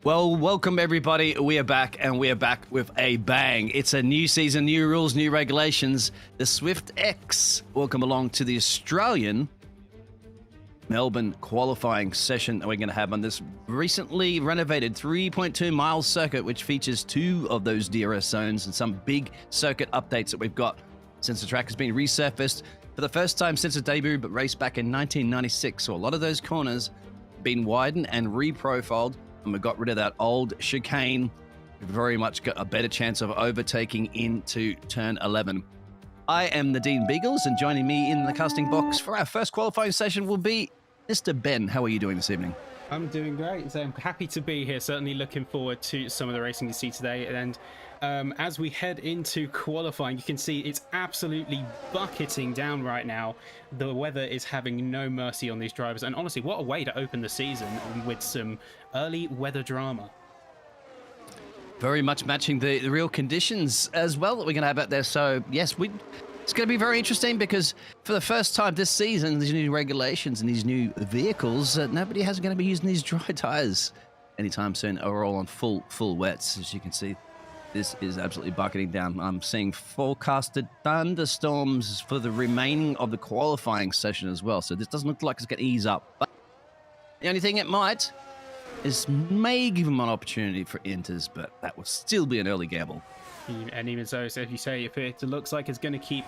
Well, welcome everybody. We are back, and we are back with a bang. It's a new season, new rules, new regulations. The SwiftX. Welcome along to the Australian Melbourne qualifying session that we're going to have on this recently renovated 3.2 mile circuit, which features 2 of those DRS zones and some big circuit updates that we've got since the track has been resurfaced for the first time since its debut, but raced back in 1996. So a lot of those corners have been widened and reprofiled, and we got rid of that old chicane. We've very much got a better chance of overtaking into turn 11. I am Nadine Beagles, and joining me in the casting box for our first qualifying session will be Mr. Ben. How are you doing this evening? I'm doing great. So I'm happy to be here. Certainly looking forward to some of the racing you see today. And as we head into qualifying, you can see it's absolutely bucketing down right now. The weather is having no mercy on these drivers. And honestly, what a way to open the season with some early weather drama. Very much matching the real conditions as well that we're going to have out there. So, yes, it's going to be very interesting because for the first time this season, these new regulations and these new vehicles, nobody has going to be using these dry tires anytime soon. We're all on full wets, as you can see. This is absolutely bucketing down. I'm seeing forecasted thunderstorms for the remaining of the qualifying session as well. So this doesn't look like it's going to ease up. But the only thing it might is may give them an opportunity for inters, but that will still be an early gamble. And even so, as you say, if it looks like it's going to keep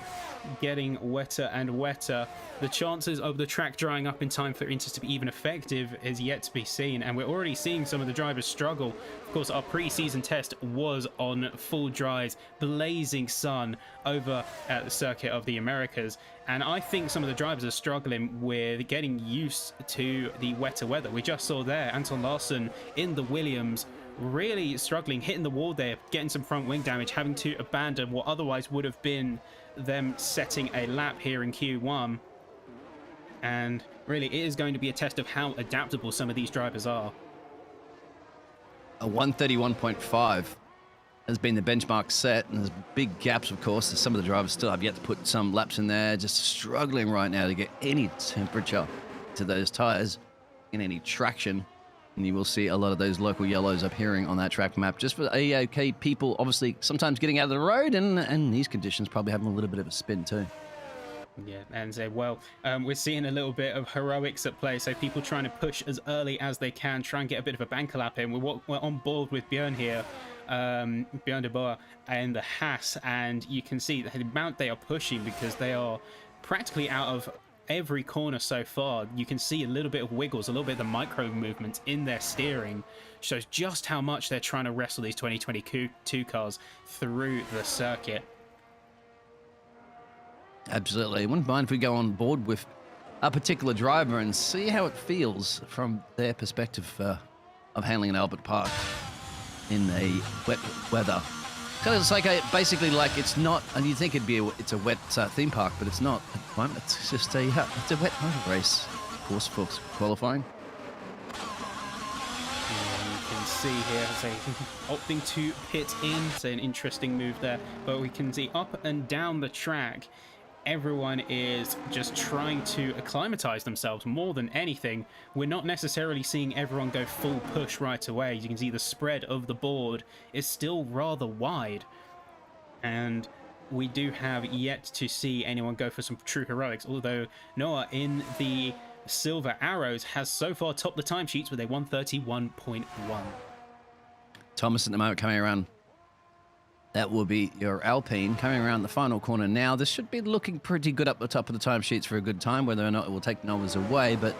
getting wetter and wetter, the chances of the track drying up in time for inters to be even effective is yet to be seen. And we're already seeing some of the drivers struggle. Of course, our pre-season test was on full dries, blazing sun over at the circuit of the Americas. And I think some of the drivers are struggling with getting used to the wetter weather. We just saw there Anton Larsen in the Williams really struggling, hitting the wall there, getting some front wing damage, having to abandon what otherwise would have been them setting a lap here in Q1. And really, it is going to be a test of how adaptable some of these drivers are. A 131.5 has been the benchmark set, and there's big gaps, of course. Some of the drivers still have yet to put some laps in there, just struggling right now to get any temperature to those tires, in any traction. And you will see a lot of those local yellows appearing on that track map just for AOK people, obviously sometimes getting out of the road, and these conditions probably having a little bit of a spin too. Yeah, and we're seeing a little bit of heroics at play, so people trying to push as early as they can, try and get a bit of a banker lap in. We're on board with Björn here, Björn de Boer and the Haas, and you can see the amount they are pushing because they are practically out of every corner so far. You can see a little bit of wiggles, a little bit of the micro movements in their steering. Shows just how much they're trying to wrestle these 2022 cars through the circuit. Absolutely. I wouldn't mind if we go on board with a particular driver and see how it feels from their perspective of handling an Albert Park in a wet weather. Because it's like basically like it's not, and you think it's a wet theme park, but it's not at the moment. It's just it's a wet motor race course for qualifying. And you can see here, opting to pit in. It's an interesting move there, but we can see up and down the track, everyone is just trying to acclimatize themselves more than anything. We're not necessarily seeing everyone go full push right away. You can see the spread of the board is still rather wide, and we do have yet to see anyone go for some true heroics, although Noah in the Silver Arrows has so far topped the timesheets with a 131.1. Thomas at the moment coming around. That will be your Alpine coming around the final corner now. This should be looking pretty good up the top of the timesheets for a good time, whether or not it will take Noah's away, but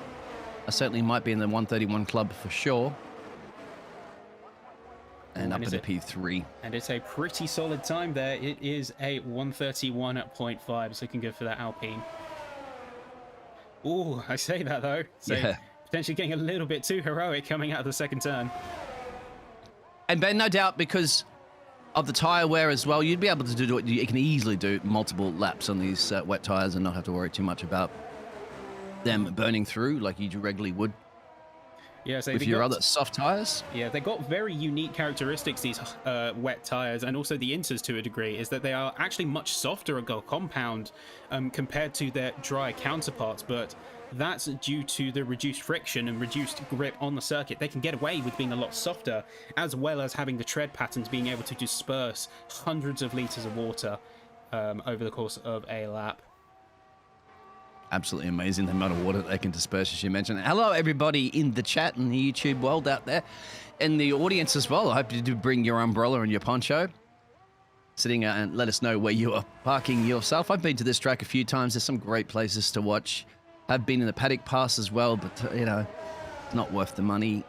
I certainly might be in the 131 club for sure. And up at a P3. And it's a pretty solid time there. It is a 131.5. It's looking good for that Alpine. Oh, I say that though. So yeah. Potentially getting a little bit too heroic coming out of the second turn. And Ben, no doubt, because of the tyre wear as well, you'd be able to do it. You can easily do multiple laps on these wet tyres and not have to worry too much about them burning through like you regularly would. Yeah, so with your other soft tires. Yeah, they got very unique characteristics, these wet tires, and also the Inters to a degree, is that they are actually much softer and go compound compared to their dry counterparts, but that's due to the reduced friction and reduced grip on the circuit. They can get away with being a lot softer, as well as having the tread patterns being able to disperse hundreds of liters of water over the course of a lap. Absolutely amazing the amount of water they can disperse, as you mentioned. Hello, everybody in the chat and the YouTube world out there, and the audience as well. I hope you do bring your umbrella and your poncho. Sitting and let us know where you are parking yourself. I've been to this track a few times. There's some great places to watch. I've been in the paddock pass as well, but you know, it's not worth the money.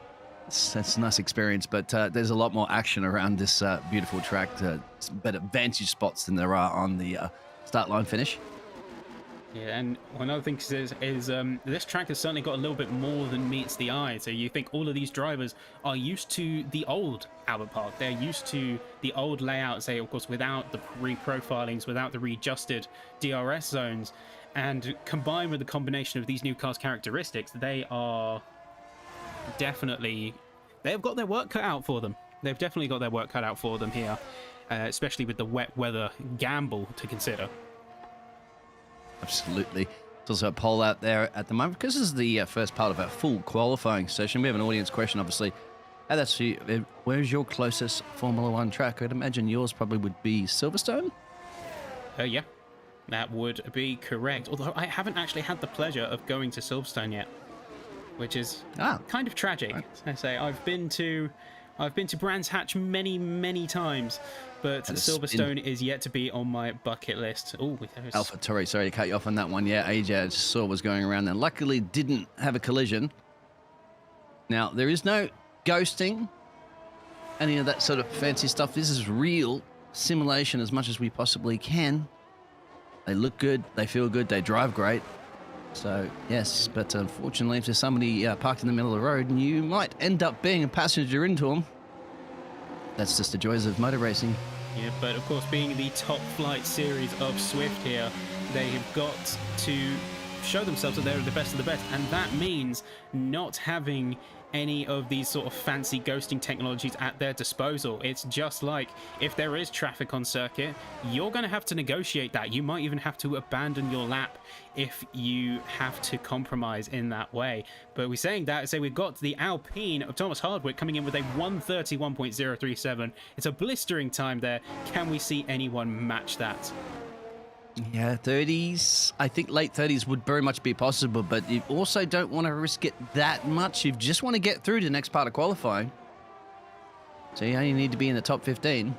It's a nice experience, but there's a lot more action around this beautiful track. Better vantage spots than there are on the start line finish. Yeah, and one other thing is this track has certainly got a little bit more than meets the eye. So you think all of these drivers are used to the old Albert Park. They're used to the old layout, say, of course, without the re-profilings, without the readjusted DRS zones. And combined with the combination of these new cars' characteristics, they are definitely... They've got their work cut out for them. They've definitely got their work cut out for them here, especially with the wet weather gamble to consider. Absolutely. There's also a poll out there at the moment because this is the first part of our full qualifying session. We have an audience question, obviously. And that's where's your closest Formula One track? I'd imagine yours probably would be Silverstone. Yeah, that would be correct. Although I haven't actually had the pleasure of going to Silverstone yet, which is kind of tragic. Right. I say I've been to Brands Hatch many times, but Silverstone is yet to be on my bucket list. Oh, Alpha Tori, sorry to cut you off on that one. Yeah, AJ I just saw was going around there. Luckily didn't have a collision. Now, there is no ghosting, any of that sort of fancy stuff. This is real simulation as much as we possibly can. They look good, they feel good, they drive great. So, yes, but unfortunately, if there's somebody parked in the middle of the road, you might end up being a passenger into them. That's just the joys of motor racing. Yeah, but of course, being the top flight series of Swift here, they have got to show themselves that they're the best of the best, and that means not having any of these sort of fancy ghosting technologies at their disposal. It's just like if there is traffic on circuit, you're going to have to negotiate that. You might even have to abandon your lap if you have to compromise in that way. But we're saying that, say we've got the Alpine of Thomas Hardwick coming in with a 1:31.037. It's a blistering time there. Can we see anyone match that? Yeah, 30s. I think late 30s would very much be possible, but you also don't want to risk it that much. You just want to get through to the next part of qualifying. So you only need to be in the top 15.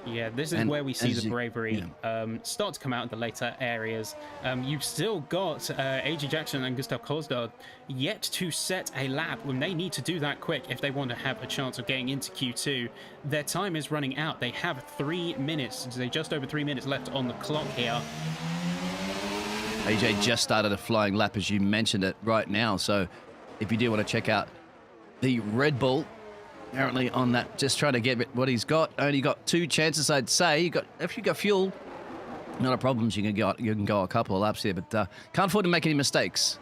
Yeah, this is where we see the bravery start to come out in the later areas. You've still got AJ Jackson and Gustav Korsgaard yet to set a lap when they need to do that quick if they want to have a chance of getting into Q2. Their time is running out. They have 3 minutes. They just over 3 minutes left on the clock here. AJ just started a flying lap, as you mentioned it right now. So if you do want to check out the Red Bull, apparently on that, just trying to get what he's got. Only got 2 chances, I'd say. If you got fuel, not a problem. You can go a couple of laps here, but can't afford to make any mistakes.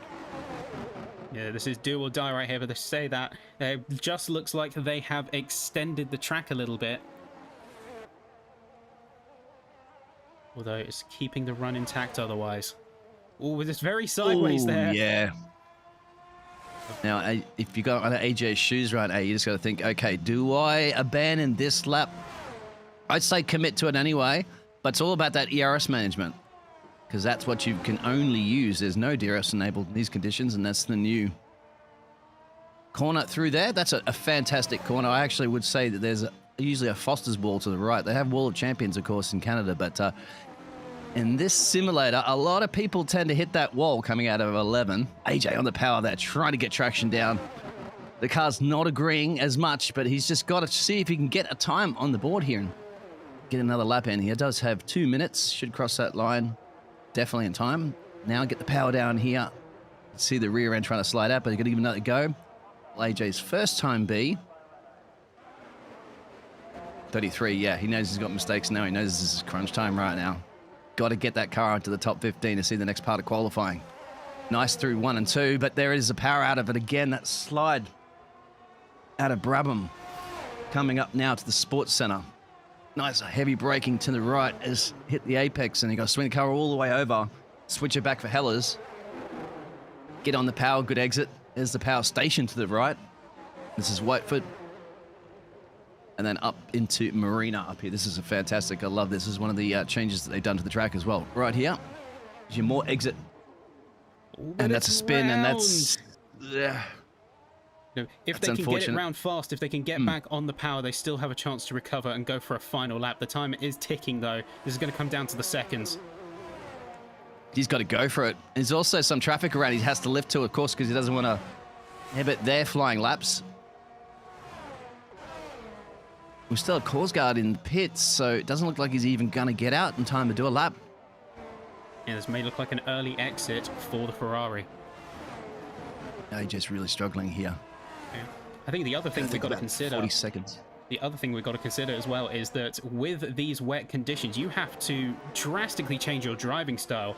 Yeah, this is do or die right here, but they say that it just looks like they have extended the track a little bit. Although it's keeping the run intact otherwise. Oh, it's very sideways there. Yeah. Now, if you got under AJ's shoes right now, you just got to think, okay, do I abandon this lap? I'd say commit to it anyway, but it's all about that ERS management because that's what you can only use. There's no DRS enabled in these conditions, and that's the new corner through there. That's a fantastic corner. I actually would say that there's usually a Foster's wall to the right. They have Wall of Champions, of course, in Canada, but in this simulator, a lot of people tend to hit that wall coming out of 11. AJ on the power there, trying to get traction down. The car's not agreeing as much, but he's just got to see if he can get a time on the board here and get another lap in. He does have 2 minutes, should cross that line definitely in time. Now get the power down here. See the rear end trying to slide out, but he's going to give another go. AJ's first time be 33. Yeah, he knows he's got mistakes now. He knows this is crunch time right now. Got to get that car into the top 15 to see the next part of qualifying. Nice through 1 and 2, but there is a power out of it again. That slide out of Brabham. Coming up now to the Sports Centre. Nice heavy braking to the right as hit the apex, and you got to swing the car all the way over. Switch it back for Hellers. Get on the power, good exit. There's the power station to the right. This is Whitefoot. And then up into Marina up here. This is a fantastic. I love this. This is one of the changes that they've done to the track as well. Right here, gives you more exit. And that's a spin, and that's... If they can get it round fast, if they can get back on the power, they still have a chance to recover and go for a final lap. The time is ticking, though. This is going to come down to the seconds. He's got to go for it. There's also some traffic around. He has to lift to, of course, because he doesn't want to inhibit their flying laps. We still have Korsgaard in the pits, so it doesn't look like he's even going to get out in time to do a lap. Yeah, this may look like an early exit for the Ferrari. AJ's really struggling here. Yeah. I think the other thing we've got to consider... 40 seconds. The other thing we've got to consider as well is that with these wet conditions, you have to drastically change your driving style.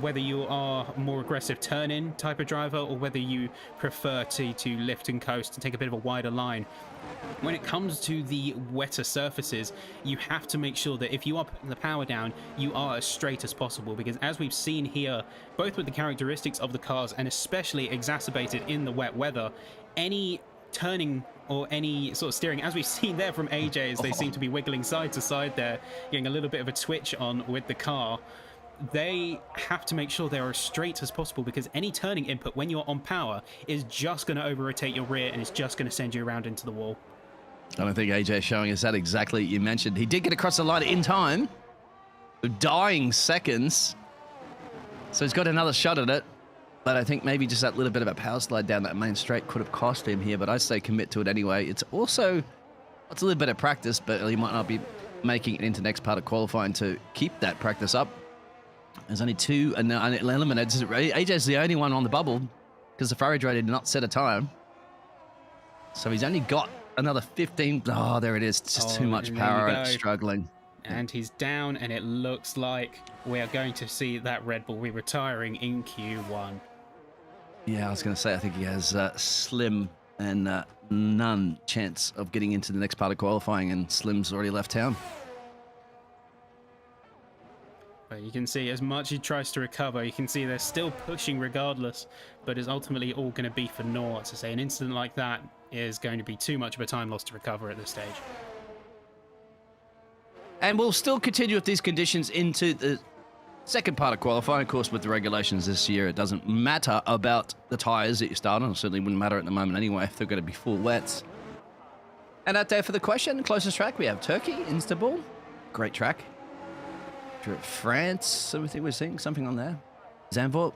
Whether you are a more aggressive turn-in type of driver or whether you prefer to lift and coast and take a bit of a wider line. When it comes to the wetter surfaces, you have to make sure that if you are putting the power down, you are as straight as possible. Because as we've seen here, both with the characteristics of the cars and especially exacerbated in the wet weather, any turning or any sort of steering, as we've seen there from AJ, as they seem to be wiggling side to side there, getting a little bit of a twitch on with the car, they have to make sure they're as straight as possible, because any turning input when you're on power is just going to over-rotate your rear and it's just going to send you around into the wall. I don't think AJ is showing us that exactly. You mentioned he did get across the line in time, dying seconds, so he's got another shot at it. But I think maybe just that little bit of a power slide down that main straight could have cost him here, but I say commit to it anyway. It's a little bit of practice, but he might not be making it into the next part of qualifying to keep that practice up. There's only two eliminated. AJ's the only one on the bubble because the Ferrari driver did not set a time. So he's only got another 15. Oh, there it is. It's just too much power and struggling. And he's down, and it looks like we are going to see that Red Bull be retiring in Q1. Yeah, I was going to say, I think he has slim and none chance of getting into the next part of qualifying, and Slim's already left town. But you can see as much as he tries to recover, you can see they're still pushing regardless, but it's ultimately all going to be for naught. To say an incident like that is going to be too much of a time loss to recover at this stage. And we'll still continue with these conditions into the second part of qualifying. Of course, with the regulations this year, it doesn't matter about the tyres that you start on. It certainly wouldn't matter at the moment anyway if they're going to be full wets. And out there for the question, closest track, we have Turkey, Istanbul. Great track. France, so we think we're seeing something on there. Zandvoort.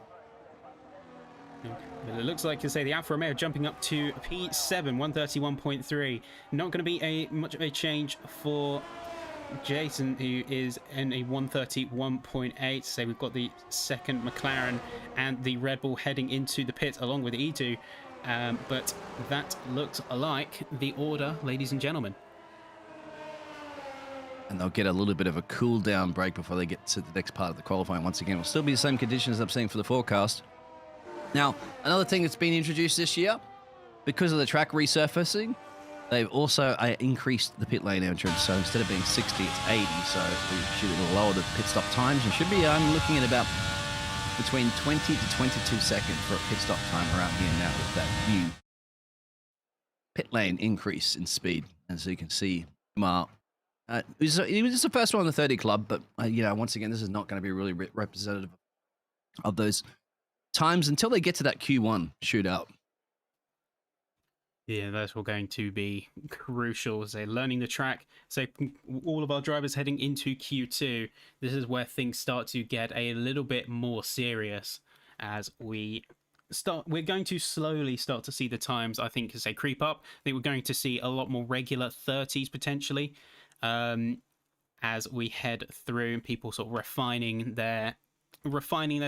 But it looks like, you say, the Alfa Romeo jumping up to P7, 131.3. Not going to be much of a change for Jason, who is in a 131.8. So we've got the second McLaren and the Red Bull heading into the pit along with E2. But that looks like the order, ladies and gentlemen. And they'll get a little bit of a cool down break before they get to the next part of the qualifying. Once again, it'll still be the same conditions I'm seeing for the forecast. Now, another thing that's been introduced this year, because of the track resurfacing, they've also increased the pit lane entrance. So instead of being 60, it's 80. So we should lower the pit stop times. And should be, I'm looking at about between 20 to 22 seconds for a pit stop time around here now with that new pit lane increase in speed. And so you can see, he was the first one on the 30 club, but once again, this is not going to be really representative of those times until they get to that Q1 shootout. Yeah, that's all going to be crucial. So learning the track. So all of our drivers heading into Q2, this is where things start to get a little bit more serious as we're going to slowly start to see the times, I think, creep up. I think we're going to see a lot more regular 30s potentially. As we head through and people sort of refining their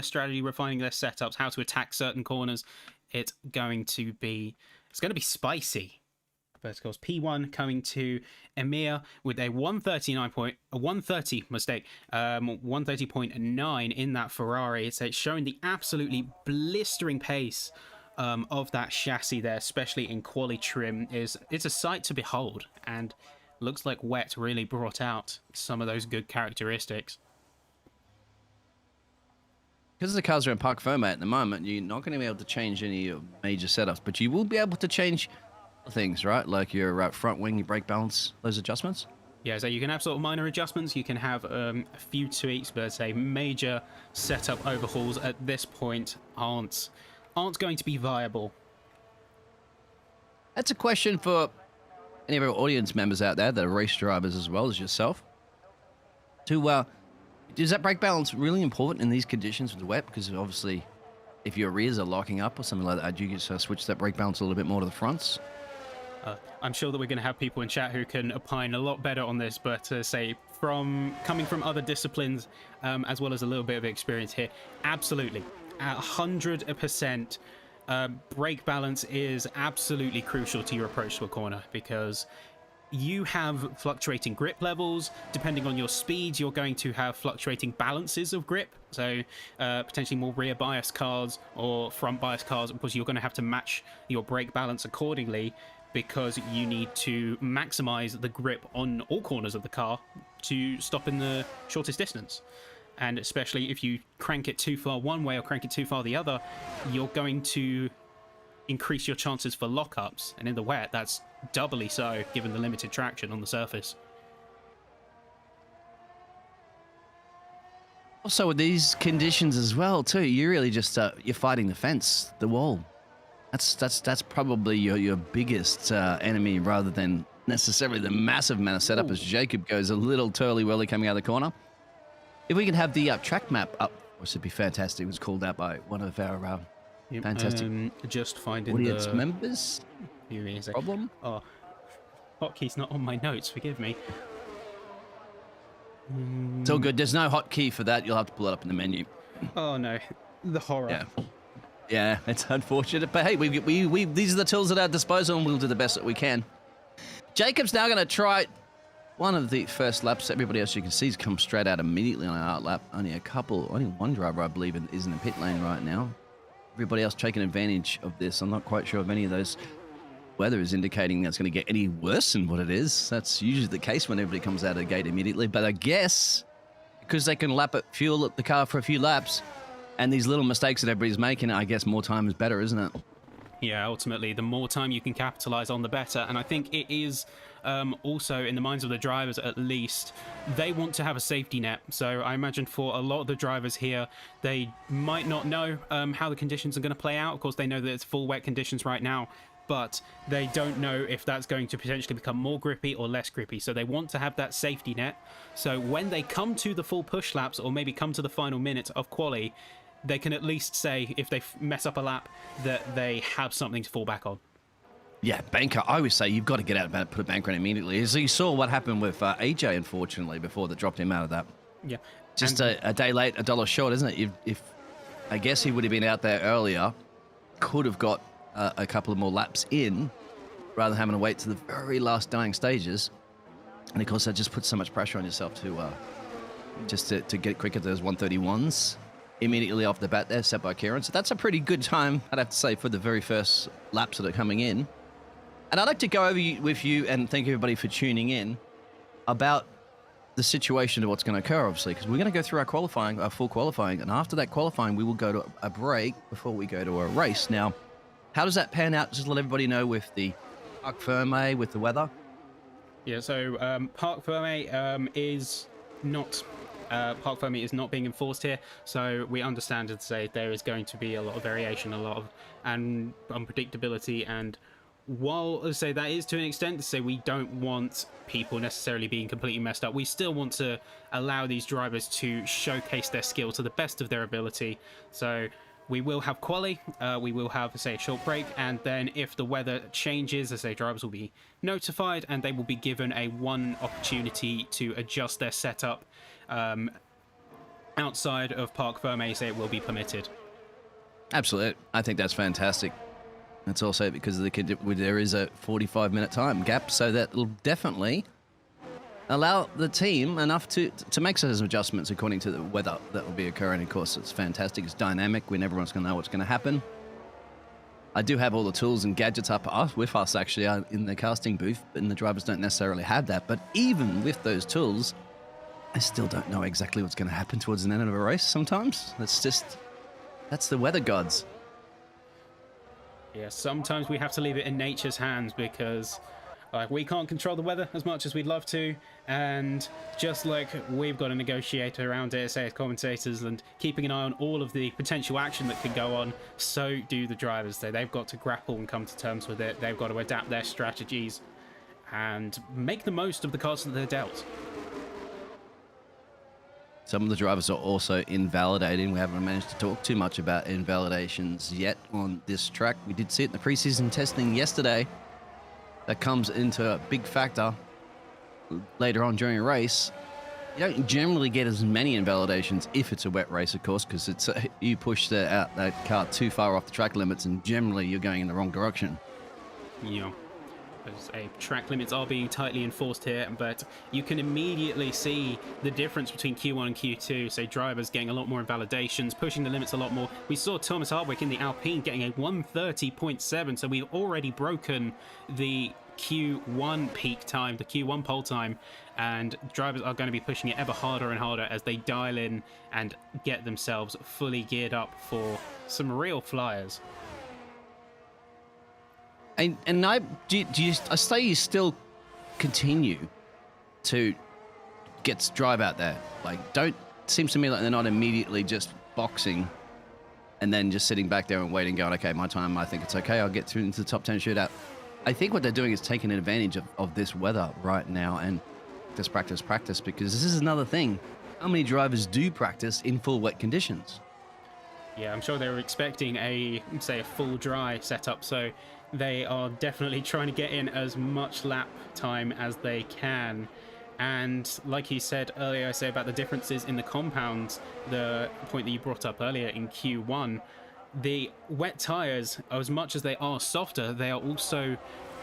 strategy, refining their setups, how to attack certain corners. It's going to be spicy. But of course, P1 coming to Emir with a 130.9 in that Ferrari. It's showing the absolutely blistering pace of that chassis there, especially in quali trim, it's a sight to behold, and looks like wet really brought out some of those good characteristics. Because the cars are in park format at the moment, you're not going to be able to change any major setups, but you will be able to change things, right? Like your front wing, your brake balance, those adjustments. Yeah, so you can have sort of minor adjustments. You can have a few tweaks, but say major setup overhauls at this point aren't going to be viable. That's a question for any of our audience members out there that are race drivers as well as yourself. Is that brake balance really important in these conditions with the wet? Because obviously, if your rears are locking up or something like that, you can switch that brake balance a little bit more to the fronts. I'm sure that we're going to have people in chat who can opine a lot better on this, but coming from other disciplines, as well as a little bit of experience here, absolutely, 100%. Brake balance is absolutely crucial to your approach to a corner, because you have fluctuating grip levels. Depending on your speed, you're going to have fluctuating balances of grip. So potentially more rear bias cars or front bias cars, because you're going to have to match your brake balance accordingly, because you need to maximize the grip on all corners of the car to stop in the shortest distance. And especially if you crank it too far one way or crank it too far the other, you're going to increase your chances for lockups. And in the wet, that's doubly so, given the limited traction on the surface. Also, with these conditions as well, too, you're really just you're fighting the fence, the wall. That's probably your biggest enemy, rather than necessarily the massive amount of setup. As Jacob goes a little twirly-whirly coming out of the corner. If we can have the track map up, which would be fantastic. It was called out by one of our fantastic just finding audience members. Problem? Oh, hotkey's not on my notes. Forgive me. It's all good. There's no hotkey for that. You'll have to pull it up in the menu. Oh no, the horror. Yeah, it's unfortunate, but hey, we these are the tools at our disposal, and we'll do the best that we can. Jacob's now going to try one of the first laps. Everybody else you can see has come straight out immediately on an out lap. Only one driver, I believe, is in the pit lane right now. Everybody else taking advantage of this. I'm not quite sure if any of those weather is indicating that's going to get any worse than what it is. That's usually the case when everybody comes out of the gate immediately. But I guess because they can fuel up the car for a few laps, and these little mistakes that everybody's making, I guess more time is better, isn't it? Yeah, ultimately, the more time you can capitalize on, the better. And I think it is also in the minds of the drivers, at least, they want to have a safety net. So I imagine for a lot of the drivers here, they might not know how the conditions are going to play out. Of course, they know that it's full wet conditions right now, but they don't know if that's going to potentially become more grippy or less grippy. So they want to have that safety net. So when they come to the full push laps, or maybe come to the final minutes of quali, they can at least say, if they mess up a lap, that they have something to fall back on. Yeah, banker. I always say you've got to get out and put a banker in immediately. So you saw what happened with AJ, unfortunately, before that dropped him out of that. Yeah. Just a day late, a dollar short, isn't it? If I guess he would have been out there earlier, could have got a couple of more laps in, rather than having to wait to the very last dying stages. And of course, that just puts so much pressure on yourself to get quicker to those 131s. Immediately off the bat there, set by Kieran. So that's a pretty good time, I'd have to say, for the very first laps that are coming in. And I'd like to go over with you and thank everybody for tuning in about the situation of what's going to occur, obviously, because we're going to go through our full qualifying. And after that qualifying, we will go to a break before we go to a race. Now, how does that pan out? Just let everybody know with the Parc Fermé, with the weather. Yeah, so Parc Fermé is not... Parc Fermé is not being enforced here, so we understand to say there is going to be a lot of variation, a lot of unpredictability, and while I say that is to an extent to say we don't want people necessarily being completely messed up, we still want to allow these drivers to showcase their skill to the best of their ability. So we will have quali, we will have, say, a short break, and then if the weather changes, as say, drivers will be notified and they will be given one opportunity to adjust their setup outside of Parc Fermé, say it will be permitted. Absolutely. I think that's fantastic. That's also because of there is a 45-minute time gap, so that will definitely allow the team enough to make those adjustments according to the weather that will be occurring. Of course, it's fantastic. It's dynamic when everyone's going to know what's going to happen. I do have all the tools and gadgets up with us actually in the casting booth, and the drivers don't necessarily have that. But even with those tools, I still don't know exactly what's going to happen towards the end of a race sometimes. That's the weather gods. Yeah, sometimes we have to leave it in nature's hands because we can't control the weather as much as we'd love to, and just like we've got to negotiate around it, say as commentators, and keeping an eye on all of the potential action that could go on, so do the drivers. They've got to grapple and come to terms with it. They've got to adapt their strategies and make the most of the cards that they're dealt. Some of the drivers are also invalidating. We haven't managed to talk too much about invalidations yet on this track. We did see it in the preseason testing yesterday. That comes into a big factor later on during a race. You don't generally get as many invalidations if it's a wet race, of course, because it's you push that car too far off the track limits, and generally you're going in the wrong direction. Yeah. Track limits are being tightly enforced here, but you can immediately see the difference between Q1 and Q2. So drivers getting a lot more invalidations, pushing the limits a lot more. We saw Thomas Hardwick in the Alpine getting a 1:30.7, so we've already broken the Q1 peak time, the Q1 pole time, and drivers are going to be pushing it ever harder and harder as they dial in and get themselves fully geared up for some real flyers. And I say you still continue to drive out there. Like, seems to me like they're not immediately just boxing and then just sitting back there and waiting, going, okay, my time, I think it's okay, I'll get through into the top 10 shootout. I think what they're doing is taking advantage of this weather right now and just practice, because this is another thing. How many drivers do practice in full wet conditions? Yeah, I'm sure they were expecting a full dry setup, so they are definitely trying to get in as much lap time as they can. And like you said earlier, I say about the differences in the compounds, the point that you brought up earlier in Q1, the wet tires, as much as they are softer, they are also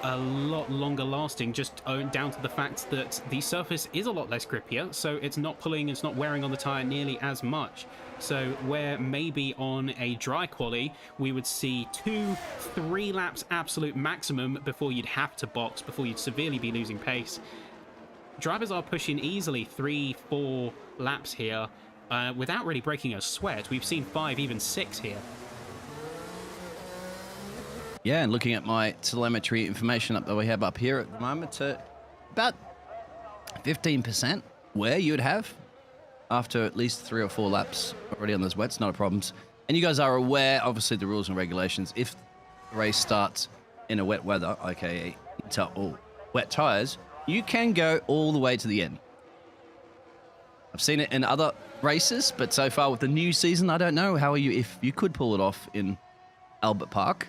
a lot longer lasting, just down to the fact that the surface is a lot less grippier, so it's not pulling, it's not wearing on the tire nearly as much. So where maybe on a dry quali we would see 2-3 laps absolute maximum before you'd have to box, before you'd severely be losing pace, drivers are pushing easily 3-4 laps here without really breaking a sweat. We've seen 5, even 6 here. Yeah, and looking at my telemetry information that we have up here at the moment, about 15% where you'd have after at least 3 or 4 laps already on those wets, not a problem. And you guys are aware, obviously, the rules and regulations. If the race starts in a wet weather, aka wet tires, you can go all the way to the end. I've seen it in other races, but so far with the new season, I don't know if you could pull it off in Albert Park.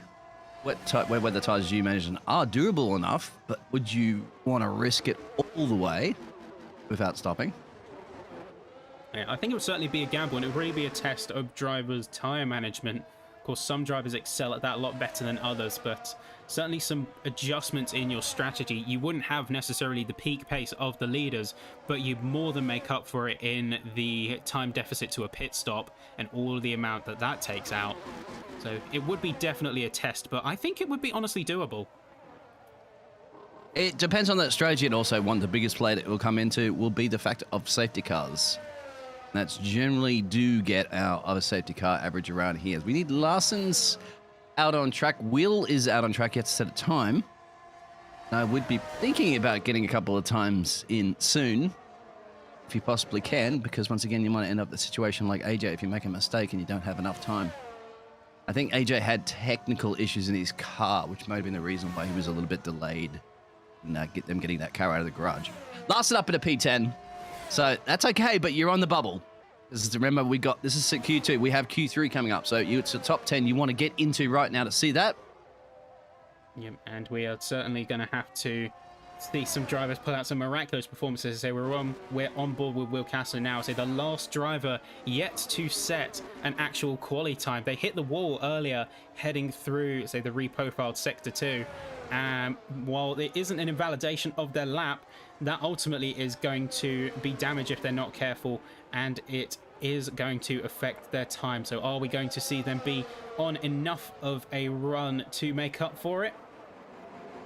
Wet weather tires, you mentioned, are durable enough, but would you want to risk it all the way without stopping? Yeah, I think it would certainly be a gamble, and it would really be a test of drivers' tyre management. Of course, some drivers excel at that a lot better than others, but certainly some adjustments in your strategy. You wouldn't have necessarily the peak pace of the leaders, but you'd more than make up for it in the time deficit to a pit stop and all of the amount that takes out. So it would be definitely a test, but I think it would be honestly doable. It depends on that strategy, and also one of the biggest play that will come into will be the fact of safety cars. That's generally do get our other safety car average around here. We need Larson's out on track. Will is out on track. He has to set a time. I would be thinking about getting a couple of times in soon, if you possibly can, because once again, you might end up in a situation like AJ if you make a mistake and you don't have enough time. I think AJ had technical issues in his car, which might have been the reason why he was a little bit delayed in them getting that car out of the garage. Lasted up at a P10. So that's okay, but you're on the bubble. Remember, this is Q2. We have Q3 coming up. So it's the top 10 you want to get into right now to see that. Yep, and we are certainly going to have to see some drivers pull out some miraculous performances. Say we're on board with Will Castle now. Say the last driver yet to set an actual quali time. They hit the wall earlier heading through, say, the reprofiled Sector 2. While there isn't an invalidation of their lap, that ultimately is going to be damage if they're not careful, and it is going to affect their time. So are we going to see them be on enough of a run to make up for it?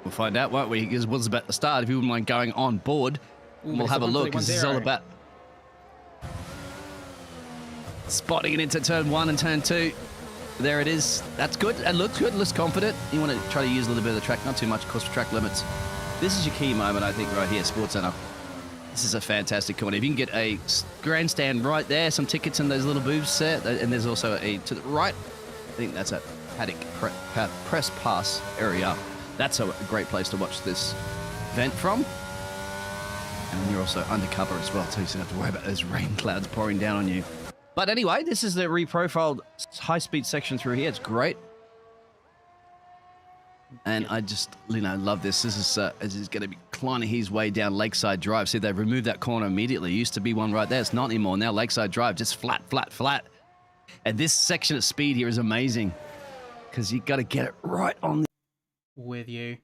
We'll find out, won't we? Because it was about to start. If you wouldn't mind going on board, we'll have a look, because this is all about spotting it into turn 1 and turn 2. There it is. That's good. It looks good. Looks confident. You want to try to use a little bit of the track. Not too much, of course, for track limits. This is your key moment, I think, right here, Sports Center. This is a fantastic corner. If you can get a grandstand right there, some tickets in those little booths set, and there's also a to the right. I think that's a paddock press pass area. That's a great place to watch this event from. And you're also undercover as well, too, so you don't have to worry about those rain clouds pouring down on you. But anyway, this is the reprofiled high-speed section through here. It's great. And I just, love this. This is going to be climbing his way down Lakeside Drive. See, they've removed that corner immediately. Used to be one right there. It's not anymore. Now Lakeside Drive, just flat, flat, flat. And this section of speed here is amazing, because you got to get it right on the... With you.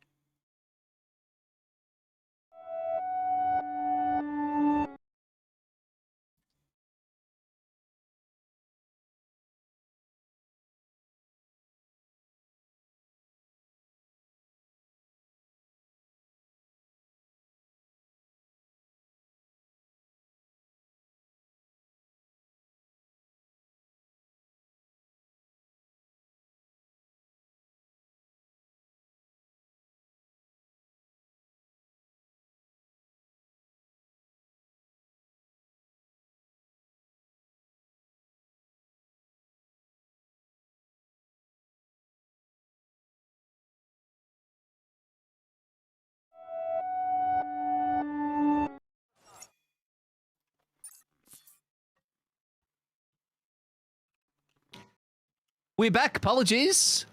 We're back. Apologies.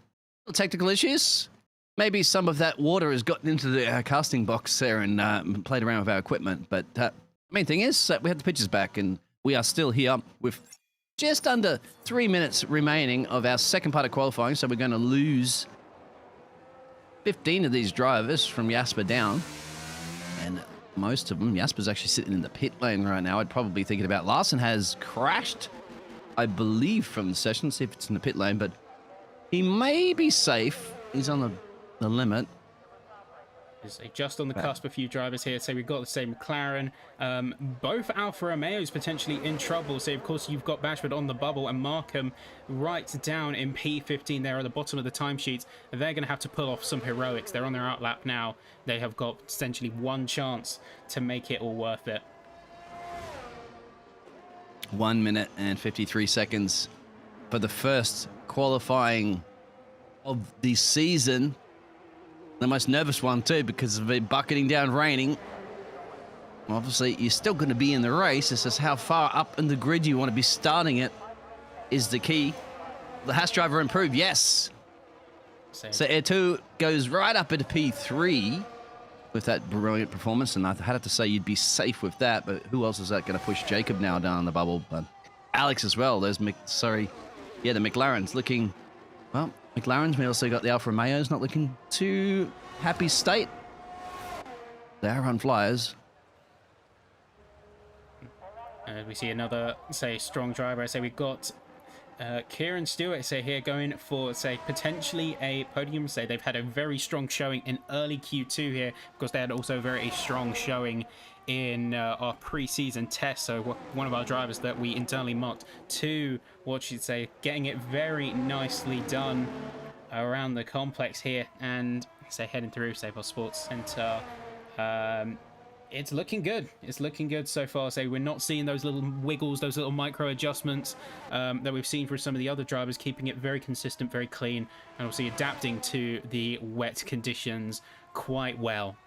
Technical issues. Maybe some of that water has gotten into the casting box there and played around with our equipment. But the main thing is that we had the pictures back, and we are still here with just under 3 minutes remaining of our second part of qualifying. So we're going to lose 15 of these drivers from Jasper down. And most of them, Jasper's actually sitting in the pit lane right now. I'd probably be thinking about Larson has crashed, I believe, from the session. See if it's in the pit lane, but he may be safe. He's on the limit. Just on the cusp, a few drivers here. So we've got the same McLaren. Both Alfa Romeos potentially in trouble. So, of course, you've got Bashford on the bubble and Markham right down in P15 there at the bottom of the timesheets. They're going to have to pull off some heroics. They're on their outlap now. They have got essentially one chance to make it all worth it. 1 minute and 53 seconds for the first qualifying of the season. The most nervous one too, because of it bucketing down, raining. Obviously, you're still going to be in the race. It's just how far up in the grid you want to be starting it is the key. The Haas driver improved, yes. So Air 2 goes right up into P3 with that brilliant performance, and I had to say you'd be safe with that, but who else is that going to push Jacob now down the bubble? But Alex as well. There's the McLaren's looking, well, McLaren's. We also got the Alfa Romeos not looking too happy state. They are on flyers. We see another, strong driver. I say we've got Kieran Stewart, here going for, potentially a podium. They've had a very strong showing in early Q2 here, because they had also a very strong showing in our pre-season test. So one of our drivers that we internally marked to, getting it very nicely done around the complex here, and heading through Motorsports Center. It's looking good. It's looking good so far. We're not seeing those little wiggles, those little micro adjustments that we've seen for some of the other drivers, keeping it very consistent, very clean, and obviously adapting to the wet conditions quite well.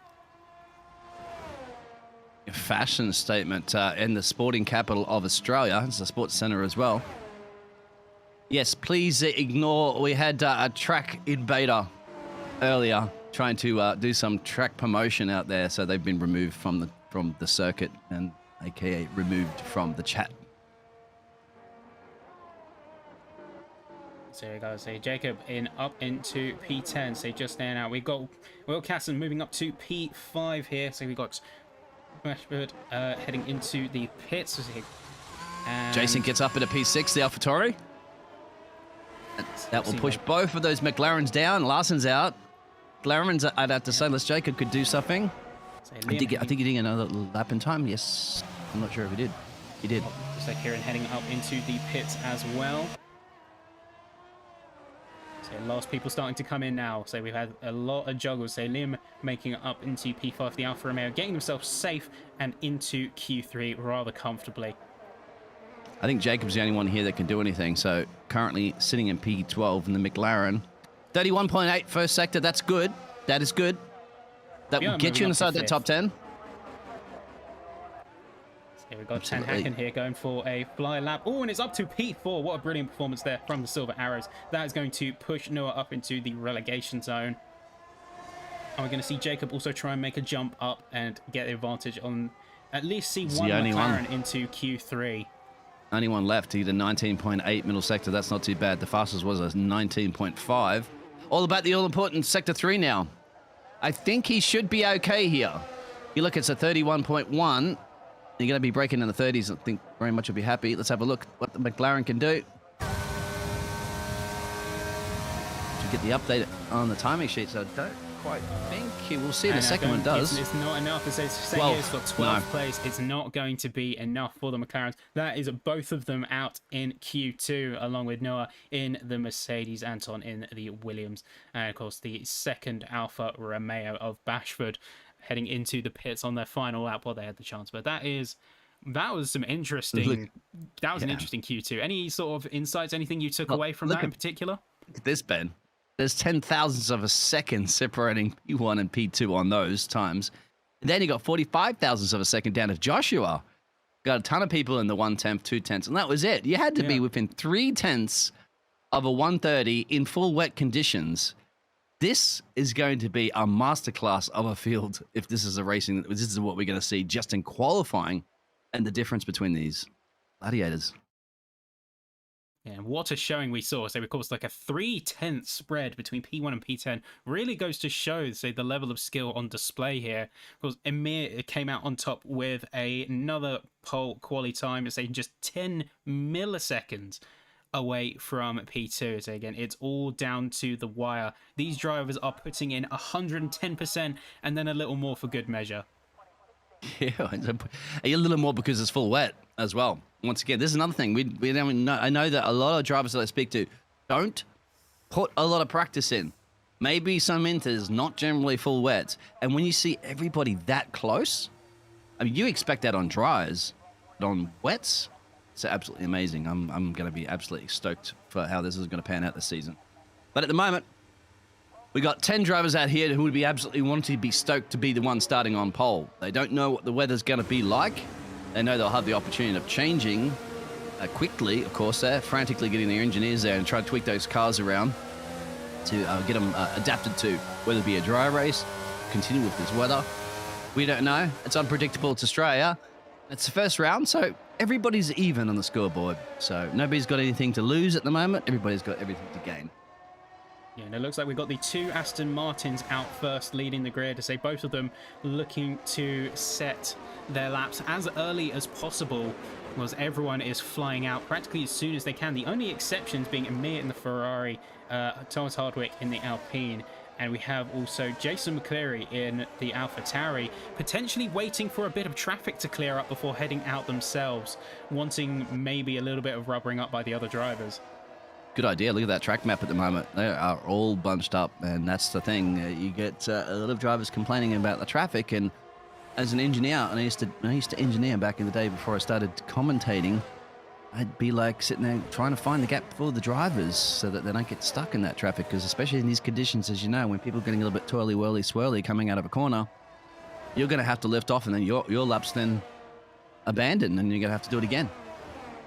A fashion statement in the sporting capital of Australia. It's a sports centre as well. Yes, please ignore. We had a track invader earlier trying to do some track promotion out there, so they've been removed from the circuit and aka removed from the chat. So you guys Jacob up into P10. Just there now. We've got Will Casson moving up to P5 here. We've got Rashford heading into the pits. And Jason gets up into P6, the AlphaTauri. That will push both of those McLarens down. Larson's out. McLaren's, I'd have to say, unless Jacob could do something. I think he did another lap in time. Yes. I'm not sure if he did. He did. Just like Kieran heading up into the pits as well. So last people starting to come in now. So we've had a lot of juggles. So Liam making it up into P5, the Alfa Romeo, getting themselves safe and into Q3 rather comfortably. I think Jacob's the only one here that can do anything. So currently sitting in P12 in the McLaren. 31.8 first sector. That's good. That is good. That will get you inside that top 10. So we've got Tan Hacken here going for a fly lap. Oh, and it's up to P4. What a brilliant performance there from the Silver Arrows. That is going to push Noah up into the relegation zone. And we're going to see Jacob also try and make a jump up and get the advantage on at least see one McLaren into Q3. Only one left. He did a 19.8 middle sector. That's not too bad. The fastest was a 19.5. All about the all-important sector 3 now. I think he should be okay here. You look, it's a 31.1. You're going to be breaking in the 30s. I think very much will be happy. Let's have a look what the McLaren can do. To get the update on the timing sheet, so I don't quite think he will see in a second one does. It's not enough. It's saying here it's got 12th place. It's not going to be enough for the McLarens. That is both of them out in Q2, along with Noah in the Mercedes, Anton in the Williams, and of course the second Alfa Romeo of Bashford heading into the pits on their final lap while they had the chance. But that was some interesting. That was an interesting Q2. Any sort of insights? Anything you took away from that in particular? Look at this, Ben. There's 10,000ths of a second separating P1 and P2 on those times. And then you got 45,000ths of a second down to Joshua. Got a ton of people in the 1/10, 2/10, and that was it. You had to be within 3/10 of a 130 in full wet conditions. This is going to be a masterclass of a field if this is a racing. This is what we're going to see just in qualifying and the difference between these gladiators. Yeah, what a showing we saw. So, of course, like a 3/10 spread between P1 and P10 really goes to show, say, the level of skill on display here. Of course, Emir came out on top with another pole quali time, say just 10 milliseconds away from P2. So again, it's all down to the wire. These drivers are putting in 110% and then a little more for good measure. Yeah, a little more because it's full wet as well. Once again, this is another thing. We don't know. I know that a lot of drivers that I speak to don't put a lot of practice in. Maybe some inters, not generally full wet. And when you see everybody that close, I mean, you expect that on dries, but on wets, it's absolutely amazing. I'm going to be absolutely stoked for how this is going to pan out this season. But at the moment, we got 10 drivers out here who would be absolutely wanting to be stoked to be the one starting on pole. They don't know what the weather's going to be like. They know they'll have the opportunity of changing quickly. Of course, they're frantically getting their engineers there and trying to tweak those cars around to get them adapted to whether it be a dry race, continue with this weather. We don't know. It's unpredictable. It's Australia. It's the first round, so everybody's even on the scoreboard. So nobody's got anything to lose at the moment. Everybody's got everything to gain. Yeah, and it looks like we've got the two Aston Martins out first, leading the grid. To say both of them looking to set their laps as early as possible, because everyone is flying out practically as soon as they can. The only exceptions being Emir in the Ferrari, Thomas Hardwick in the Alpine, and we have also Jason McCleary in the AlphaTauri, potentially waiting for a bit of traffic to clear up before heading out themselves, wanting maybe a little bit of rubbering up by the other drivers. Good idea. Look at that track map at the moment. They are all bunched up, and that's the thing. You get a lot of drivers complaining about the traffic, and as an engineer, and I used to engineer back in the day before I started commentating, I'd be like sitting there trying to find the gap for the drivers so that they don't get stuck in that traffic, because especially in these conditions, as you know, when people are getting a little bit twirly, whirly, swirly coming out of a corner, you're going to have to lift off, and then your lap's then abandoned, and you're going to have to do it again.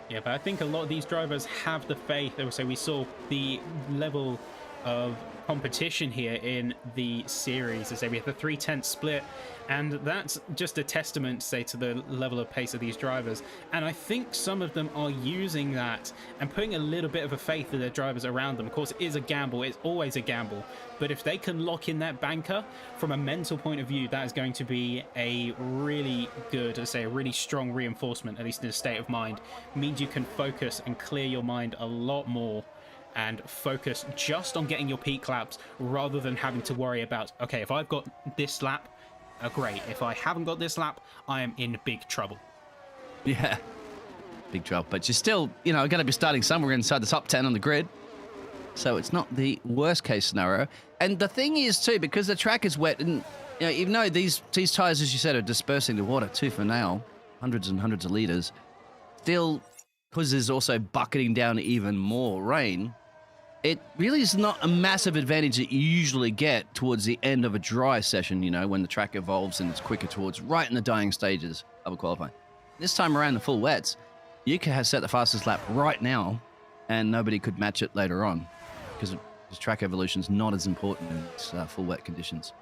Yeah, but I think a lot of these drivers have the faith. So we saw the level of competition here in the series. As I say, we have the 3/10 split, and that's just a testament, say, to the level of pace of these drivers. And I think some of them are using that and putting a little bit of a faith in their drivers around them. Of course, it is a gamble. It's always a gamble. But if they can lock in that banker, from a mental point of view, that is going to be a really good, I say, a really strong reinforcement, at least in a state of mind. It means you can focus and clear your mind a lot more and focus just on getting your peak laps rather than having to worry about, okay, if I've got this lap, great. If I haven't got this lap, I am in big trouble. Yeah, big trouble. But you're still, going to be starting somewhere inside the top 10 on the grid. So it's not the worst case scenario. And the thing is, too, because the track is wet, and even though these tires, as you said, are dispersing the water too for now, hundreds and hundreds of liters, still, because there's also bucketing down even more rain, it really is not a massive advantage that you usually get towards the end of a dry session, when the track evolves and it's quicker towards right in the dying stages of a qualifying. This time around, the full wets, you could have set the fastest lap right now and nobody could match it later on because track evolution is not as important in its full wet conditions.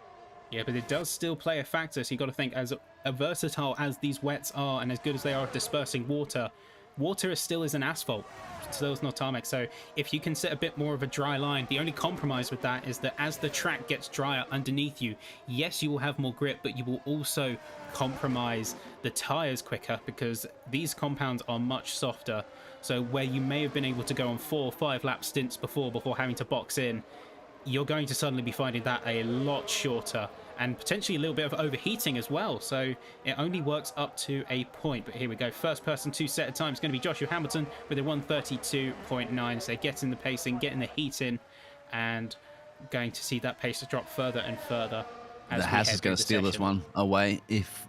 Yeah, but it does still play a factor, so you've got to think, as versatile as these wets are and as good as they are at dispersing water, water still isn't asphalt, still is not tarmac. So if you can set a bit more of a dry line, the only compromise with that is that as the track gets drier underneath you, yes, you will have more grip, but you will also compromise the tires quicker because these compounds are much softer. So where you may have been able to go on 4 or 5 lap stints before having to box in, you're going to suddenly be finding that a lot shorter and potentially a little bit of overheating as well. So it only works up to a point. But here we go. First person to set a time is going to be Joshua Hamilton with a 1:32.9. So getting the pacing, getting the heat in, and going to see that pace drop further and further. The Haas is going to steal this one away if...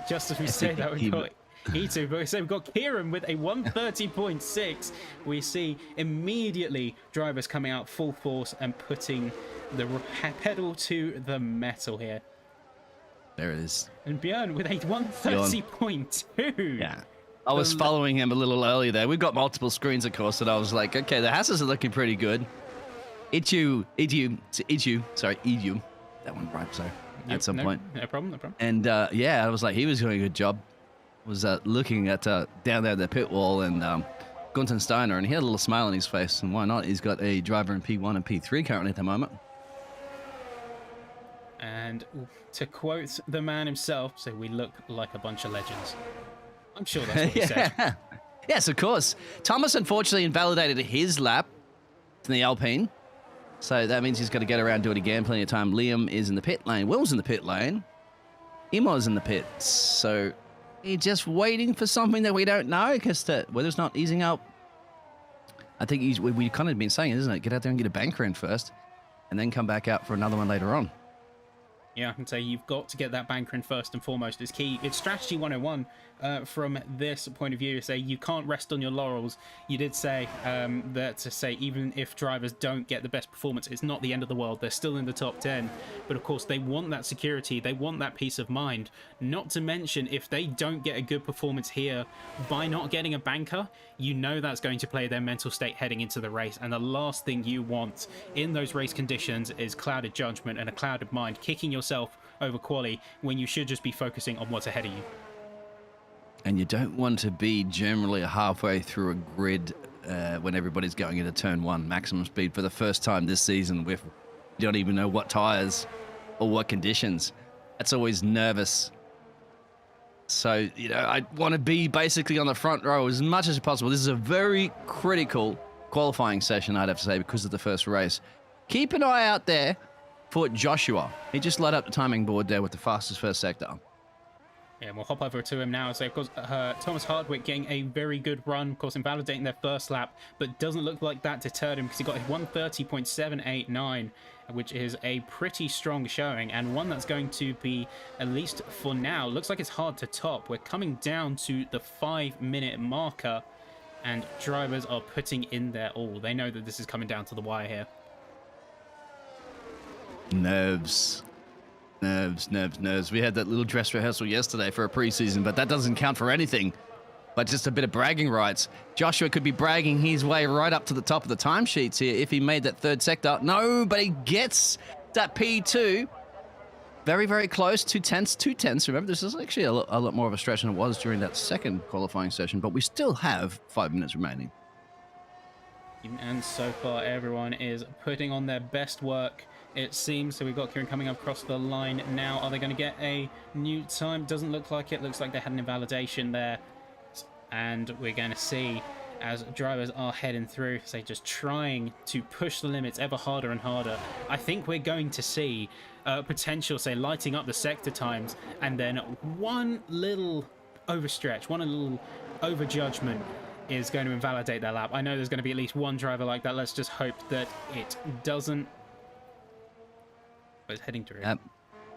Just as we say that, we've got E2, but we've got Kieran with a 1:30.6. We see immediately drivers coming out full force and putting the pedal to the metal here. There it is. And Björn with a 1:30.2. Yeah. I was following him a little earlier there. We've got multiple screens, of course, and I was like, okay, the Hasses are looking pretty good. Edu. That one right, so at some point. No problem. And yeah, I was like, he was doing a good job. Was looking at down there at the pit wall and Gunten Steiner, and he had a little smile on his face, and why not? He's got a driver in P1 and P3 currently at the moment. And to quote the man himself, so we look like a bunch of legends. I'm sure that's what he said. Yes, of course. Thomas unfortunately invalidated his lap in the Alpine, so that means he's got to get around, do it again, plenty of time. Liam is in the pit lane. Will's in the pit lane. Emo's in the pits, so we're just waiting for something that we don't know because the weather's not easing up. I think we kind of been saying, isn't it? Get out there and get a banker in first and then come back out for another one later on. Yeah, I can say you've got to get that banker in first and foremost. It's key. It's strategy 101 from this point of view. Say you can't rest on your laurels. You did say that to say even if drivers don't get the best performance, it's not the end of the world. They're still in the top 10. But of course, they want that security. They want that peace of mind. Not to mention, if they don't get a good performance here by not getting a banker, you know that's going to play their mental state heading into the race. And the last thing you want in those race conditions is clouded judgment and a clouded mind, kicking yourself over quali when you should just be focusing on what's ahead of you. And you don't want to be generally halfway through a grid when everybody's going into turn 1 maximum speed for the first time this season with you don't even know what tires or what conditions. That's always nervous. So, I want to be basically on the front row as much as possible. This is a very critical qualifying session, I'd have to say, because of the first race. Keep an eye out there for Joshua. He just lit up the timing board there with the fastest first sector. Yeah, we'll hop over to him now. So, of course, Thomas Hardwick getting a very good run, of course, invalidating their first lap, but doesn't look like that deterred him because he got a 1:30.789, which is a pretty strong showing, and one that's going to be, at least for now, looks like it's hard to top. We're coming down to the 5-minute marker, and drivers are putting in their all. They know that this is coming down to the wire here. Nerves. We had that little dress rehearsal yesterday for a preseason, but that doesn't count for anything But just a bit of bragging rights. Joshua could be bragging his way right up to the top of the timesheets here if he made that third sector. No, but he gets that P2. Very, very close. 2/10. Remember, this is actually a lot more of a stretch than it was during that second qualifying session, but we still have 5 minutes remaining. And so far, everyone is putting on their best work, it seems. So we've got Kieran coming across the line now. Are they going to get a new time? Doesn't look like it. Looks like they had an invalidation there. And we're going to see as drivers are heading through, say, just trying to push the limits ever harder and harder. I think we're going to see potential, say, lighting up the sector times, and then one little overstretch, one little overjudgment is going to invalidate that lap. I know there's going to be at least one driver like that. Let's just hope that it doesn't. But it's heading through.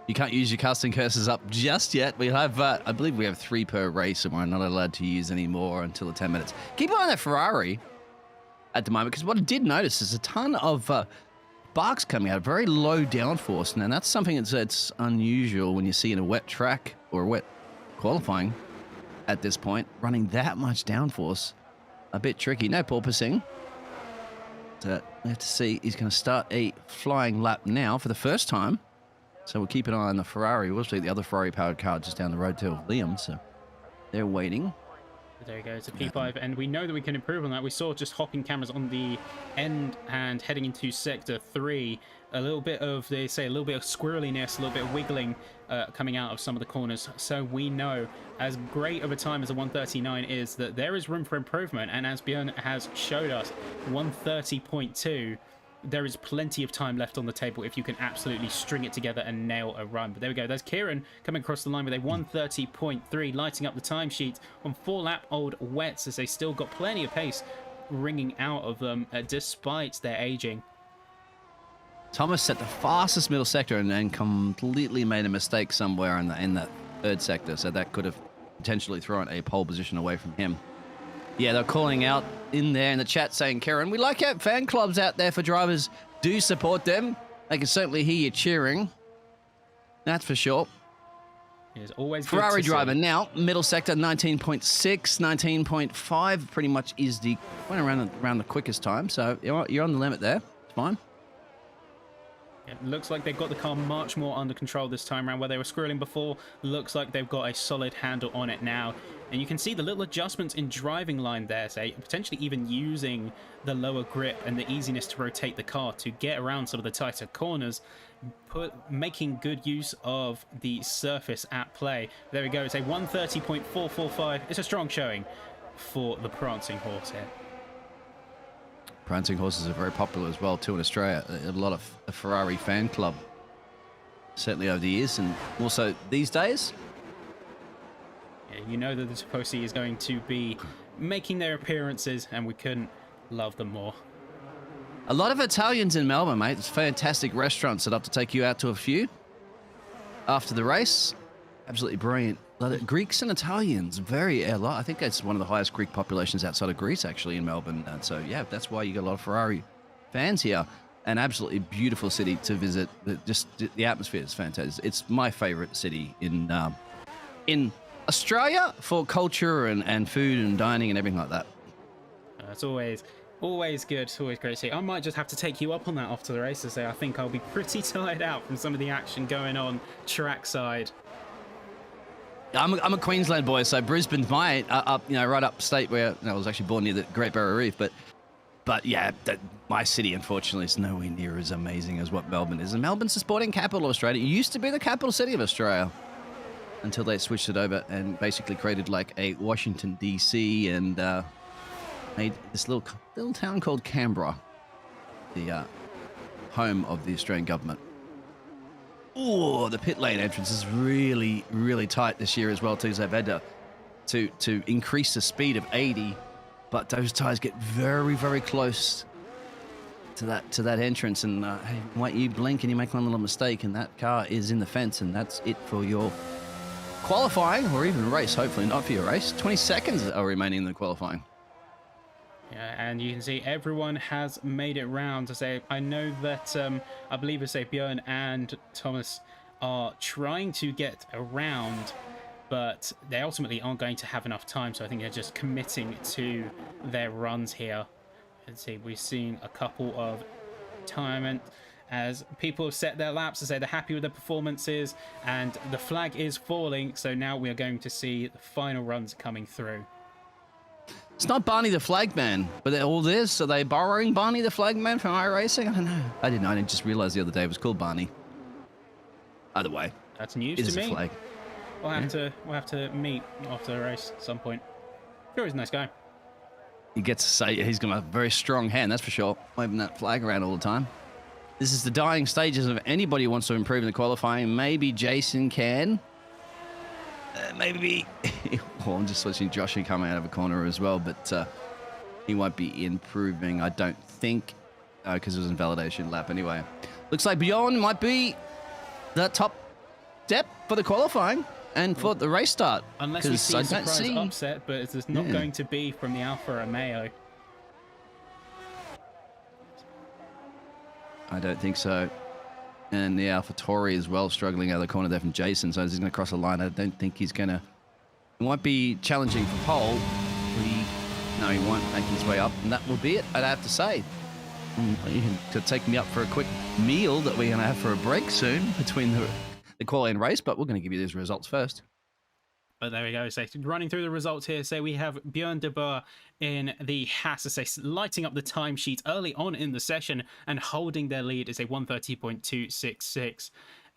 You can't use your casting cursors up just yet. We have, I believe we have 3 per race, and we're not allowed to use any more until the 10 minutes. Keep an eye on that Ferrari at the moment, because what I did notice is a ton of sparks coming out, very low downforce, and that's something that's unusual when you see in a wet track or a wet qualifying at this point, running that much downforce. A bit tricky. No porpoising. So we have to see. He's going to start a flying lap now for the first time. So we'll keep an eye on the Ferrari. We'll see the other Ferrari-powered car just down the road too, Liam. So they're waiting. There we go. It's a P5, and we know that we can improve on that. We saw just hopping cameras on the end and heading into Sector 3. A little bit of, they say, a little bit of squirreliness, a little bit of wiggling coming out of some of the corners. So we know, as great of a time as a 139 is, that there is room for improvement. And as Björn has showed us, 130.2, there is plenty of time left on the table if you can absolutely string it together and nail a run. But there we go. There's Kieran coming across the line with a 130.3, lighting up the timesheet on 4-lap-old wets, as they still got plenty of pace ringing out of them despite their aging. Thomas set the fastest middle sector and then completely made a mistake somewhere in that third sector, so that could have potentially thrown a pole position away from him. Yeah, they're calling out in there in the chat saying, Karen, we like our fan clubs out there for drivers. Do support them. They can certainly hear you cheering. That's for sure. It is always Ferrari driver now, middle sector, 19.6, 19.5 pretty much is the went around the quickest time. So you're on the limit there. It's fine. It looks like they've got the car much more under control this time around. Where they were squirreling before, looks like they've got a solid handle on it now. And you can see the little adjustments in driving line there, say, potentially even using the lower grip and the easiness to rotate the car to get around some of the tighter corners, making good use of the surface at play. There we go. It's a 130.445. It's a strong showing for the Prancing Horse here. Prancing horses are very popular as well too in Australia. A lot of a Ferrari fan club, certainly over the years, and also these days. Yeah, you know that the Tifosi is going to be making their appearances, and we couldn't love them more. A lot of Italians in Melbourne, mate. There's fantastic restaurants set up to take you out to a few after the race. Absolutely brilliant. A lot of Greeks and Italians, a lot. I think that's one of the highest Greek populations outside of Greece, actually, in Melbourne. And so, yeah, that's why you got a lot of Ferrari fans here. An absolutely beautiful city to visit. Just the atmosphere is fantastic. It's my favorite city in Australia for culture and food and dining and everything like that. It's always good. It's always great to see. I might just have to take you up on that after the race to say I think I'll be pretty tired out from some of the action going on trackside. I'm a Queensland boy, so Brisbane's my right upstate where I was actually born near the Great Barrier Reef, but yeah, my city unfortunately is nowhere near as amazing as what Melbourne is. And Melbourne's the sporting capital of Australia. It used to be the capital city of Australia until they switched it over and basically created like a Washington DC and made this little town called Canberra the home of the Australian government. Oh, the pit lane entrance is really, really tight this year as well too. So they've had to increase the speed of 80, but those tyres get very, very close to that entrance. And hey, you blink and you make one little mistake, and that car is in the fence, and that's it for your qualifying or even race. Hopefully not for your race. 20 seconds are remaining in the qualifying. Yeah, and you can see everyone has made it round. To say, I know that I believe Björn and Thomas are trying to get around, but they ultimately aren't going to have enough time. So I think they're just committing to their runs here. Let's see, we've seen a couple of retirement as people have set their laps to say they're happy with their performances, and the flag is falling. So now we are going to see the final runs coming through. It's not Barney the Flagman, but they're all this. Are they borrowing Barney the Flagman from iRacing? I don't know. I didn't just realize the other day it was called Barney. Either way, that's news it to is me. A flag. We'll have to meet after the race at some point. Sure, he's a nice guy. He gets to say he's got a very strong hand, that's for sure. Waving that flag around all the time. This is the dying stages of anybody who wants to improve in the qualifying. Maybe Jason can. Maybe. Well, I'm just watching Joshua come out of a corner as well, but he won't be improving, I don't think, because it was an invalidation lap anyway. Looks like Bjorn might be the top step for the qualifying and for the race start. Unless we see a surprise upset, but it's not going to be from the Alfa Romeo. I don't think so. And the AlphaTauri as well, struggling out of the corner there from Jason. So he's going to cross the line. I don't think he's going to... He won't be challenging for pole. No, he won't make his way up. And that will be it, I'd have to say. You can take me up for a quick meal that we're going to have for a break soon between the quali and race, but we're going to give you these results first. But there we go. So running through the results here, so we have Björn de Boer in the Haas, say lighting up the timesheet early on in the session and holding their lead is a 130.266.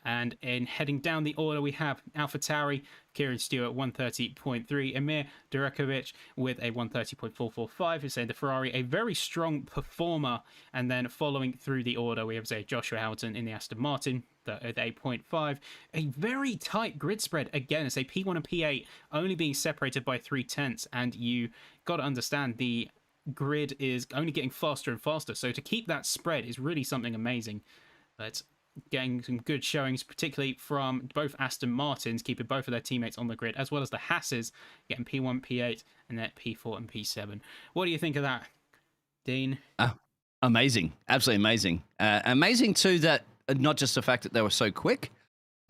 And in heading down the order, we have AlphaTauri, Kieran Stewart 130.3, Emir Durekovic with a 130.445. Who say the Ferrari, a very strong performer. And then following through the order, we have say Joshua Hamilton in the Aston Martin at 8.5. A very tight grid spread again. It's a P1 and P8 only being separated by 0.3, and you got to understand the grid is only getting faster and faster. So to keep that spread is really something amazing. But getting some good showings, particularly from both Aston Martins, keeping both of their teammates on the grid, as well as the Hasses getting P1, P8, and then P4 and P7. What do you think of that, Dean? Amazing. Absolutely amazing. Amazing, too, that not just the fact that they were so quick,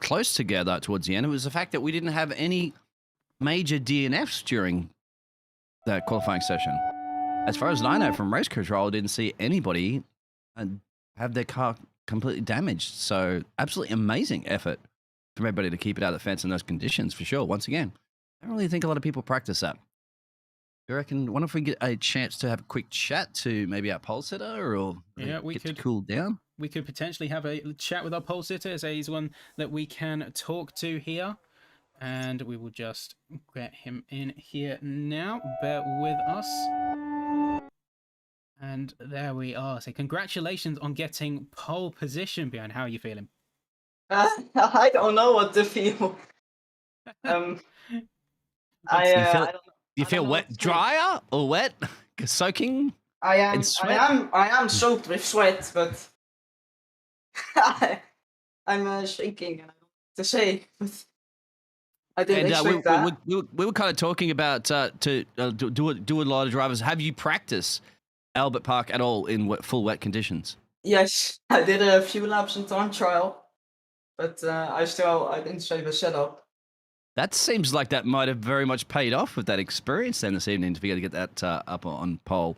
close together towards the end, it was the fact that we didn't have any major DNFs during the qualifying session. As far as I know from race control, I didn't see anybody have their car completely damaged. So absolutely amazing effort from everybody to keep it out of the fence in those conditions, for sure. Once again, I don't really think a lot of people practice that. You reckon, wonder if we get a chance to have a quick chat to maybe our pole sitter, or we could to cool down? We could potentially have a chat with our pole sitter, so he's one that we can talk to here. And we will just get him in here now. Bear with us. And there we are. So congratulations on getting pole position, Björn. How are you feeling? I don't know what to feel. I don't know. You feel wet, drier or wet, soaking? I am soaked with sweat, but I'm shaking, and I don't know what to say. But I didn't expect that. We were kind of talking about to do a lot of drivers. Have you practiced Albert Park at all in full wet conditions? Yes, I did a few laps in time trial, but I didn't save a setup. That seems like that might have very much paid off with that experience then this evening to be able to get that up on pole.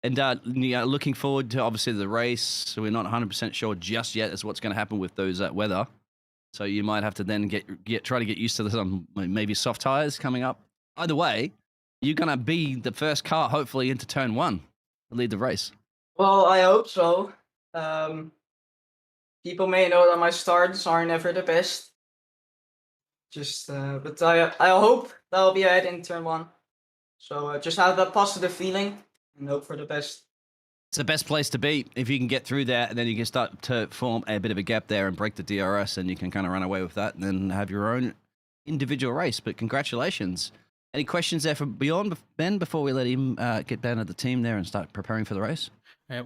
And looking forward to obviously the race. So we're not 100% sure just yet as what's going to happen with those weather. So you might have to then try to get used to some maybe soft tires coming up. Either way, you're going to be the first car hopefully into turn one to lead the race. Well, I hope so. People may know that my starts are never the best. But I hope that I'll be ahead in turn one. So just have that positive feeling and hope for the best. It's the best place to be if you can get through there, and then you can start to form a bit of a gap there and break the DRS, and you can kind of run away with that and then have your own individual race. But congratulations. Any questions there from Bjorn, Ben, before we let him get down to the team there and start preparing for the race?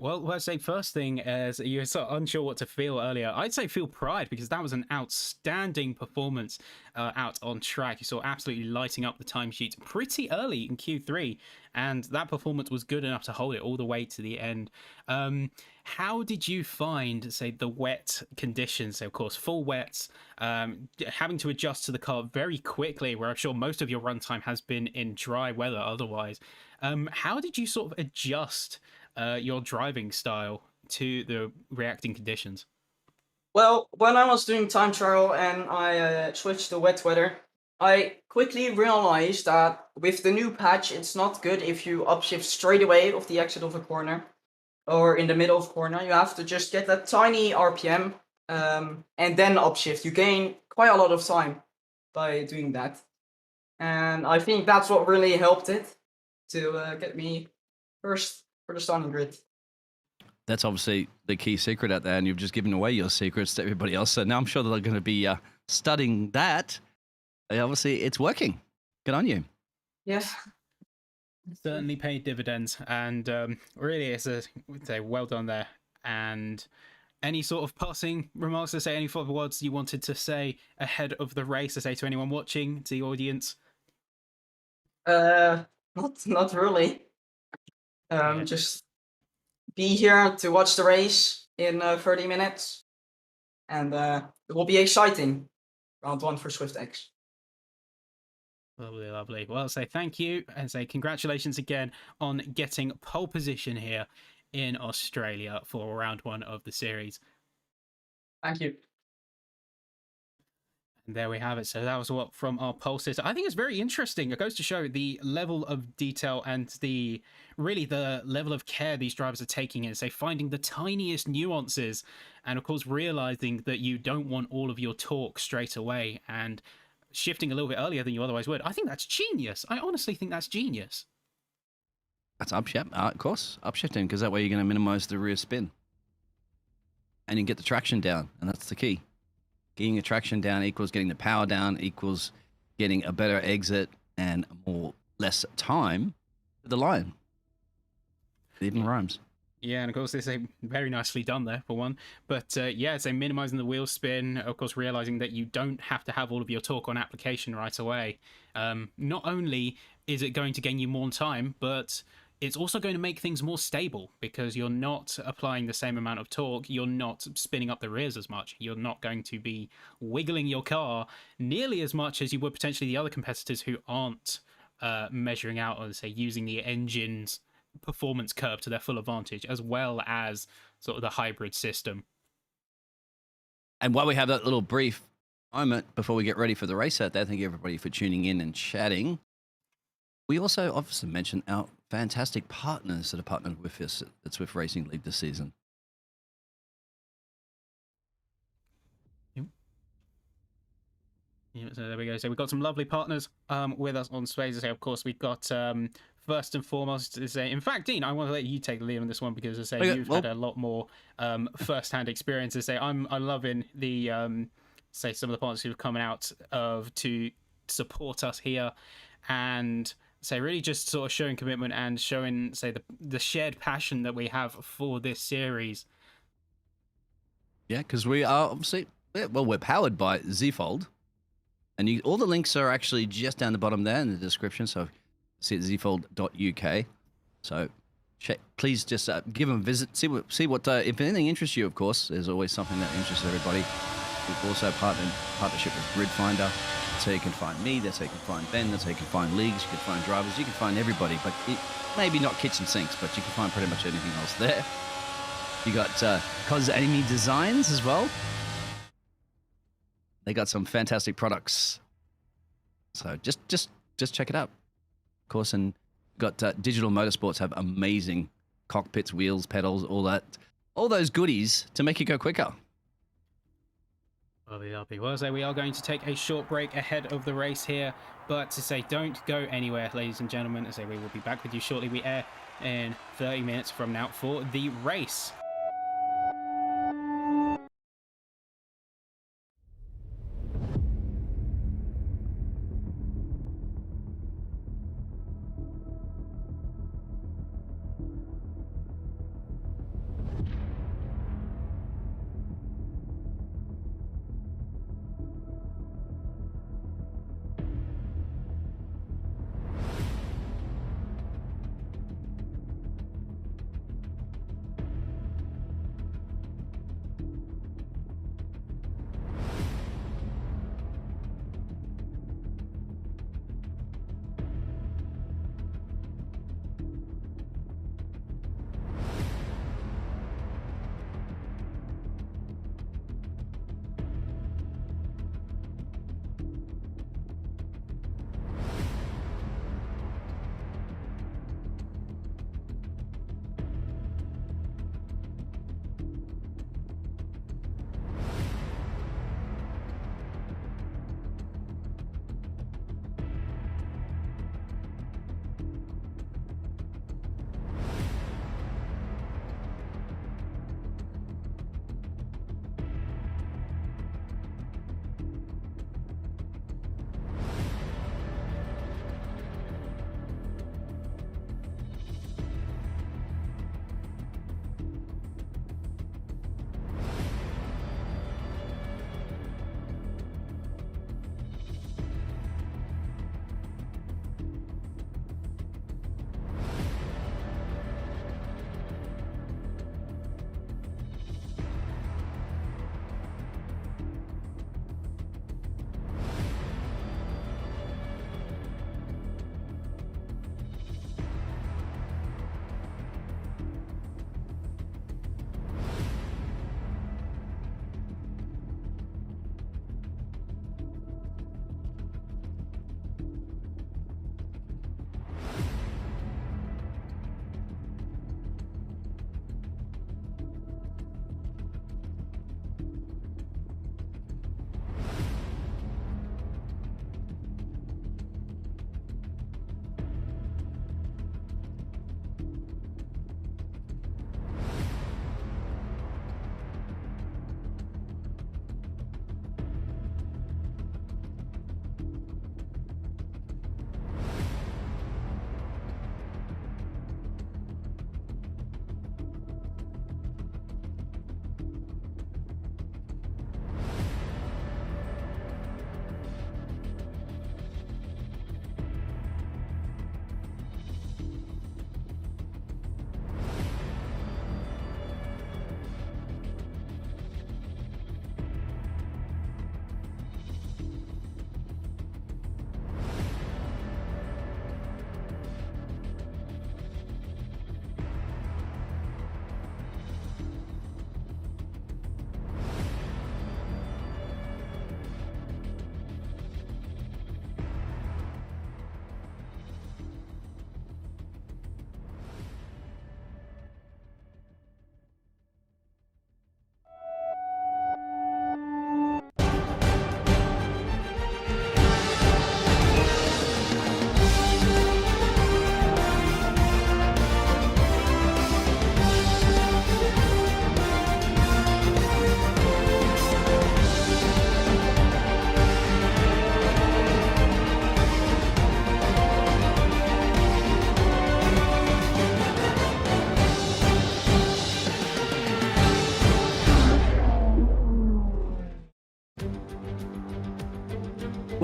Well, let's say first thing, as you were sort of unsure what to feel earlier, I'd say feel pride because that was an outstanding performance out on track. You saw absolutely lighting up the timesheet pretty early in Q3, and that performance was good enough to hold it all the way to the end. How did you find, say, the wet conditions? So, of course, full wets, having to adjust to the car very quickly, where I'm sure most of your runtime has been in dry weather otherwise. How did you sort of adjust your driving style to the reacting conditions? Well, when I was doing time trial and I switched to wet weather, I quickly realized that with the new patch, it's not good if you upshift straight away off the exit of a corner or in the middle of corner. You have to just get that tiny RPM and then upshift. You gain quite a lot of time by doing that. And I think that's what really helped it to get me first for the starting grid. That's obviously the key secret out there, and you've just given away your secrets to everybody else. So now I'm sure that they're going to be studying that. Obviously, it's working. Good on you. Yes. Certainly paid dividends, and really, it's say well done there. And any sort of passing remarks to say, any further words you wanted to say ahead of the race to say to anyone watching, to the audience? Not really. Just be here to watch the race in 30 minutes, and it will be exciting. Round 1 for SwiftX. Lovely, lovely. Well, say thank you and say congratulations again on getting pole position here in Australia for round 1 of the series. Thank you. And there we have it. So that was what from our pole sitter. I think it's very interesting. It goes to show the level of detail and the level of care these drivers are taking in, say, finding the tiniest nuances, and of course realizing that you don't want all of your torque straight away and shifting a little bit earlier than you otherwise would. I think that's genius. I honestly think that's genius. That's upshift, of course, upshifting, because that way you're going to minimize the rear spin. And you can get the traction down, and that's the key. Getting the traction down equals getting the power down, equals getting a better exit and less time to the line. It even rhymes. Yeah, and of course, they say very nicely done there for one. But yeah, it's minimizing the wheel spin, of course, realizing that you don't have to have all of your torque on application right away. Not only is it going to gain you more time, but it's also going to make things more stable because you're not applying the same amount of torque. You're not spinning up the rears as much. You're not going to be wiggling your car nearly as much as you would potentially the other competitors who aren't measuring out or, say, using the engine's performance curve to their full advantage, as well as sort of the hybrid system. And while we have that little brief moment before we get ready for the race out there, thank you everybody for tuning in and chatting. We also obviously mentioned our fantastic partners that are partnered with us at Swift Racing League this season. Yeah, so there we go. So we've got some lovely partners with us on Space. Of course, we've got first and foremost to say, in fact, Dean, I want to let you take the lead on this one because you've had a lot more first-hand experience. I'm loving the say some of the partners who have come out to support us here, and say really just sort of showing commitment and showing the shared passion that we have for this series. Yeah, because we are obviously we're powered by Zifod. And all the links are actually just down the bottom there in the description. So see at zifod.uk. So please just give them a visit. See what if anything interests you, of course. There's always something that interests everybody. We've also partnership with Grid Finder. That's how you can find me. That's how you can find Ben. That's how you can find leagues. You can find drivers. You can find everybody. But maybe not kitchen sinks, but you can find pretty much anything else there. You got CosAnimeDesigns as well. They got some fantastic products. So just check it out. Of course, and got Digital Motorsports have amazing cockpits, wheels, pedals, all that. All those goodies to make you go quicker. Lovely. Well, so we are going to take a short break ahead of the race here. But to say, don't go anywhere, ladies and gentlemen. To say, we will be back with you shortly. We air in 30 minutes from now for the race.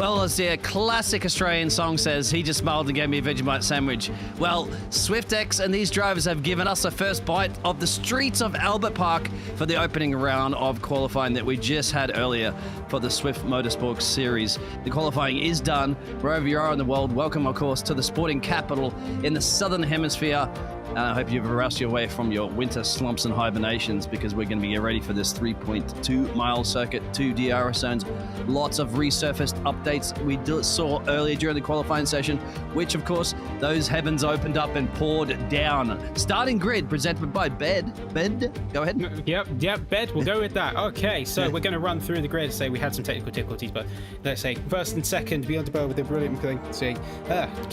Well, as the classic Australian song says, he just smiled and gave me a Vegemite sandwich. Well, SwiftX and these drivers have given us a first bite of the streets of Albert Park for the opening round of qualifying that we just had earlier for the Swift Motorsports series. The qualifying is done. Wherever you are in the world, welcome, of course, to the sporting capital in the Southern Hemisphere. And I hope you've roused your way from your winter slumps and hibernations, because we're going to be ready for this 3.2-mile circuit, 2 DRS zones, lots of resurfaced updates we saw earlier during the qualifying session, which, of course, those heavens opened up and poured down. Starting grid presented by Bed. Bed, go ahead. Yep, Bed, we'll go with that. Okay, so we're going to run through the grid. Say we had some technical difficulties, but let's say first and second, beyond the bow with a brilliant thing. See,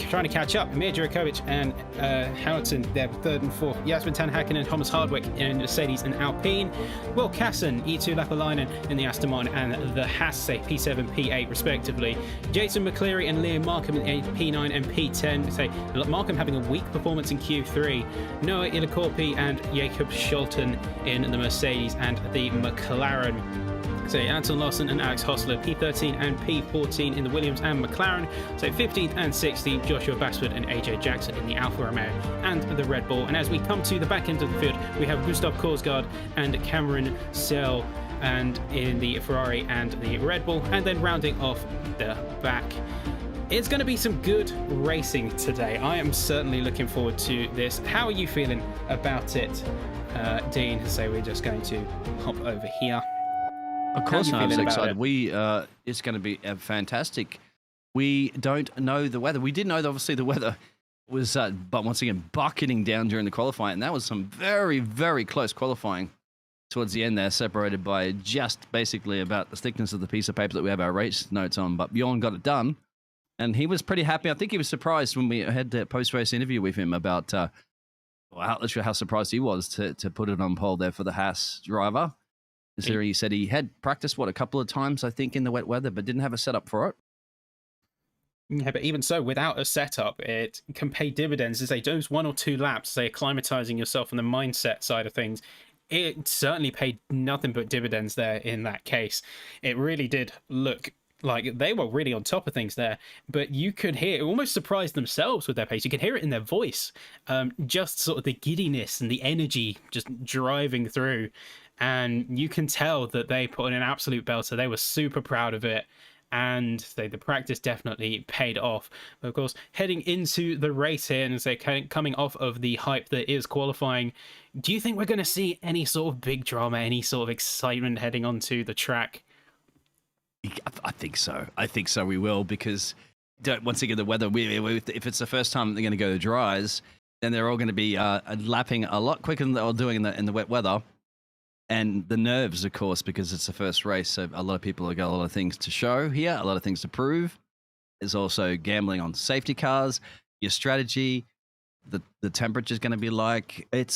trying to catch up. Mir Jurakovic and Hamilton there. Third and fourth, Jasper Tanhaken and Thomas Hardwick in Mercedes and Alpine, Will Kasson, E2 Lapalainen in the Aston Martin and the Haas, say P7, P8 respectively, Jason McCleary and Liam Markham in P9 and P10, say Markham having a weak performance in Q3, Noah Ilakorpi and Jakob Scholten in the Mercedes and the McLaren. So Anton Larsen and Alex Hostler, P13 and P14 in the Williams and McLaren. So 15th and 16th, Joshua Bashford and AJ Jackson in the Alfa Romeo and the Red Bull. And as we come to the back end of the field, we have Gustav Korsgaard and Cameron Sell and in the Ferrari and the Red Bull. And then rounding off the back, it's going to be some good racing today. I am certainly looking forward to this. How are you feeling about it, Dean? So we're just going to hop over here. Of course, I'm so excited. It's going to be fantastic. We don't know the weather. We did know that obviously the weather was, but once again, bucketing down during the qualifying, and that was some very, very close qualifying towards the end there, separated by just basically about the thickness of the piece of paper that we have our race notes on. But Bjorn got it done, and he was pretty happy. I think he was surprised when we had the post-race interview with him about literally how surprised he was to put it on pole there for the Haas driver. He said he had practiced, a couple of times, I think, in the wet weather, but didn't have a setup for it. Yeah, but even so, without a setup, it can pay dividends. As they do 1 or 2 laps, say acclimatizing yourself on the mindset side of things, it certainly paid nothing but dividends there in that case. It really did look like they were really on top of things there, but you could hear, almost surprised themselves with their pace. You could hear it in their voice, just sort of the giddiness and the energy just driving through. And you can tell that they put in an absolute belter. They were super proud of it. And the practice definitely paid off. But of course, heading into the race here, and coming off of the hype that is qualifying, do you think we're going to see any sort of big drama, any sort of excitement heading onto the track? I think so. We will, because once again, the weather, if it's the first time they're going to go to dries, then they're all going to be lapping a lot quicker than they're doing in the wet weather. And the nerves, of course, because it's the first race, so a lot of people have got a lot of things to show here, a lot of things to prove. There's also gambling on safety cars, your strategy, the temperature's going to be like. But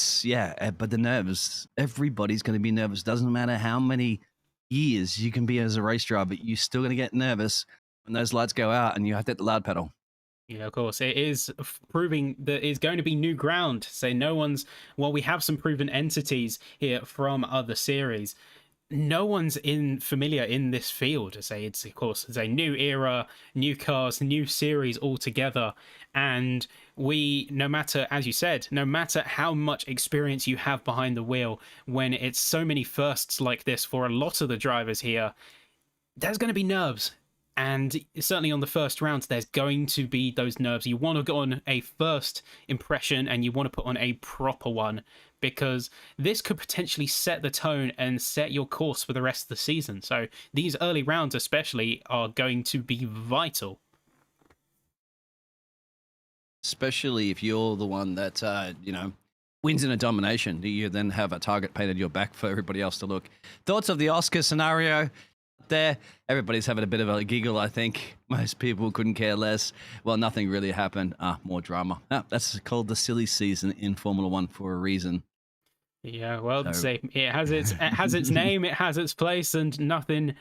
the nerves, everybody's going to be nervous. Doesn't matter how many years you can be as a race driver, you're still going to get nervous when those lights go out and you have to hit the loud pedal. Yeah, of course. It is proving that it's going to be new ground. So we have some proven entities here from other series. No one's familiar in this field. It's a new era, new cars, new series altogether. And no matter how much experience you have behind the wheel, when it's so many firsts like this for a lot of the drivers here, there's going to be nerves. And certainly on the first round, there's going to be those nerves. You want to go on a first impression and you want to put on a proper one, because this could potentially set the tone and set your course for the rest of the season. So these early rounds especially are going to be vital. Especially if you're the one that, wins in a domination. You then have a target painted your back for everybody else to look. Thoughts of the Oscar scenario? There, everybody's having a bit of a giggle. I think most people couldn't care less. Well, nothing really happened. More drama. That's called the silly season in Formula One for a reason. Yeah, well, it has its name, it has its place, and nothing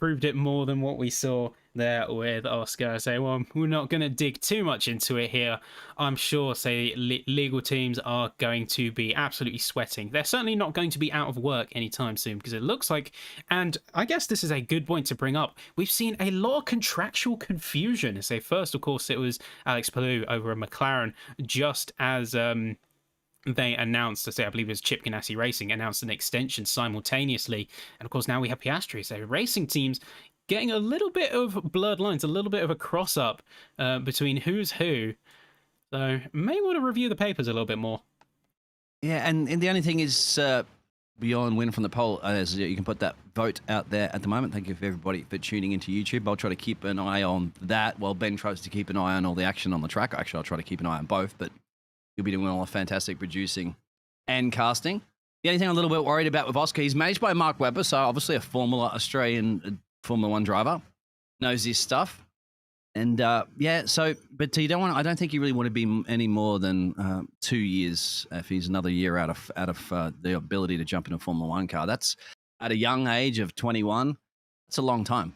proved it more than what we saw there with Oscar. Say, well, we're not going to dig too much into it here. I'm sure, say, legal teams are going to be absolutely sweating. They're certainly not going to be out of work anytime soon, because it looks like, and I guess this is a good point to bring up, we've seen a lot of contractual confusion. Say, first, of course, it was Alex Palou over at McLaren, just as they announced, I believe it was Chip Ganassi Racing, announced an extension simultaneously. And of course, now we have Piastri. So racing teams getting a little bit of blurred lines, a little bit of a cross up between who's who. So may want to review the papers a little bit more. Yeah, and the only thing is, beyond win from the poll, as you can put that vote out there at the moment. Thank you for everybody for tuning into YouTube. I'll try to keep an eye on that while Ben tries to keep an eye on all the action on the track. Actually, I'll try to keep an eye on both, but you'll be doing all the fantastic producing and casting. The only thing I'm a little bit worried about with Oscar, he's managed by Mark Webber, so obviously a Australian Formula One driver, knows his stuff. And yeah, so, but you don't want, I don't think you really want to be any more than 2 years if he's another year out of the ability to jump in a Formula One car. That's at a young age of 21. That's a long time.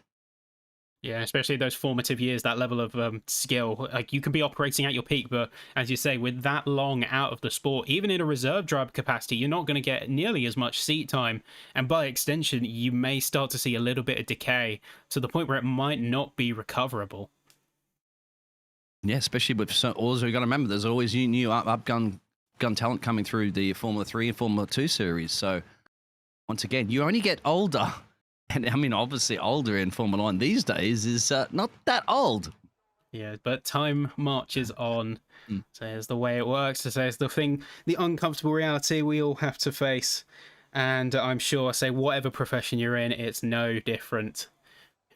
Yeah, especially those formative years, that level of skill. Like, you can be operating at your peak, but as you say, with that long out of the sport, even in a reserve driver capacity, you're not going to get nearly as much seat time. And by extension, you may start to see a little bit of decay to the point where it might not be recoverable. Yeah, especially with also, you got to remember, there's always new gun talent coming through the Formula 3 and Formula 2 series. So once again, you only get older. And I mean, obviously, older in Formula One these days is not that old. Yeah, but time marches on. So it's the way it works. So it's the thing, the uncomfortable reality we all have to face. And I'm sure, say, whatever profession you're in, it's no different,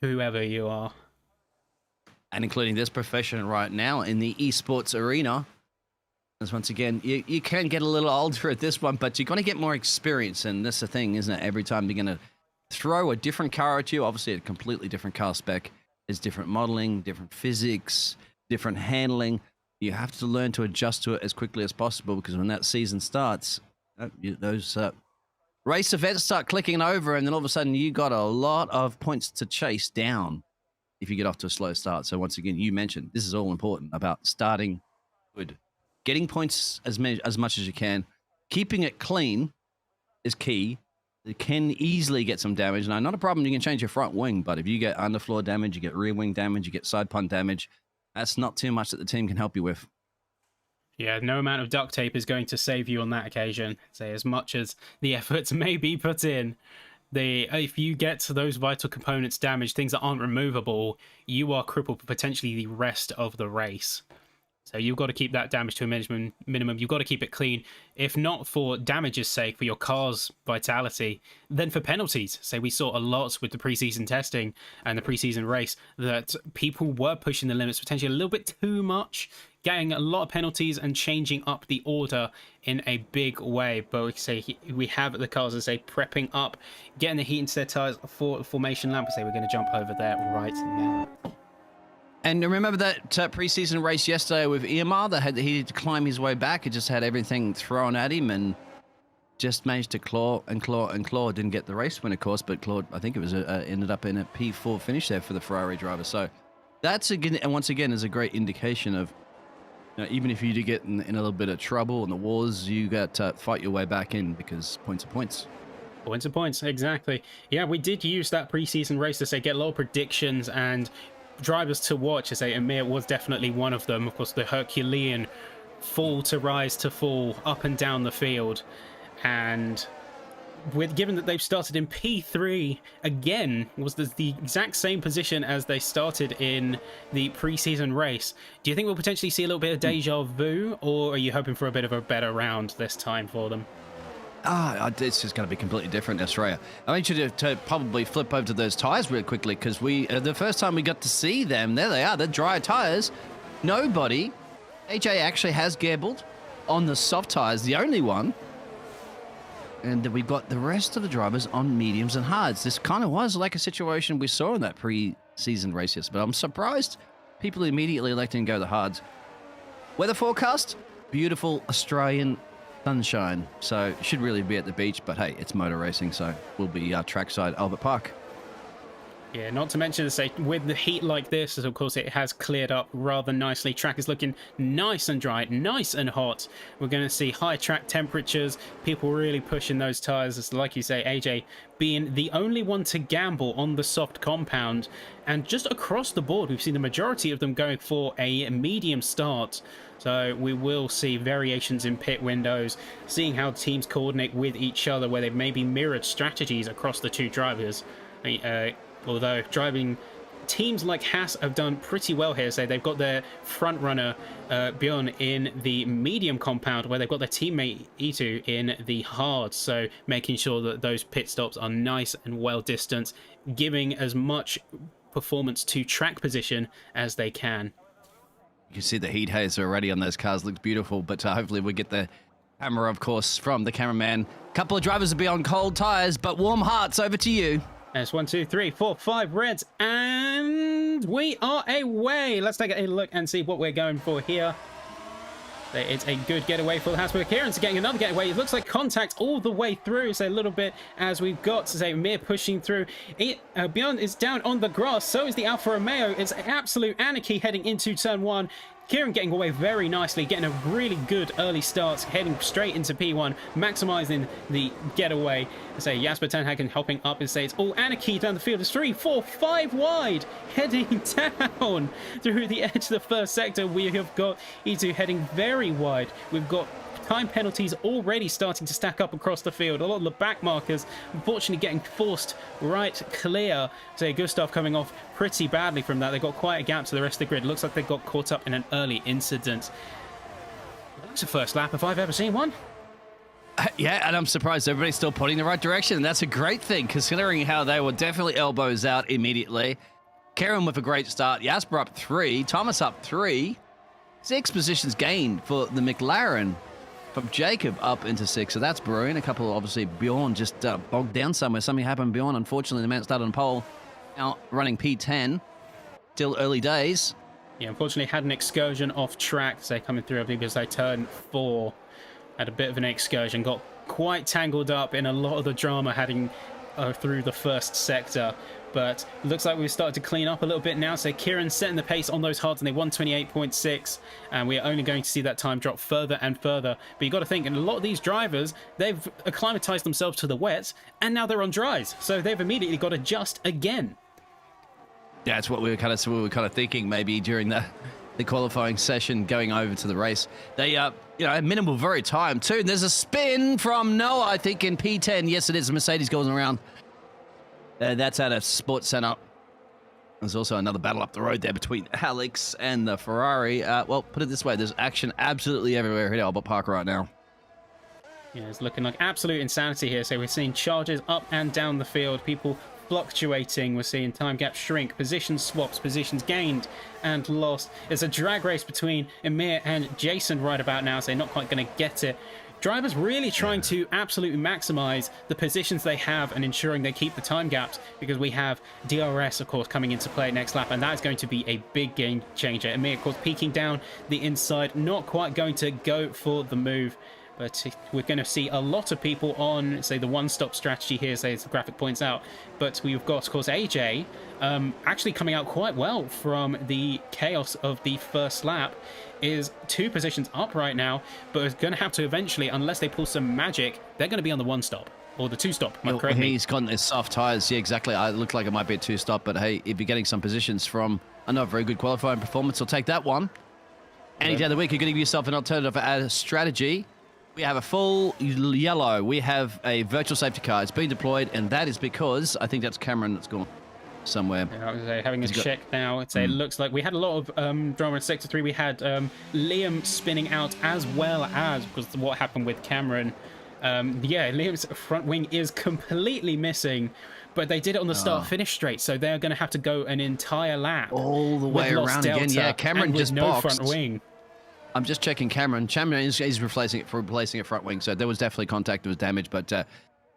whoever you are. And including this profession right now in the esports arena. As once again, you can get a little older at this one, but you're going to get more experience. And that's the thing, isn't it? Every time you're going to throw a different car at you, obviously a completely different car spec. There's different modeling, different physics, different handling. You have to learn to adjust to it as quickly as possible, because when that season starts, those race events start clicking over, and then all of a sudden you got a lot of points to chase down if you get off to a slow start. So once again, you mentioned this is all important about starting good. Getting points as much as you can. Keeping it clean is key. It can easily get some damage. Now, not a problem, you can change your front wing, but if you get underfloor damage, you get rear wing damage, you get side punt damage, that's not too much that the team can help you with. Yeah, no amount of duct tape is going to save you on that occasion. Say, as much as the efforts may be put in, if you get those vital components damaged, things that aren't removable, you are crippled for potentially the rest of the race. So you've got to keep that damage to a minimum. You've got to keep it clean. If not for damage's sake, for your car's vitality, then for penalties. Say, we saw a lot with the preseason testing and the preseason race that people were pushing the limits potentially a little bit too much, getting a lot of penalties and changing up the order in a big way. But we say we have the cars, as say, prepping up, getting the heat into their tires for the formation lamp. Say, we're going to jump over there right now. And remember that preseason race yesterday with Irma that he had to climb his way back. He just had everything thrown at him and just managed to claw and claw and claw. Didn't get the race win, of course, but clawed, I think it was ended up in a P4 finish there for the Ferrari driver. So that's, and once again, is a great indication of, you know, even if you do get in a little bit of trouble in the wars, you got to fight your way back in, because points are points. Points are points, exactly. Yeah, we did use that preseason race to say get a lot of predictions and drivers to watch. I say Amir was definitely one of them. Of course, the Herculean fall to rise to fall up and down the field, and given that they've started in P3 again, was the exact same position as they started in the preseason race. Do you think we'll potentially see a little bit of deja vu, or are you hoping for a bit of a better round this time for them? It's just going to be completely different in Australia. I want you to probably flip over to those tyres real quickly, because the first time we got to see them, there they are, they're dry tyres. Nobody, AJ actually has gambled on the soft tyres, the only one. And we've got the rest of the drivers on mediums and hards. This kind of was like a situation we saw in that pre-season race yesterday, but I'm surprised people immediately electing to go the hards. Weather forecast, beautiful Australian sunshine, so it should really be at the beach, but hey, it's motor racing, so we'll be trackside Albert Park. Yeah, not to mention, say, with the heat like this, as of course it has cleared up rather nicely. Track is looking nice and dry, nice and hot. We're going to see high track temperatures, people really pushing those tires. Like you say, AJ being the only one to gamble on the soft compound. And just across the board, we've seen the majority of them going for a medium start. So we will see variations in pit windows, seeing how teams coordinate with each other, where they've maybe mirrored strategies across the two drivers. Although driving teams like Haas have done pretty well here. So they've got their front runner Bjorn in the medium compound, where they've got their teammate Itu in the hard. So making sure that those pit stops are nice and well distanced, giving as much performance to track position as they can. You can see the heat haze already on those cars. Looks beautiful, but hopefully we get the camera, of course, from the cameraman. A couple of drivers will be on cold tires, but warm hearts. Over to you. That's 1, 2, 3, 4, 5 reds, and we are away. Let's take a look and see what we're going for here. It's a good getaway for the Haas, but Kieran's getting another getaway. It looks like contact all the way through. So a little bit as we've got, say, Mir pushing through. Bjorn is down on the grass. So is the Alfa Romeo. It's absolute anarchy heading into turn 1. Kieran getting away very nicely, getting a really good early start, heading straight into P1, maximizing the getaway. Say Jasper Tenhagen helping up and say it's all anarchy down the field. It's 3, 4, 5 wide, heading down through the edge of the first sector. We have got Itu heading very wide. We've got time penalties already starting to stack up across the field. A lot of the back markers, unfortunately, getting forced right clear. Say Gustav coming off pretty badly from that. They got quite a gap to the rest of the grid. Looks like they got caught up in an early incident. That's a first lap if I've ever seen one. Yeah, and I'm surprised everybody's still pointing the right direction. And that's a great thing, considering how they were definitely elbows out immediately. Karen with a great start. Jasper up 3. Thomas up 3. 6 positions gained for the McLaren. From Jacob up into 6, so that's brewing. A couple, obviously, Bjorn just bogged down somewhere. Something happened, Bjorn. Unfortunately, the man started on pole, now running P10. Still early days. Yeah, unfortunately, had an excursion off track. So coming through, I believe, as they turned 4, had a bit of an excursion, got quite tangled up in a lot of the drama heading through the first sector. But looks like we've started to clean up a little bit now. So Kieran setting the pace on those hards, and they 128.6, and we're only going to see that time drop further and further. But you got to think, and a lot of these drivers, they've acclimatized themselves to the wets, and now they're on dries, so they've immediately got to adjust again. Yeah, that's what we were kind of thinking maybe during the qualifying session going over to the race. They minimal very time too. And there's a spin from Noah, I think, in P10. Yes, it is. Mercedes goes around. That's at a sports center. There's also another battle up the road there between Alex and the Ferrari. Well, put it this way, there's action absolutely everywhere here at Albert Park right now. Yeah, it's looking like absolute insanity here. So we're seeing charges up and down the field, people fluctuating. We're seeing time gaps shrink, position swaps, positions gained and lost. It's a drag race between Emir and Jason right about now, so they're not quite going to get it. Drivers really trying to absolutely maximize the positions they have and ensuring they keep the time gaps, because we have DRS, of course, coming into play next lap, and that is going to be a big game changer. Emir, of course, peeking down the inside, not quite going to go for the move. But we're going to see a lot of people on, say, the one-stop strategy here, say, as the graphic points out. But we've got, of course, AJ actually coming out quite well from the chaos of the first lap. Is 2 positions up right now, but is going to have to eventually, unless they pull some magic, they're going to be on the one-stop. Or the 2-stop, correct me. He's gotten his soft tyres. Yeah, exactly. It looked like it might be a 2-stop, but hey, if you're getting some positions from another very good qualifying performance, I'll take that one. Any day of the week, you're going to give yourself an alternative strategy. We have a full yellow. We have a virtual safety car. It's been deployed, and that is because I think that's Cameron that's gone somewhere. Yeah, I was having a check now. It looks like we had a lot of drama in Sector 3. We had Liam spinning out, as well as because what happened with Cameron. Yeah, Liam's front wing is completely missing, but they did it on the start-finish straight, so they're going to have to go an entire lap all the way around again. Yeah, Cameron just no boxed. Front wing. I'm just checking Cameron. Cameron is replacing a front wing, so there was definitely contact that was damaged. But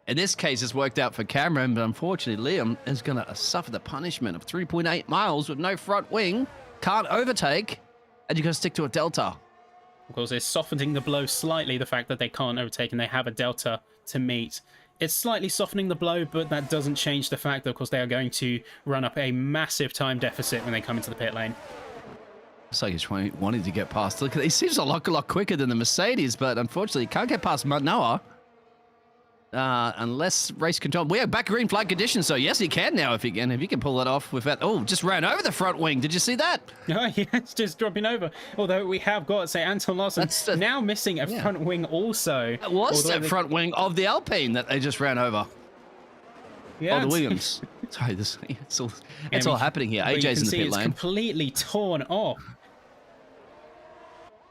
in this case, it's worked out for Cameron. But unfortunately, Liam is going to suffer the punishment of 3.8 miles with no front wing, can't overtake, and you're going to stick to a delta. Of course, it's softening the blow slightly, the fact that they can't overtake and they have a delta to meet. It's slightly softening the blow, but that doesn't change the fact that, of course, they are going to run up a massive time deficit when they come into the pit lane. It's like he's wanting to get past. Look, he seems a lot quicker than the Mercedes, but unfortunately, he can't get past Noah. Unless race control. We have back green flag conditions, so yes, he can now if he can pull it off without. Oh, just ran over the front wing. Did you see that? Oh, yeah, it's just dropping over. Although we have got, say, Anton Larsen now missing a front wing also. It was that front wing of the Alpine that they just ran over. Yeah, oh, the Williams. Sorry, it's all happening here. AJ's in the pit lane. It's completely torn off.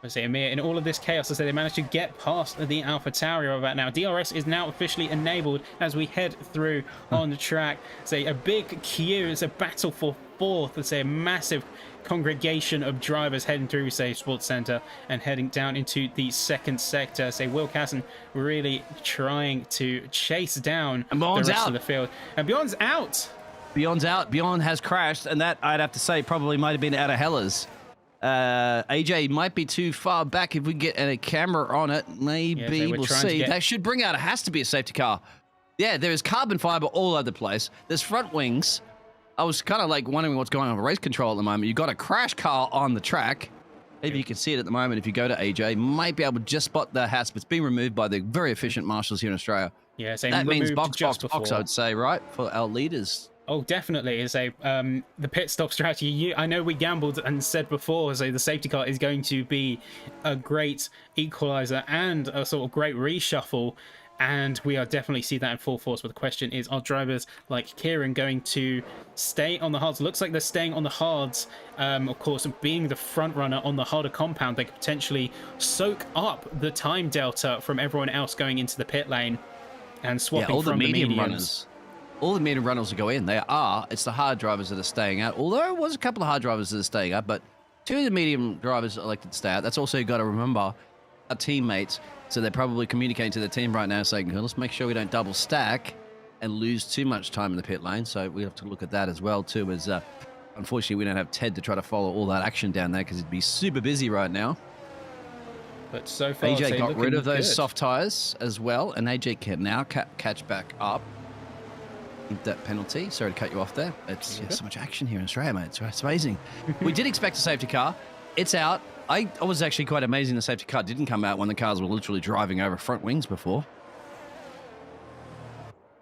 I say, Amir, in all of this chaos, I say they managed to get past the AlphaTauri about now. DRS is now officially enabled as we head through on the track. Say a big queue. It's a battle for fourth. Let's say a massive congregation of drivers heading through, say, Sports Center and heading down into the second sector. Say Will Casson really trying to chase down the rest of the field. And Bjorn's out. Bjorn's out. Bjorn has crashed, and that I'd have to say probably might have been out of Hellas. AJ might be too far back. If we get a camera on it, maybe we'll see. That should bring out, it has to be a safety car. Yeah, there is carbon fiber all over the place. There's front wings. I was kind of like wondering what's going on with race control at the moment. You've got a crash car on the track. Maybe you can see it at the moment if you go to AJ. Might be able to just spot the hasp. It's being removed by the very efficient marshals here in Australia. Yeah, that means box, I would say, right? For our leaders. Oh, definitely. Is a the pit stop strategy. I know we gambled and said before, so the safety car is going to be a great equalizer and a sort of great reshuffle, and we are definitely see that in full force. But the question is, are drivers like Kieran going to stay on the hards? Looks like they're staying on the hards. Of course, being the front runner on the harder compound, they could potentially soak up the time delta from everyone else going into the pit lane and swapping from the medium runners. All the medium runners will go in. It's the hard drivers that are staying out. Although there was a couple of hard drivers that are staying out, but two of the medium drivers elected to stay out. That's also got to remember our teammates. So they're probably communicating to the team right now saying, let's make sure we don't double stack and lose too much time in the pit lane. So we have to look at that as well too, as unfortunately we don't have Ted to try to follow all that action down there because he'd be super busy right now. But so far, AJ got rid of those soft tires as well, and AJ can now catch back up. That penalty. Sorry to cut you off there. It's so much action here in Australia, mate. It's amazing. We did expect a safety car. It's out. I was actually quite amazing the safety car didn't come out when the cars were literally driving over front wings before.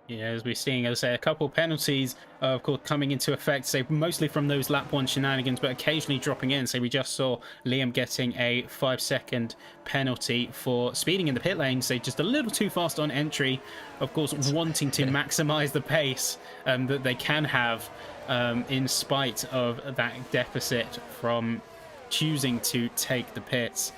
Yeah, as we're seeing, as I say, a couple of penalties, of course, coming into effect, say, mostly from those lap 1 shenanigans, but occasionally dropping in. So we just saw Liam getting a 5-second penalty for speeding in the pit lane, so just a little too fast on entry, of course, wanting to maximize the pace that they can have in spite of that deficit from choosing to take the pits.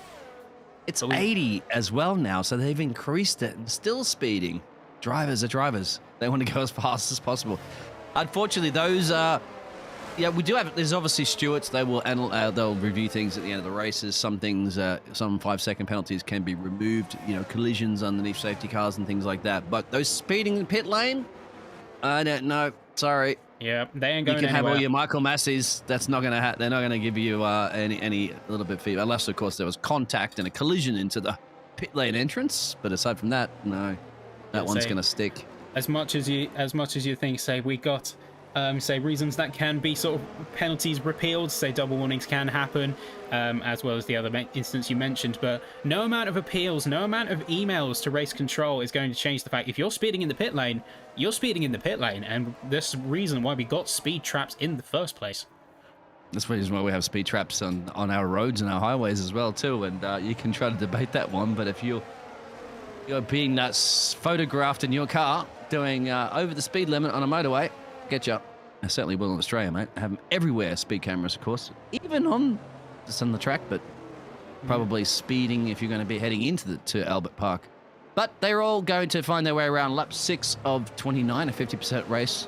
It's 80 as well now, so they've increased it and still speeding. Drivers are drivers. They want to go as fast as possible. Unfortunately, those we do have. There's obviously stewards. They will they'll review things at the end of the races. Some things, some 5-second penalties can be removed. Collisions underneath safety cars and things like that. But those speeding in the pit lane, I don't know. Sorry. Yeah, they ain't going anywhere. You can have all your Michael Massey's. That's not gonna. They're not gonna give you any little bit of feedback, unless of course there was contact and a collision into the pit lane entrance. But aside from that, no. That one's going to stick. As much as you think, say, we got, say, reasons that can be sort of penalties repealed, say double warnings can happen, as well as the other instance you mentioned, but no amount of appeals, no amount of emails to race control is going to change the fact if you're speeding in the pit lane, you're speeding in the pit lane, and this reason why we got speed traps in the first place. That's the reason why we have speed traps on our roads and our highways as well, too, and you can try to debate that one, but if you're being photographed in your car doing over the speed limit on a motorway, get you. I certainly will in Australia, mate. I have them everywhere, speed cameras, of course. Even on the track, but probably speeding if you're going to be heading to Albert Park. But they're all going to find their way around lap 6 of 29, a 50% race.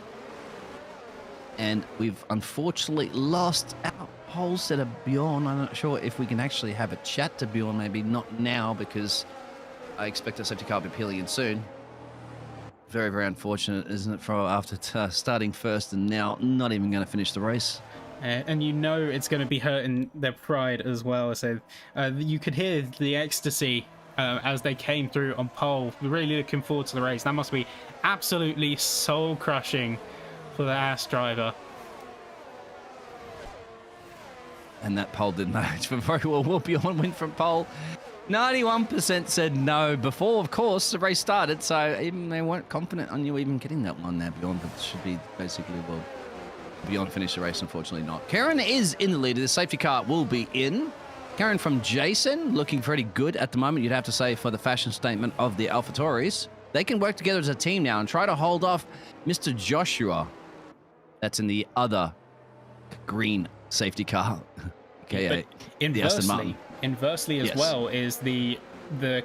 And we've unfortunately lost our whole set of Bjorn. I'm not sure if we can actually have a chat to Bjorn, maybe not now, because I expect a safety car to be peeling in soon. Very, very unfortunate, isn't it, for after starting first and now not even going to finish the race. And it's going to be hurting their pride as well. So you could hear the ecstasy as they came through on pole. Really looking forward to the race. That must be absolutely soul crushing for the Haas driver. And that poll didn't match, but very well will be on win from pole. 91% said no before, of course, the race started, so even they weren't confident on you even getting that one there beyond, but it should be basically, well, beyond finish the race, unfortunately not. Karen is in the lead. The safety car will be in. Karen from Jason, looking pretty good at the moment, you'd have to say, for the fashion statement of the AlphaTauris. They can work together as a team now and try to hold off Mr. Joshua. That's in the other green safety car. Okay, inversely as well is the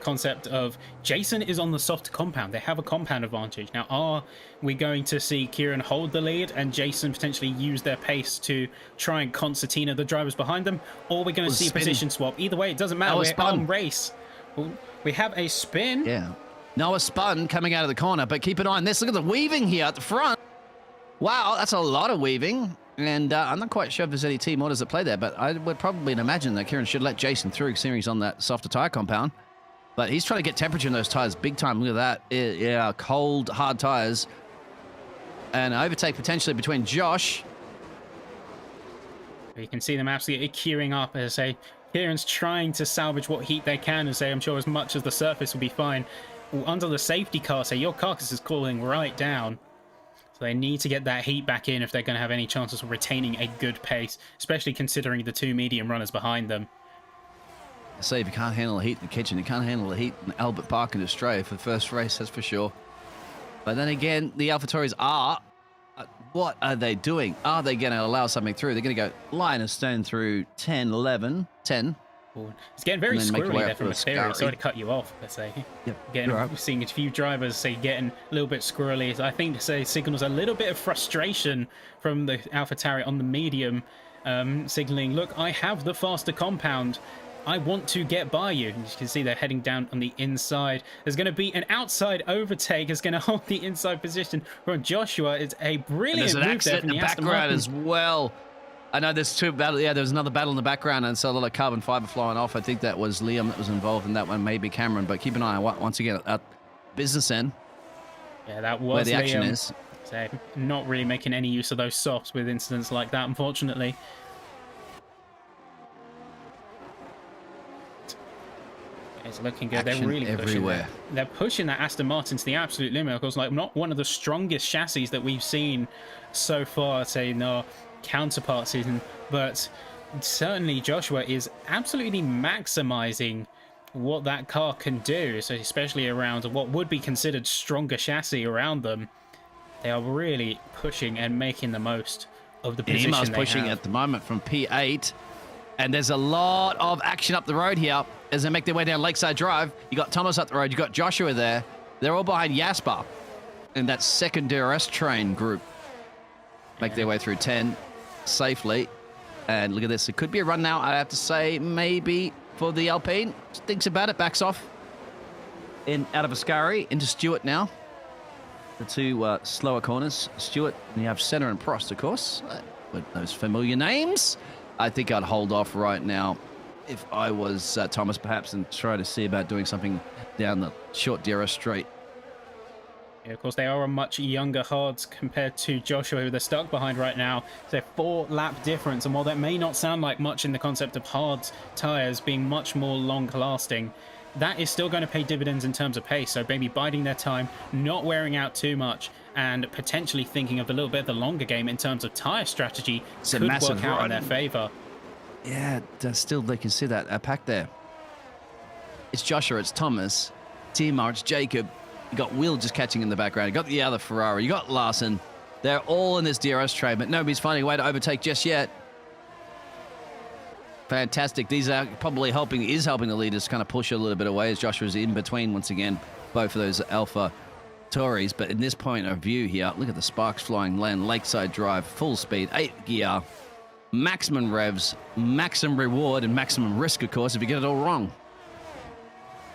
concept of Jason is on the soft compound. They have a compound advantage. Now, are we going to see Kieran hold the lead and Jason potentially use their pace to try and concertina the drivers behind them? Or are we going to see a position swap? Either way, it doesn't matter. We're on race. We have a spin. Yeah. Noah spun coming out of the corner, but keep an eye on this. Look at the weaving here at the front. Wow, that's a lot of weaving. And I'm not quite sure if there's any team orders that play there, but I would probably imagine that Kieran should let Jason through, seeing he's on that softer tire compound. But he's trying to get temperature in those tires big time. Look at that. Yeah, cold, hard tires. And overtake potentially between Josh. You can see them absolutely queuing up. As I say, Kieran's trying to salvage what heat they can and say, I'm sure as much as the surface will be fine. Under the safety car, say, your carcass is cooling right down. So they need to get that heat back in if they're going to have any chances of retaining a good pace, especially considering the two medium runners behind them. I say if you can't handle the heat in the kitchen, you can't handle the heat in Albert Park in Australia for the first race, that's for sure. But then again, the AlphaTauris are... what are they doing? Are they going to allow something through? They're going to go line of stone through 10, 11, 10. It's getting very squirrely there from Asperia. Sorry to cut you off, let's say. Yep, seeing a few drivers say getting a little bit squirrely. I think say signals a little bit of frustration from the AlphaTauri on the medium, signaling, look, I have the faster compound. I want to get by you. And you can see they're heading down on the inside. There's going to be an outside overtake. It's going to hold the inside position from Joshua. It's a brilliant move there from the background as well. I know there's two battles. Yeah, there's another battle in the background, and so a lot of carbon fiber flying off. I think that was Liam that was involved in that one, maybe Cameron. But keep an eye on once again at business end. Yeah, that was where the action is. So not really making any use of those softs with incidents like that, unfortunately. It's looking good. Action they're really everywhere. They're pushing that Aston Martin to the absolute limit. Of course, like not one of the strongest chassis that we've seen so far, say, in our counterpart season, but certainly Joshua is absolutely maximizing what that car can do. So especially around what would be considered stronger chassis around them, they are really pushing and making the most of the position Ima's pushing at the moment from P8, and there's a lot of action up the road here as they make their way down Lakeside Drive. You got Thomas up the road, you got Joshua there. They're all behind Jasper and that second DRS train group. Make their way through 10 safely. And look at this. It could be a run now, I have to say, maybe for the Alpine. Thinks about it, backs off. Out of Ascari, into Stewart now. The two slower corners. Stewart, and you have Senna and Prost, of course. With those familiar names. I think I'd hold off right now if I was Thomas, perhaps, and try to see about doing something down the short DRS straight. Yeah, of course, they are a much younger hards compared to Joshua, who they're stuck behind right now. They're 4-lap difference, and while that may not sound like much in the concept of hard tyres being much more long-lasting, that is still going to pay dividends in terms of pace. So maybe biding their time, not wearing out too much, and potentially thinking of a little bit of the longer game in terms of tyre strategy could work out in their favour. Yeah, still they can see that pack there. It's Joshua, it's Thomas, Timar, it's Jacob. You got Will just catching in the background. You got the other Ferrari. You got Larson. They're all in this DRS trade, but nobody's finding a way to overtake just yet. Fantastic. These are probably helping the leaders kind of push a little bit away as Joshua's in between once again, both of those Alpha Tauris. But in this point of view here, look at the sparks flying, land Lakeside Drive, full speed, 8 gear, maximum revs, maximum reward, and maximum risk, of course, if you get it all wrong.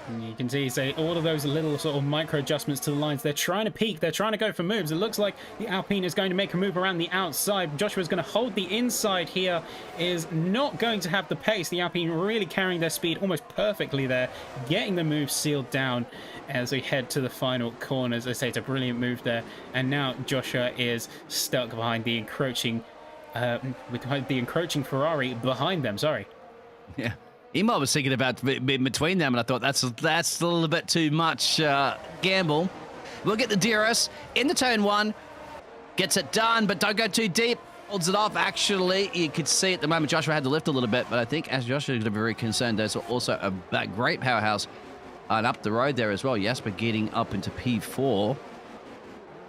And you can see, say, all of those little sort of micro adjustments to the lines. They're trying to peak. They're trying to go for moves. It looks like the Alpine is going to make a move around the outside. Joshua's going to hold the inside here. Is not going to have the pace. The Alpine really carrying their speed almost perfectly there, getting the move sealed down as we head to the final corners. As I say, it's a brilliant move there. And now Joshua is stuck behind the encroaching Ferrari behind them. Sorry. Yeah. Emo was thinking about being between them, and I thought that's a little bit too much gamble. We'll get the DRS into turn one. Gets it done, but don't go too deep. Holds it off. Actually, you could see at the moment Joshua had to lift a little bit, but I think as Joshua is very concerned, there's also a great powerhouse and up the road there as well. Jasper getting up into P4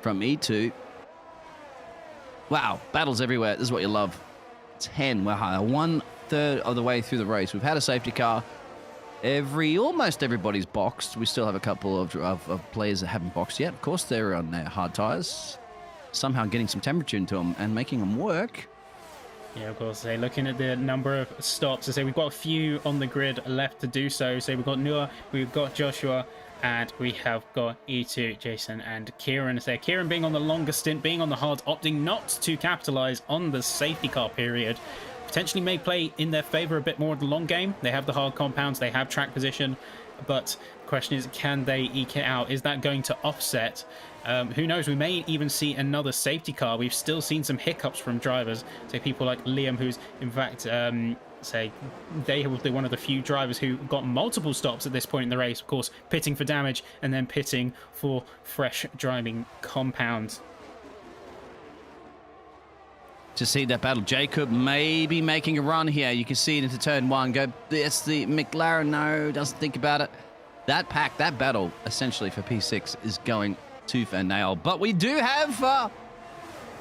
from E2. Wow, battles everywhere. This is what you love. 10. Wow, 1/3 of the way through the race. We've had a safety car. Almost everybody's boxed. We still have a couple of players that haven't boxed yet. Of course, they're on their hard tires. Somehow getting some temperature into them and making them work. Yeah, of course. Say, looking at the number of stops, I say we've got a few on the grid left to do so. Say we've got Noah, we've got Joshua, and we have got E2, Jason, and Kieran. So Kieran being on the longer stint, being on the hards, opting not to capitalize on the safety car period. Potentially may play in their favor a bit more in the long game. They have the hard compounds, they have track position, but the question is, can they eke it out? Is that going to offset? Who knows? We may even see another safety car. We've still seen some hiccups from drivers. Say people like Liam, who's in fact, say they will be one of the few drivers who got multiple stops at this point in the race. Of course, pitting for damage and then pitting for fresh driving compounds. To see that battle, Jacob may be making a run here. You can see it into turn one. Go, it's the McLaren. No, doesn't think about it. That pack, that battle, essentially for P6 is going tooth and nail. But we do have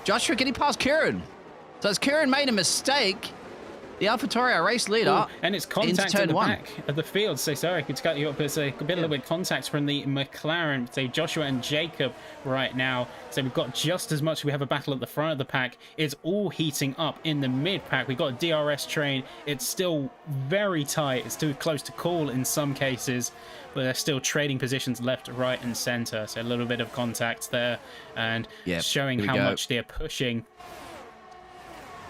Joshua getting past Kieran. So as Kieran made a mistake, the AlphaTauri race leader. Ooh, and it's contact at the back of the field. So sorry, it's got you up. It's a little bit of contact from the McLaren. Say Joshua and Jacob right now. So we've got just as much. We have a battle at the front of the pack. It's all heating up in the mid pack. We've got a DRS train. It's still very tight. It's too close to call in some cases, but they're still trading positions left, right, and center. So a little bit of contact there, and showing how much they're pushing.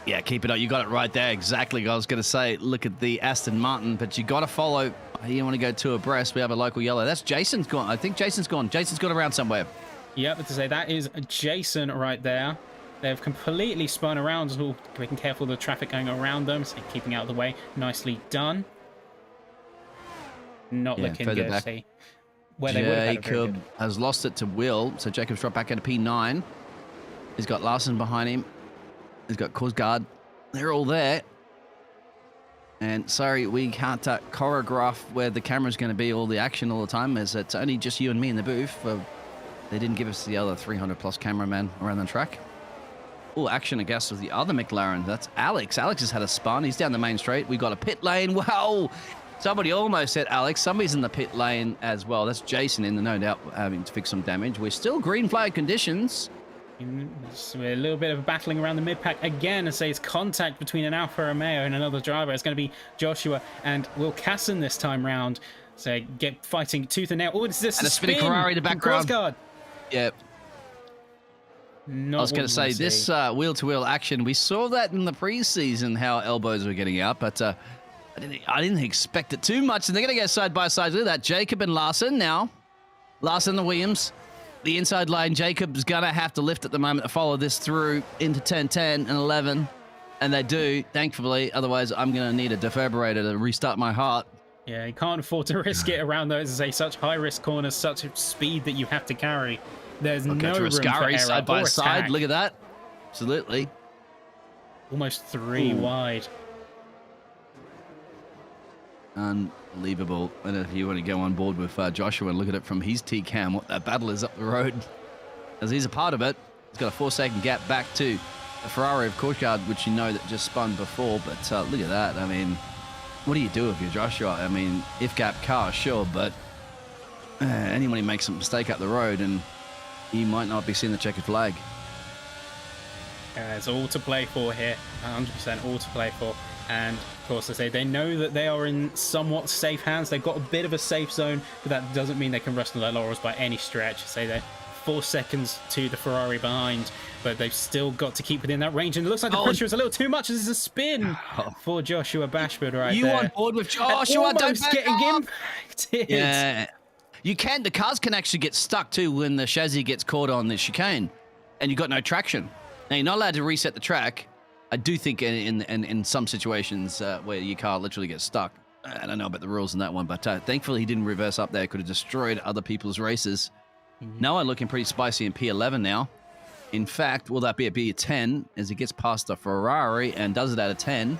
Yeah, keep it up. You got it right there. Exactly. I was going to say, look at the Aston Martin, but you got to follow. You want to go two abreast. We have a local yellow. That's Jason's gone. I think Jason's gone. Jason's gone around somewhere. Yeah, but to say that is Jason right there. They've completely spun around. So making careful of the traffic going around them. So keeping out of the way. Nicely done. Not looking good. Back. See where they would have had Jacob has lost it to Will. So Jacob's dropped back into P9. He's got Larson behind him. He's got Korsgaard. They're all there. And sorry, we can't choreograph where the camera's going to be all the action all the time, as it's only just you and me in the booth. They didn't give us the other 300-plus cameraman around the track. Oh, action, I guess, with the other McLaren. That's Alex. Alex has had a spun. He's down the main straight. We got a pit lane. Wow. Somebody almost said Alex. Somebody's in the pit lane as well. That's Jason in the no doubt having to fix some damage. We're still green flag conditions. So a little bit of battling around the mid-pack again. I say it's contact between an Alfa Romeo and another driver. It's going to be Joshua and Will Casson this time round. So get fighting tooth and nail. Oh, it's this and a spinning Ferrari in the background. Yep. I was going to say, this wheel-to-wheel action, we saw that in the preseason, how elbows were getting out, but I didn't expect it too much. And they're going to go side by side. Look at that. Jacob and Larson now. Larson and Williams. The inside lane, Jacob's going to have to lift at the moment to follow this through into turn 10 and 11. And they do, thankfully. Otherwise, I'm going to need a defibrillator to restart my heart. Yeah, you can't afford to risk it around those, such high-risk corners, such speed that you have to carry. There's no room for error side by or side. attack. Look at that. Absolutely. Almost three wide. Unbelievable. And if you want to go on board with Joshua and look at it from his T-cam, what that battle is up the road, as he's a part of it. He's got a 4-second gap back to the Ferrari of Korsgaard, which you know that just spun before. But look at that. I mean, what do you do if you're Joshua? I mean, if gap car, sure, but anybody makes a mistake up the road and you might not be seeing the checkered flag. It's all to play for here, 100% all to play for. And of course, they know that they are in somewhat safe hands. They've got a bit of a safe zone, but that doesn't mean they can rest on their laurels by any stretch. They're 4 seconds to the Ferrari behind, but they've still got to keep within that range. And it looks like the pressure is a little too much. This is a spin for Joshua Bashford right there. You on board with Joshua? Don't getting impacted. Yeah. You can. The cars can actually get stuck too when the chassis gets caught on the chicane, and you've got no traction. Now you're not allowed to reset the track. I do think in some situations where your car literally gets stuck. I don't know about the rules in that one, but thankfully he didn't reverse up there. Could have destroyed other people's races. Noah looking pretty spicy in P11 now. In fact, will that be a P10 as he gets past the Ferrari and does it out of 10?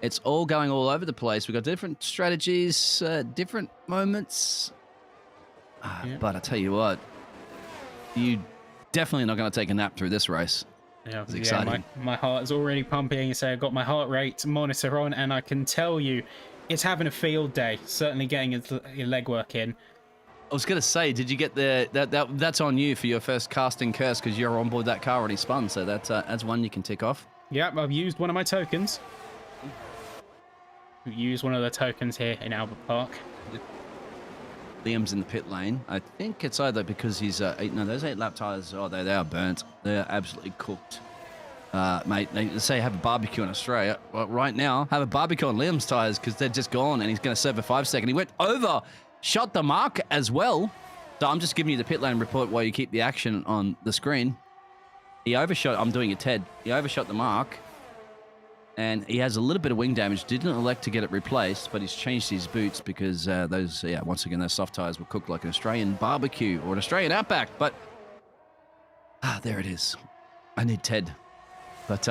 It's all going all over the place. We've got different strategies, different moments. But I tell you what, you definitely not going to take a nap through this race. Yeah, it's exciting. My heart is already pumping. So I've got my heart rate monitor on, and I can tell you, it's having a field day. Certainly getting your legwork in. I was going to say, did you get that's on you for your first casting curse because you're on board that car already spun. So that's one you can tick off. Yep, I've used one of my tokens. Use one of the tokens here in Albert Park. Liam's in the pit lane. I think it's either because he's those 8 lap tires. Oh, they are burnt. They're absolutely cooked, mate. They say have a barbecue in Australia. Well, right now have a barbecue on Liam's tires because they're just gone, and he's going to serve a 5-second. He went over, shot the mark as well. So I'm just giving you the pit lane report while you keep the action on the screen. He overshot. I'm doing it, Ted. He overshot the mark. And he has a little bit of wing damage. Didn't elect to get it replaced, but he's changed his boots because once again, those soft tires were cooked like an Australian barbecue or an Australian outback. But there it is. I need Ted. But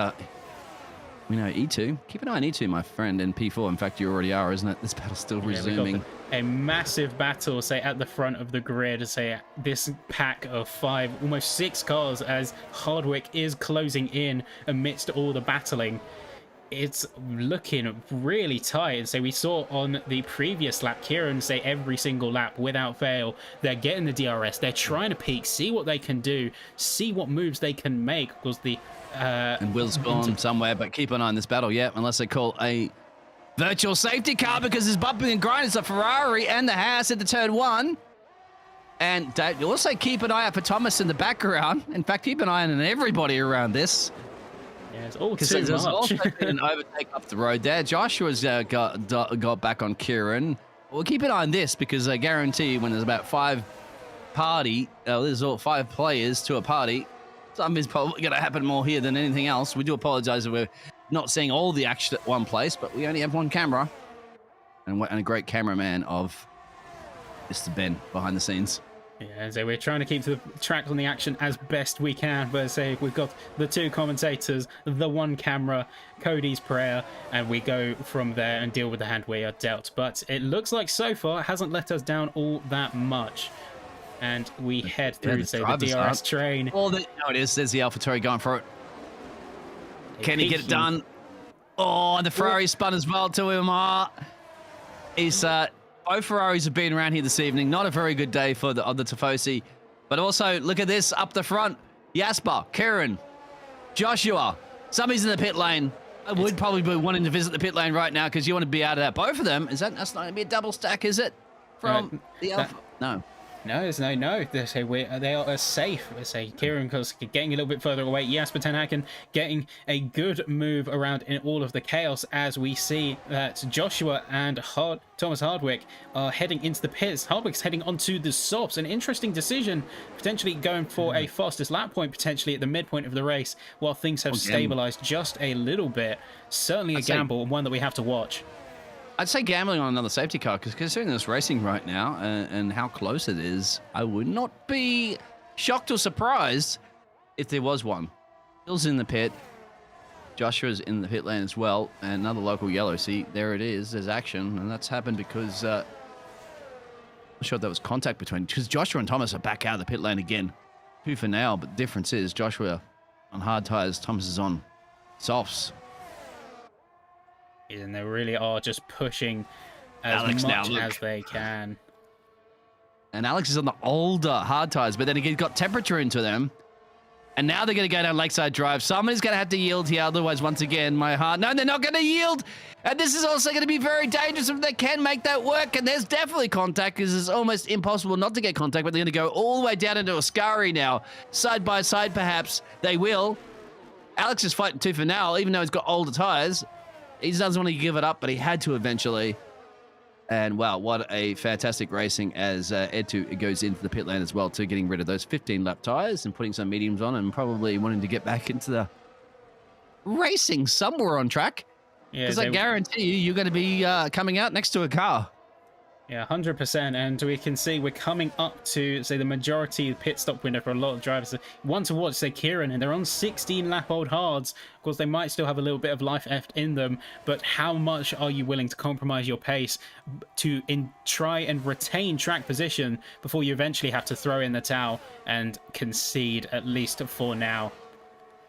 E2. Keep an eye on E2, my friend, and P4. In fact, you already are, isn't it? This battle's still resuming. A massive battle, at the front of the grid. This pack of 5, almost 6 cars as Hardwick is closing in amidst all the battling. It's looking really tight. We saw on the previous lap, Kieran every single lap without fail, they're getting the DRS, they're trying to peak, see what they can do, see what moves they can make, because and Will's gone somewhere, but keep an eye on this battle, unless they call a virtual safety car because it's bumping and grinding. It's a Ferrari and the Haas into turn 1. And also keep an eye out for Thomas in the background. In fact, keep an eye on everybody around this. Yeah, it's all too There's much. also been an overtake up the road there. Joshua's got back on Kieran. Well, keep an eye on this because I guarantee you when there's about 5 players to a party, something's probably going to happen more here than anything else. We do apologize if we're not seeing all the action at one place, but we only have one camera and a great cameraman of Mr. Ben behind the scenes. Yeah, so we're trying to keep the track on the action as best we can, but we've got the 2 commentators, the 1 camera, Cody's prayer, and we go from there and deal with the hand we are dealt. But it looks like so far it hasn't let us down all that much. And we head through the DRS train. Oh, no, it is. There's the AlphaTauri going for it. Can he get it done? Oh, the Ferrari spun as well to him. Both Ferraris have been around here this evening. Not a very good day for the Tifosi. But also, look at this up the front. Jasper, Kieran, Joshua. Somebody's in the pit lane. I would probably be wanting to visit the pit lane right now because you want to be out of that. Both of them. That's not going to be a double stack, is it? From the Alpha? No. No, there's no. They are safe. Kieran getting a little bit further away. Jasper Ten Haken getting a good move around in all of the chaos as we see that Joshua and Thomas Hardwick are heading into the pits. Hardwick's heading onto the softs. An interesting decision, potentially going for a fastest lap point, potentially at the midpoint of the race, while things have stabilized just a little bit. Certainly a gamble, and one that we have to watch. I'd say gambling on another safety car because considering this racing right now and how close it is, I would not be shocked or surprised if there was one. Bill's in the pit. Joshua's in the pit lane as well. And another local yellow. See, there it is. There's action. And that's happened because I'm not sure if that was contact between, because Joshua and Thomas are back out of the pit lane again. 2 for now, but the difference is Joshua on hard tires, Thomas is on softs. And they really are just pushing as much as they can. And Alex is on the older hard tires, but then he got temperature into them. And now they're going to go down Lakeside Drive. Somebody's going to have to yield here. Otherwise, once again, my heart... No, they're not going to yield. And this is also going to be very dangerous if they can make that work. And there's definitely contact because it's almost impossible not to get contact. But they're going to go all the way down into Ascari now. Side by side, perhaps. They will. Alex is fighting tooth and nail, even though he's got older tires. He doesn't want to give it up, but he had to eventually. And wow, what a fantastic racing as Ed2 goes into the pit lane as well, to getting rid of those 15-lap tires and putting some mediums on and probably wanting to get back into the racing somewhere on track. Yeah, because I guarantee you, you're going to be coming out next to a car. Yeah, 100%, and we can see we're coming up to, say, the majority pit stop window for a lot of drivers. One to watch, say, Kieran, and they're on 16-lap-old hards. Of course, they might still have a little bit of life left in them, but how much are you willing to compromise your pace to try and retain track position before you eventually have to throw in the towel and concede, at least for now?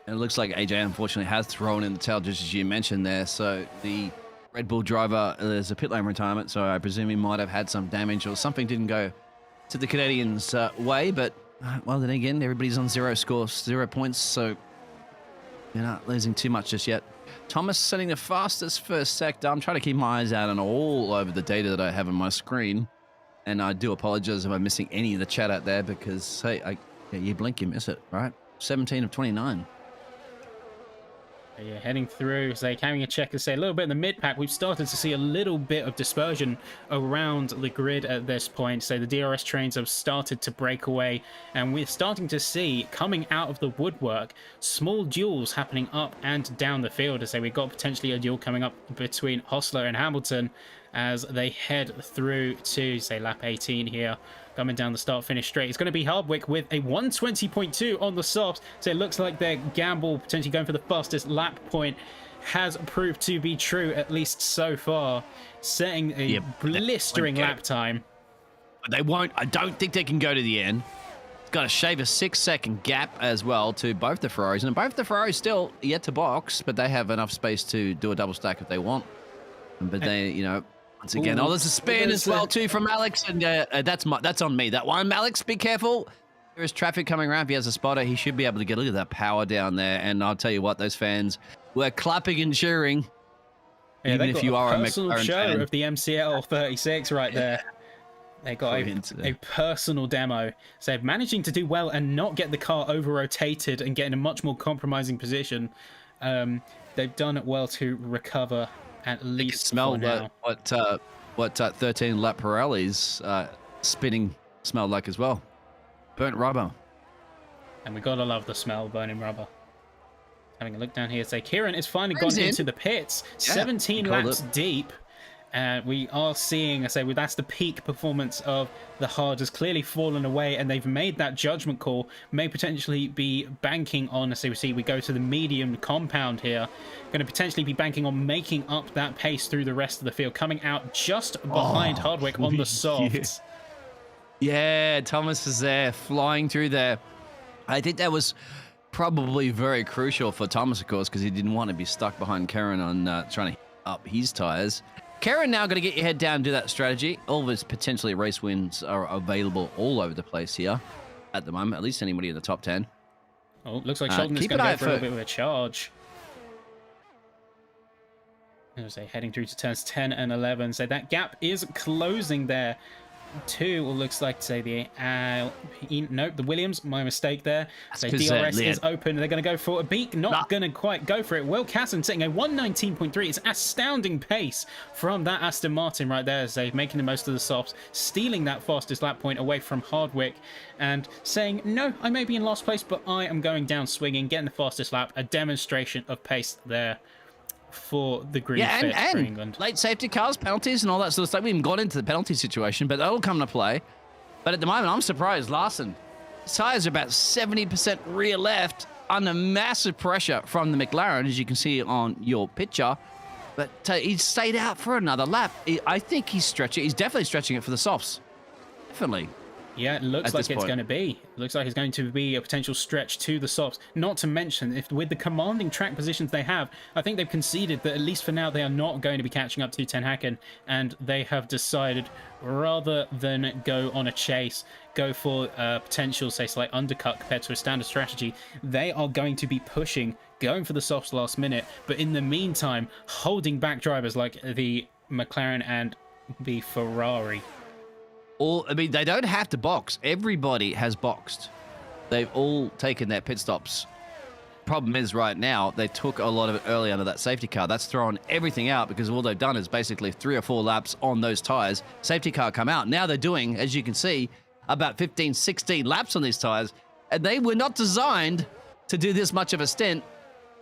And it looks like AJ, unfortunately, has thrown in the towel, just as you mentioned there, so the Red Bull driver, there's a pit lane retirement, so I presume he might have had some damage or something didn't go to the Canadians' way, but, well, then again, everybody's on 0 scores, 0 points, so you're not losing too much just yet. Thomas setting the fastest first sector. I'm trying to keep my eyes out on all over the data that I have on my screen, and I do apologize if I'm missing any of the chat out there because, hey, yeah, you blink, you miss it, right? 17 of 29. Yeah, heading through, say, having a check and say a little bit in the mid-pack, we've started to see a little bit of dispersion around the grid at this point. So the DRS trains have started to break away, and we're starting to see, coming out of the woodwork, small duels happening up and down the field. As say, we've got potentially a duel coming up between Hostler and Hamilton as they head through to, say, lap 18 here. Coming down the start-finish straight. It's going to be Hardwick with a 120.2 on the softs. So it looks like their gamble, potentially going for the fastest lap point, has proved to be true, at least so far. Setting a blistering lap time. They won't. I don't think they can go to the end. It's got to shave a 6-second gap as well to both the Ferraris. And both the Ferraris still yet to box, but they have enough space to do a double stack if they want. But they, you know... Once again, there's a spin as well too from Alex, and that's on me. That one, Alex, be careful. There is traffic coming around. If he has a spotter, he should be able to get. Look at that power down there, and I'll tell you what, those fans were clapping and cheering. Yeah, even if you are a personal show fan. Of the MCL 36 right there. They got a personal demo. So managing to do well and not get the car over-rotated and get in a much more compromising position. They've done it well to recover. At least smell what 13 lap Pirelli's spinning smelled like as well. Burnt rubber. And we gotta love the smell of burning rubber. Having a look down here, say Kieran has finally gone into the pits, 17 laps deep. We are seeing, I say, that's the peak performance of the hard has clearly fallen away, and they've made that judgment call. May potentially be banking on, as we see, we go to the medium compound here. Going to potentially be banking on making up that pace through the rest of the field, coming out just behind Hardwick on the softs. Yeah, Thomas is there, flying through there. I think that was probably very crucial for Thomas, of course, because he didn't want to be stuck behind Karen on trying to up his tires. Karen now going to get your head down and do that strategy. All of his potentially race wins are available all over the place here at the moment, at least anybody in the top 10. Oh, looks like Sheldon is going to go for a little bit of a charge. As they heading through to turns 10 and 11. So that gap is closing there. Two, looks like, say, the nope, the Williams, my mistake there. So DRS is open. They're going to go for a beak, not going to quite go for it. Will Casson setting a 119.3. It's astounding pace from that Aston Martin right there. So making the most of the softs, stealing that fastest lap point away from Hardwick, and saying, no, I may be in last place, but I am going down swinging, getting the fastest lap. A demonstration of pace there for the green fit for England. Late safety cars, penalties, and all that sort of stuff. We haven't got into the penalty situation, but that'll come to play. But at the moment, I'm surprised. Larson, his tires are about 70% rear left under massive pressure from the McLaren, as you can see on your picture. But he's stayed out for another lap. I think he's stretching. He's definitely stretching it for the softs. Definitely. Yeah, it looks like it's going to be. It looks like it's going to be a potential stretch to the softs. Not to mention, if with the commanding track positions they have, I think they've conceded that at least for now they are not going to be catching up to Ten Hacken, and they have decided rather than go on a chase, go for a potential, say, slight undercut compared to a standard strategy, they are going to be pushing, going for the softs last minute, but in the meantime, holding back drivers like the McLaren and the Ferrari. I mean, they don't have to box. Everybody has boxed. They've all taken their pit stops. Problem is, right now, they took a lot of it early under that safety car. That's thrown everything out because all they've done is basically 3 or 4 laps on those tires. Safety car come out. Now they're doing, as you can see, about 15, 16 laps on these tires, and they were not designed to do this much of a stint.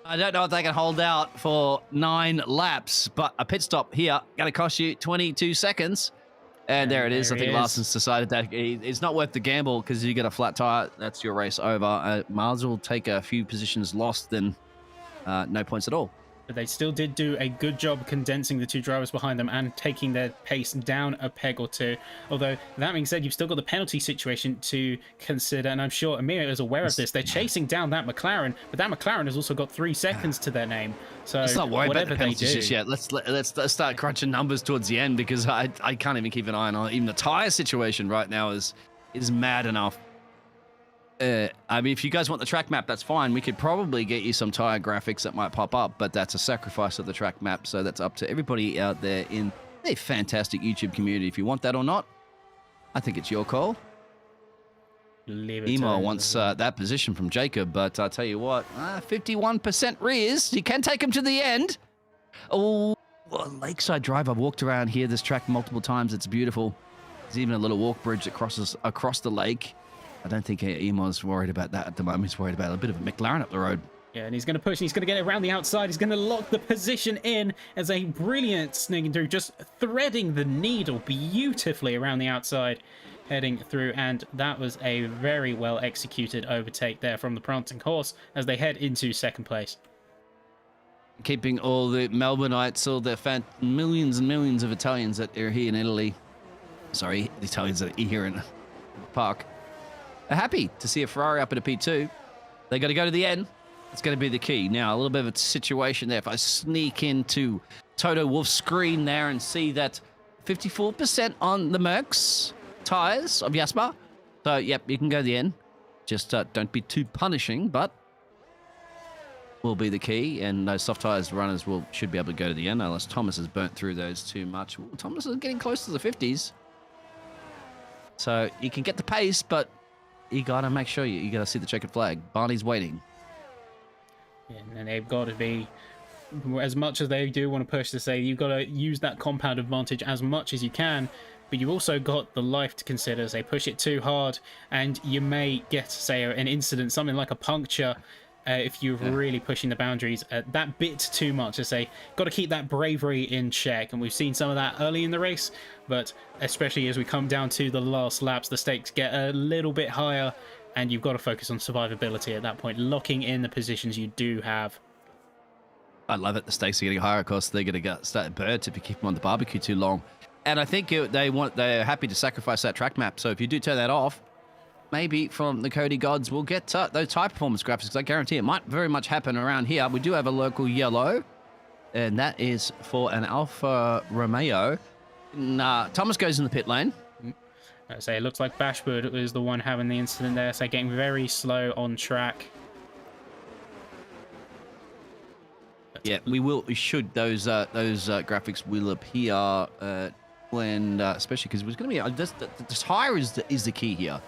I don't know if they can hold out for 9 laps, but a pit stop here going to cost you 22 seconds. And there it is. I think Larson's decided that it's not worth the gamble because you get a flat tire. That's your race over. Miles will take a few positions lost, then no points at all. But they still did do a good job condensing the 2 drivers behind them and taking their pace down a peg or 2. Although, that being said, you've still got the penalty situation to consider, and I'm sure Amir is aware of this. They're chasing down that McLaren, but that McLaren has also got 3 seconds to their name. So let's not worry about the penalties do, just yet. Let's start crunching numbers towards the end because I can't even keep an eye on even the tire situation right now is mad enough. I mean, if you guys want the track map, that's fine. We could probably get you some tire graphics that might pop up, but that's a sacrifice of the track map, so that's up to everybody out there in a fantastic YouTube community. If you want that or not, I think it's your call. Emo wants that position from Jacob, but I'll tell you what, 51% rears. You can take him to the end. Oh, Lakeside Drive. I've walked around here, this track multiple times. It's beautiful. There's even a little walk bridge that crosses across the lake. I don't think Emo's worried about that at the moment. He's worried about a bit of a McLaren up the road. Yeah, and he's going to push. He's going to get it around the outside. He's going to lock the position in as a brilliant sneaking through, just threading the needle beautifully around the outside, heading through. And that was a very well executed overtake there from the prancing horse as they head into second place. Keeping all the Melbourneites, all the millions and millions of Italians that are here in Italy. Sorry, the Italians that are here in the park. Are happy to see a Ferrari up at a P2. They got to go to the end. It's going to be the key. Now, a little bit of a situation there. If I sneak into Toto Wolff's screen there and see that 54% on the Mercs tires of Jasper. So, yep, you can go to the end. Just don't be too punishing, but will be the key. And those soft tires runners should be able to go to the end unless Thomas has burnt through those too much. Ooh, Thomas is getting close to the 50s. So, you can get the pace, but you gotta make sure you gotta see the checkered flag. Barney's waiting. And they've got to be, as much as they do want to push to say, you've got to use that compound advantage as much as you can, but you've also got the life to consider. Say, push it too hard, and you may get, say, an incident, something like a puncture, if you're really pushing the boundaries that bit too much. I say, got to keep that bravery in check, and we've seen some of that early in the race, but especially as we come down to the last laps, the stakes get a little bit higher, and you've got to focus on survivability at that point, locking in the positions you do have. I love it. The stakes are getting higher. Of course, they're going to get started birds if you keep them on the barbecue too long. And I think they're happy to sacrifice that track map. So if you do turn that off, maybe from the Cody gods, we'll get those high performance graphics. Because I guarantee it might very much happen around here. We do have a local yellow, and that is for an Alfa Romeo. Thomas goes in the pit lane. I say it looks like Bashwood is the one having the incident there, so getting very slow on track. Yeah, we should. Those graphics will appear when, especially because it's going to be the tire is the key here.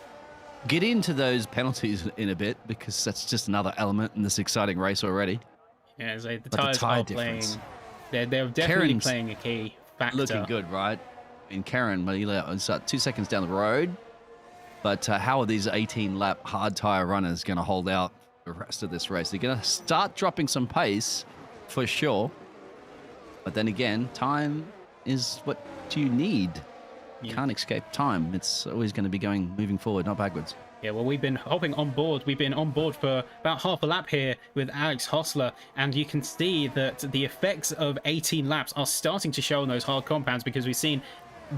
Get into those penalties in a bit because that's just another element in this exciting race already. Yeah, so the tires are playing. They're definitely Karen's playing a key factor. Looking good, right? In Karen, it's 2 seconds down the road. But how are these 18-lap hard tire runners going to hold out the rest of this race? They're going to start dropping some pace for sure. But then again, time is what you need. You can't escape time. It's always going to be moving forward, not backwards. Yeah, well, we've been hopping on board. We've been on board for about half a lap here with Alex Hostler, and you can see that the effects of 18 laps are starting to show on those hard compounds because we've seen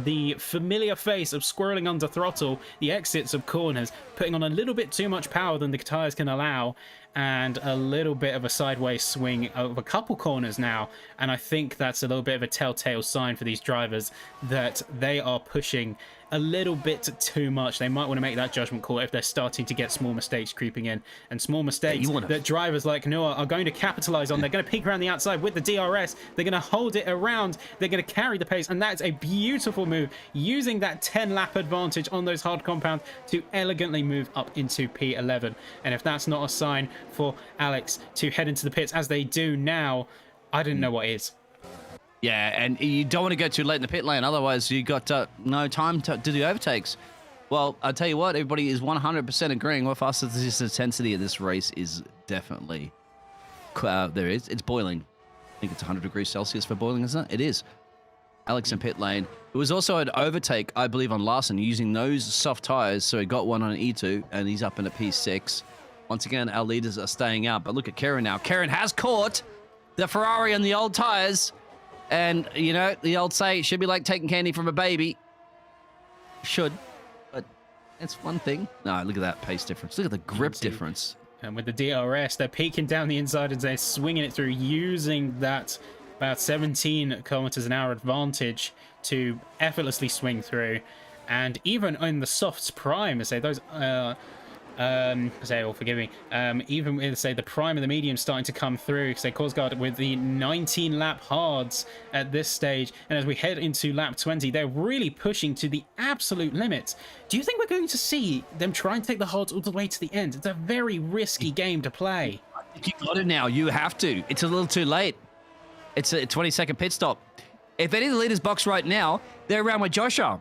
the familiar face of squirreling under throttle, the exits of corners, putting on a little bit too much power than the tires can allow, and a little bit of a sideways swing of a couple corners now. And I think that's a little bit of a telltale sign for these drivers that they are pushing a little bit too much. They might want to make that judgment call if they're starting to get small mistakes creeping in, and small mistakes that drivers like Noah are going to capitalize on. They're going to peek around the outside with the DRS. They're going to hold it around. They're going to carry the pace, and that's a beautiful move, using that 10-lap advantage on those hard compounds to elegantly move up into P11. And if that's not a sign for Alex to head into the pits as they do now, I didn't know what is. Yeah, and you don't want to go too late in the pit lane, otherwise you got no time to do overtakes. Well, I'll tell you what, everybody is 100% agreeing with us that this intensity of this race is definitely it's boiling. I think it's 100 degrees Celsius for boiling, isn't it? It is. Alex in pit lane. It was also an overtake, I believe, on Larson using those soft tires, so he got one on E2, and he's up in a P6. Once again, our leaders are staying out, but look at Karen now. Karen has caught the Ferrari on the old tires. And, you know, the old say, it should be like taking candy from a baby. Should. But that's one thing. No, look at that pace difference. Look at the grip difference. And with the DRS, they're peeking down the inside and they're swinging it through, using that about 17 kilometers an hour advantage to effortlessly swing through. And even in the softs prime, say those... forgive me. Even with, say, the prime and the medium starting to come through, say, Korsgaard with the 19-lap hards at this stage, and as we head into lap 20, they're really pushing to the absolute limit. Do you think we're going to see them try and take the hards all the way to the end? It's a very risky game to play. I think you got it now. You have to. It's a little too late. It's a 20-second pit stop. If any of the leaders box right now, they're around with Josh are.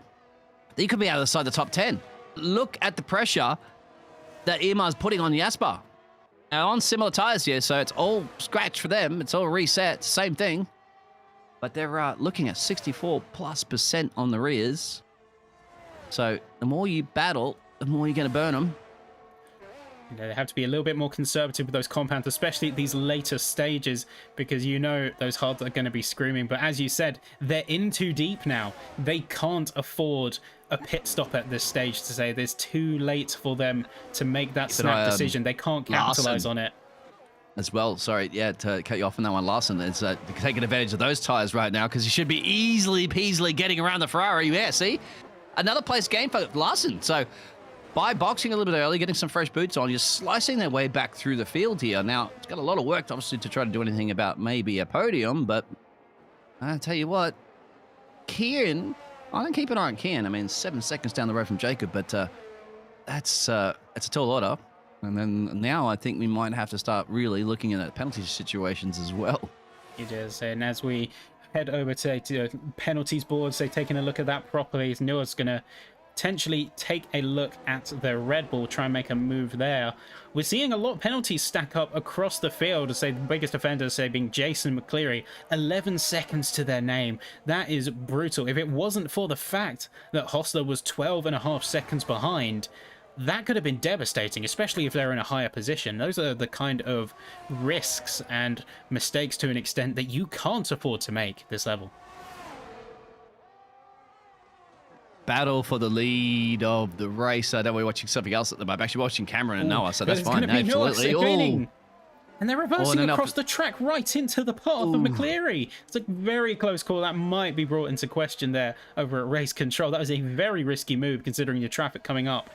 They could be out of the top 10. Look at the pressure that Irma's putting on Jasper. Now, on similar tires here, so it's all scratch for them. It's all reset, same thing. But they're looking at 64+% on the rears. So the more you battle, the more you're going to burn them. You know, they have to be a little bit more conservative with those compounds, especially at these later stages, because you know those hards are going to be screaming. But as you said, they're in too deep now. They can't afford a pit stop at this stage to say there's too late for them to make that snap decision. They can't capitalize on it. As well, sorry, yeah, to cut you off on that one, Larson is taking advantage of those tires right now because he should be easily peasily getting around the Ferrari. Yeah, see? Another place game for Larson. So by boxing a little bit early, getting some fresh boots on, you're slicing their way back through the field here. Now, it's got a lot of work, obviously, to try to do anything about maybe a podium, but I'll tell you what, Kian, I don't keep an eye on Kian. I mean, 7 seconds down the road from Jacob, but it's a tall order. And then now I think we might have to start really looking at penalty situations as well. It is, and as we head over to penalties board, so taking a look at that properly, Noah's going to potentially take a look at the Red Bull, try and make a move there. We're seeing a lot of penalties stack up across the field, say the biggest offenders, say being Jason McCleary, 11 seconds to their name. That is brutal. If it wasn't for the fact that Hostler was 12.5 seconds behind, that could have been devastating, especially if they're in a higher position. Those are the kind of risks and mistakes to an extent that you can't afford to make this level. Battle for the lead of the race. I know we're watching something else at the moment. I'm actually watching Cameron and Noah, so that's fine. Absolutely. And they're reversing across the track right into the path of McCleary. It's a very close call. That might be brought into question there over at race control. That was a very risky move considering the traffic coming up.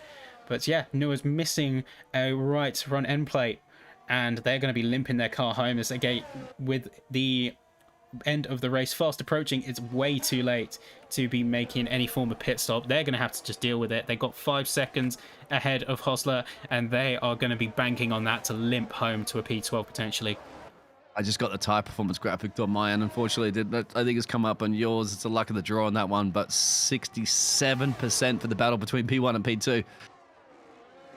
But yeah, Noah's missing a right front end plate, and they're going to be limping their car home as they get with the end of the race fast approaching. It's way too late to be making any form of pit stop. They're going to have to just deal with it. They got 5 seconds ahead of Hostler, and they are going to be banking on that to limp home to a P12 potentially. I just got the tire performance graphic on my end. Unfortunately, I think it's come up on yours. It's a luck of the draw on that one, but 67% for the battle between P1 and P2.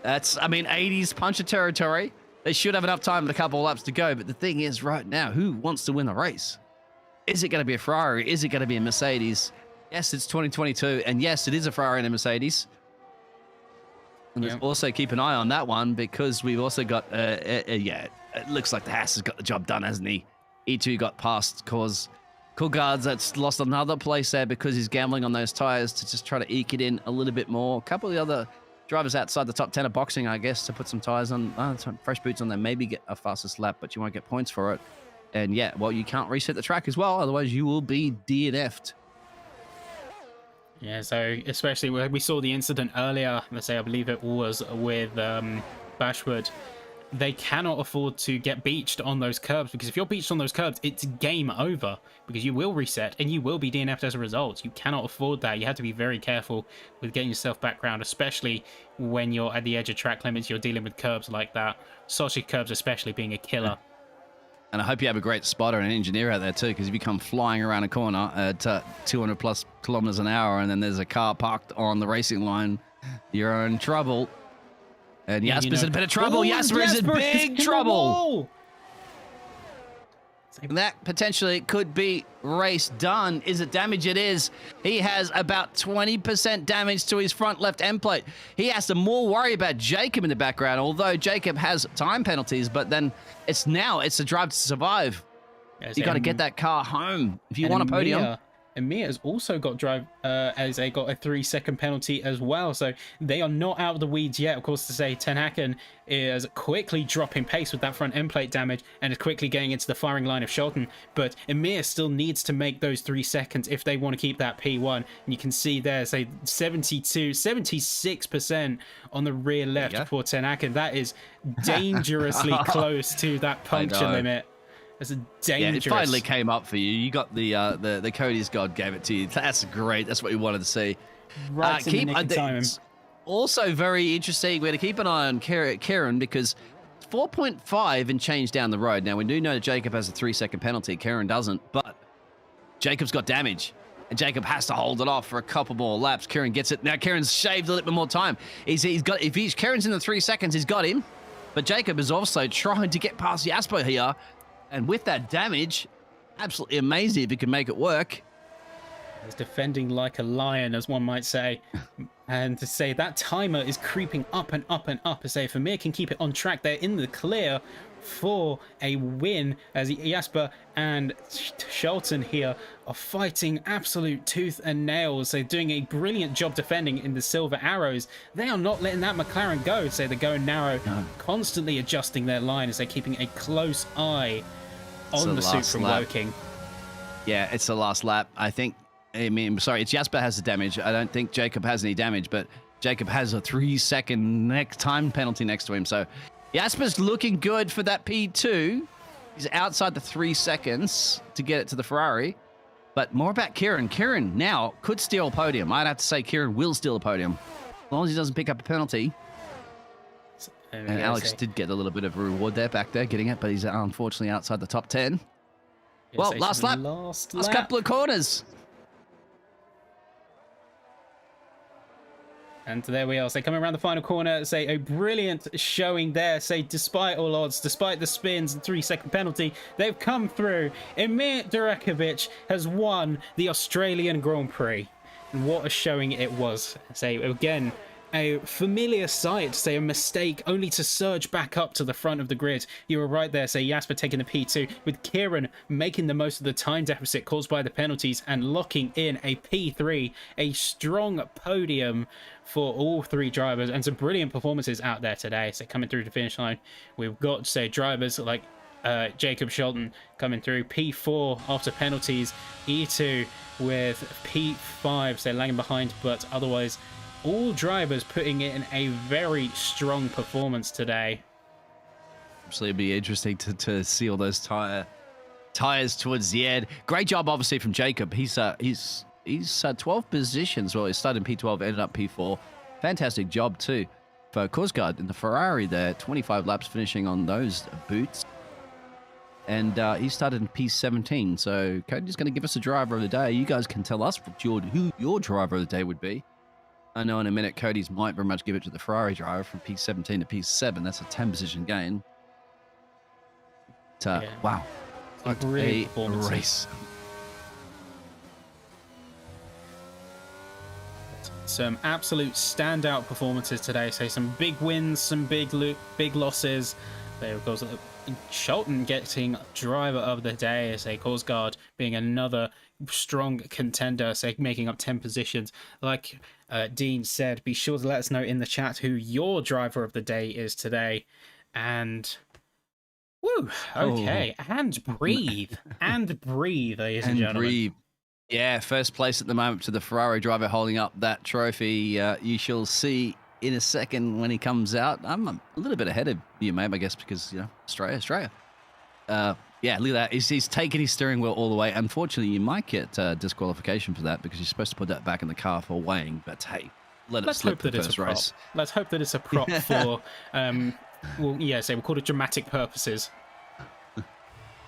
That's, I mean, 80s puncher territory. They should have enough time with a couple of laps to go, but the thing is, right now, who wants to win the race? Is it going to be a Ferrari? Is it going to be a Mercedes? Yes, it's 2022, and yes, it is a Ferrari and a Mercedes. And let's also keep an eye on that one, because we've also got, it looks like the Haas has got the job done, hasn't he? E2 got past Cause Coolguard's that's lost another place there because he's gambling on those tires to just try to eke it in a little bit more. A couple of the other drivers outside the top 10 of boxing, I guess, to put some tires on, some fresh boots on there, maybe get a fastest lap, but you won't get points for it. And yeah, well, you can't reset the track as well, otherwise you will be DNF'd. Yeah, so especially where we saw the incident earlier, let's say I believe it was with Bashwood, they cannot afford to get beached on those curbs, because if you're beached on those curbs, it's game over, because you will reset and you will be DNF'd as a result. You cannot afford that. You have to be very careful with getting yourself back around, especially when you're at the edge of track limits, you're dealing with curbs like that. Sausage curbs especially being a killer. And I hope you have a great spotter and engineer out there too, because if you come flying around a corner at 200 plus kilometers an hour and then there's a car parked on the racing line, you're in trouble. And Jasper's in a bit of trouble. Jasper is in big trouble. And that potentially could be race done. Is it damage? It is. He has about 20% damage to his front left end plate. He has to more worry about Jacob in the background, although Jacob has time penalties, but then it's a drive to survive. You got to get that car home if you want a podium. And Mia has also got as they got a 3-second penalty as well. So they are not out of the weeds yet. Of course, to say Ten Haken is quickly dropping pace with that front end plate damage and is quickly getting into the firing line of Shelton. But Emir still needs to make those 3 seconds if they want to keep that P1. And you can see there, say 76% on the rear left for Ten Haken. That is dangerously close to that puncture limit. It's dangerous. Yeah, it finally came up for you. You got the Cody's God gave it to you. That's great. That's what we wanted to see. Right in the nick of time. Also very interesting. We're going to keep an eye on Kieran because 4.5 and change down the road. Now, we do know that Jacob has a 3-second penalty. Kieran doesn't, but Jacob's got damage. And Jacob has to hold it off for a couple more laps. Kieran gets it. Now, Kieran's shaved a little bit more time. If Kieran's in the 3 seconds, he's got him. But Jacob is also trying to get past Jasper here. And with that damage, absolutely amazing if he can make it work. He's defending like a lion, as one might say. And to say that timer is creeping up and up and up. To say if Amir can keep it on track, they're in the clear for a win, as Jasper and Shelton here are fighting absolute tooth and nails. They're doing a brilliant job defending in the Silver Arrows. They are not letting that McLaren go. So they're going narrow, constantly adjusting their line as they're keeping a close eye on the suit from Woking. Yeah, it's the last lap. It's Jasper has the damage. I don't think Jacob has any damage, but Jacob has a 3-second next time penalty next to him. So Jasper's looking good for that P2. He's outside the 3 seconds to get it to the Ferrari. But more about Kieran. Kieran now could steal a podium. I'd have to say Kieran will steal a podium. As long as he doesn't pick up a penalty. And Alex did get a little bit of a reward there back there, getting it, but he's unfortunately outside the top 10. Well, last lap. Last couple of corners. And there we are. So coming around the final corner, say a brilliant showing there. Say despite all odds, despite the spins and 3-second penalty, they've come through. Emir Durekovic has won the Australian Grand Prix. And what a showing it was. Say again, a familiar sight, say a mistake only to surge back up to the front of the grid. You were right there, say Jasper taking the P2 with Kieran making the most of the time deficit caused by the penalties and locking in a P3, a strong podium for all 3 drivers and some brilliant performances out there today. So coming through the finish line, we've got, say, drivers like Jacob Shelton coming through P4 after penalties, E2 with P5, so lagging behind, but otherwise all drivers putting in a very strong performance today. Absolutely, it'd be interesting to see all those tires towards the end. Great job, obviously, from Jacob. He's 12 positions. Well, he started in P12, ended up P4. Fantastic job too for Korsgaard in the Ferrari there. 25 laps finishing on those boots. And he started in P17. So Cody's going to give us a driver of the day. You guys can tell us who your driver of the day would be. I know in a minute Cody's might very much give it to the Ferrari driver from P17 to P7. That's a 10 position gain. Wow. What a race. Some absolute standout performances today. So some big wins, some big losses. There goes Shelton getting driver of the day, say Korsgaard being another strong contender, say making up 10 positions. Like Dean said, be sure to let us know in the chat who your driver of the day is today. And woo, okay, and breathe, ladies and gentlemen. Breathe. Yeah, first place at the moment to the Ferrari driver holding up that trophy. You shall see in a second when he comes out. I'm a little bit ahead of you, mate, I guess, because, you know, Australia. Yeah, look at that. He's taken his steering wheel all the way. Unfortunately, you might get disqualification for that because you're supposed to put that back in the car for weighing. But hey, let's hope that it's a prop. Let's hope that it's a prop for, we'll call it dramatic purposes.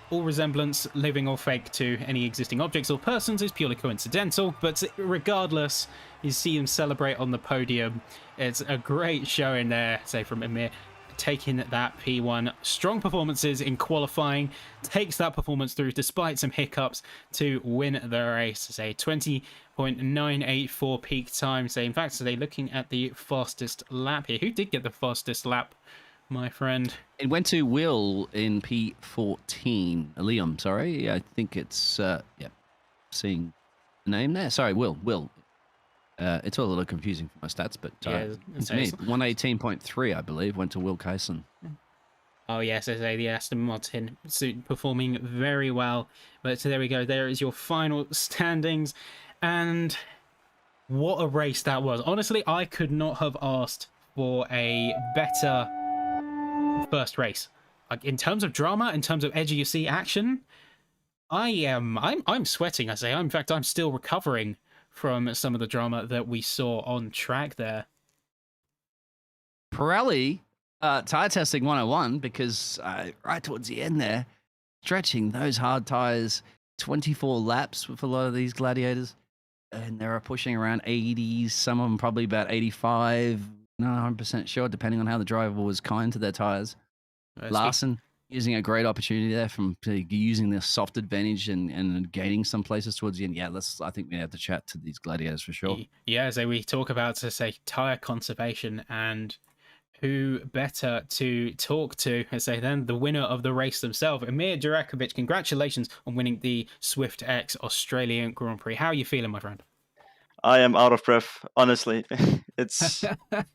All resemblance, living or fake, to any existing objects or persons is purely coincidental, but regardless, you see him celebrate on the podium. It's a great show in there, say, from Amir, taking that P1. Strong performances in qualifying, takes that performance through despite some hiccups to win the race. Say 20.984 peak time. Say, in fact, so they're looking at the fastest lap here. Who did get the fastest lap, my friend? It went to Will in P14. Liam, sorry. I think it's, seeing the name there. Sorry, Will. It's all a little confusing for my stats, but it's me. 118.3, I believe, went to Will Kyson. Oh, yes, I say the Aston Martin performing very well. But so there we go. There is your final standings. And what a race that was. Honestly, I could not have asked for a better first race. Like, in terms of drama, in terms of edge of your seat action, I'm sweating, I say. In fact, I'm still recovering from some of the drama that we saw on track there. Pirelli, tire testing 101, because right towards the end there, stretching those hard tires, 24 laps with a lot of these gladiators, and they were pushing around 80s, some of them probably about 85, not 100% sure, depending on how the driver was kind to their tires. Larson using a great opportunity there from using the soft advantage and gaining some places towards the end. Yeah, I think we have to chat to these gladiators for sure. Yeah, so we talk about, say, tire conservation, and who better to talk to, say, than the winner of the race themselves, Emir Durakovic. Congratulations on winning the SwiftX Australian Grand Prix. How are you feeling, my friend? I am out of breath, honestly. It's I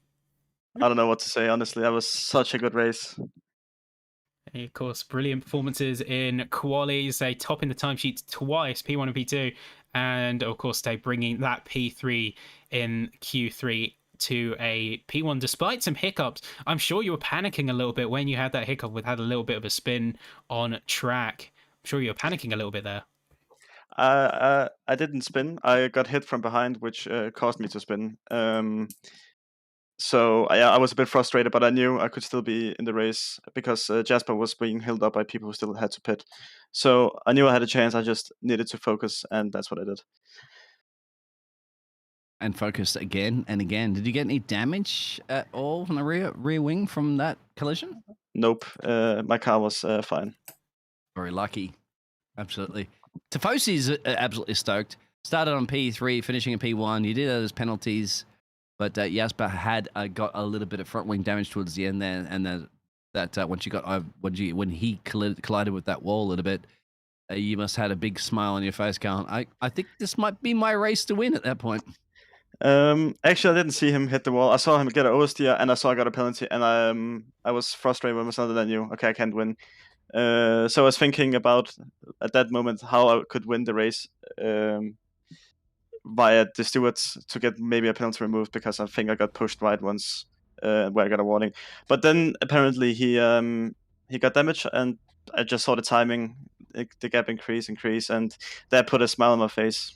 don't know what to say, honestly. That was such a good race. And of course, brilliant performances in qualies, say topping the timesheets twice, P1 and P2, and of course, they bringing that P3 in Q3 to a P1 despite some hiccups. I'm sure you were panicking a little bit when you had that hiccup had a little bit of a spin on track. I'm sure you were panicking a little bit there. I didn't spin. I got hit from behind, which caused me to spin. So I was a bit frustrated, but I knew I could still be in the race because Jasper was being held up by people who still had to pit. So I knew I had a chance. I just needed to focus, and that's what I did. And focused again and again. Did you get any damage at all from the rear wing from that collision? Nope. My car was fine. Very lucky. Absolutely. Tifosi's absolutely stoked. Started on P3, finishing in P1. You did those penalties. But Jasper had got a little bit of front wing damage towards the end there, and that when he collided with that wall a little bit, you must have had a big smile on your face, going, I think this might be my race to win at that point. Actually, I didn't see him hit the wall. I saw him get an oversteer, and I saw I got a penalty, and I was frustrated with myself that I knew, okay, I can't win. So I was thinking about, at that moment, how I could win the race. Via the stewards to get maybe a penalty removed, because I think I got pushed right once where I got a warning. But then apparently he got damaged, and I just saw the timing, the gap increase, and that put a smile on my face.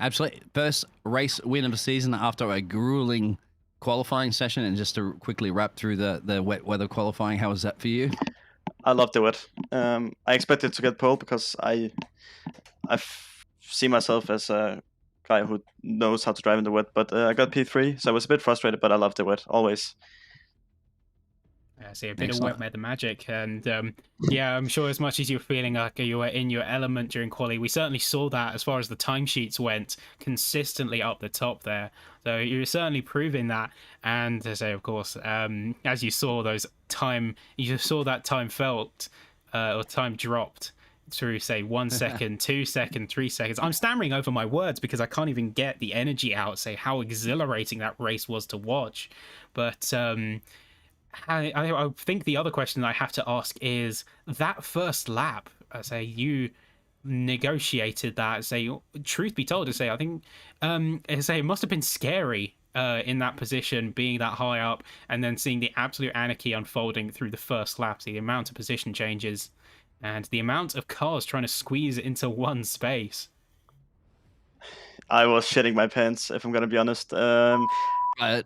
Absolutely. First race win of the season after a grueling qualifying session. And just to quickly wrap through the wet weather qualifying, how was that for you? I loved the wet. I expected to get pole because I see myself as a guy who knows how to drive in the wet, but I got P3, so I was a bit frustrated, but I loved the wet, always. I see a bit Excellent. of wet weather magic, and yeah, I'm sure as much as you're feeling like you were in your element during quali, we certainly saw that as far as the timesheets went, consistently up the top there. So you're certainly proving that, and to say, of course, as you saw you saw that time felt or time dropped through, say, 1 second, 2 seconds, 3 seconds. I'm stammering over my words because I can't even get the energy out. Say how exhilarating that race was to watch, but. I think the other question I have to ask is that first lap. I say you negotiated that. Say, truth be told, I think I say it must have been scary in that position, being that high up, and then seeing the absolute anarchy unfolding through the first lap. The amount of position changes and the amount of cars trying to squeeze into one space. I was shitting my pants, if I'm gonna be honest. You're right.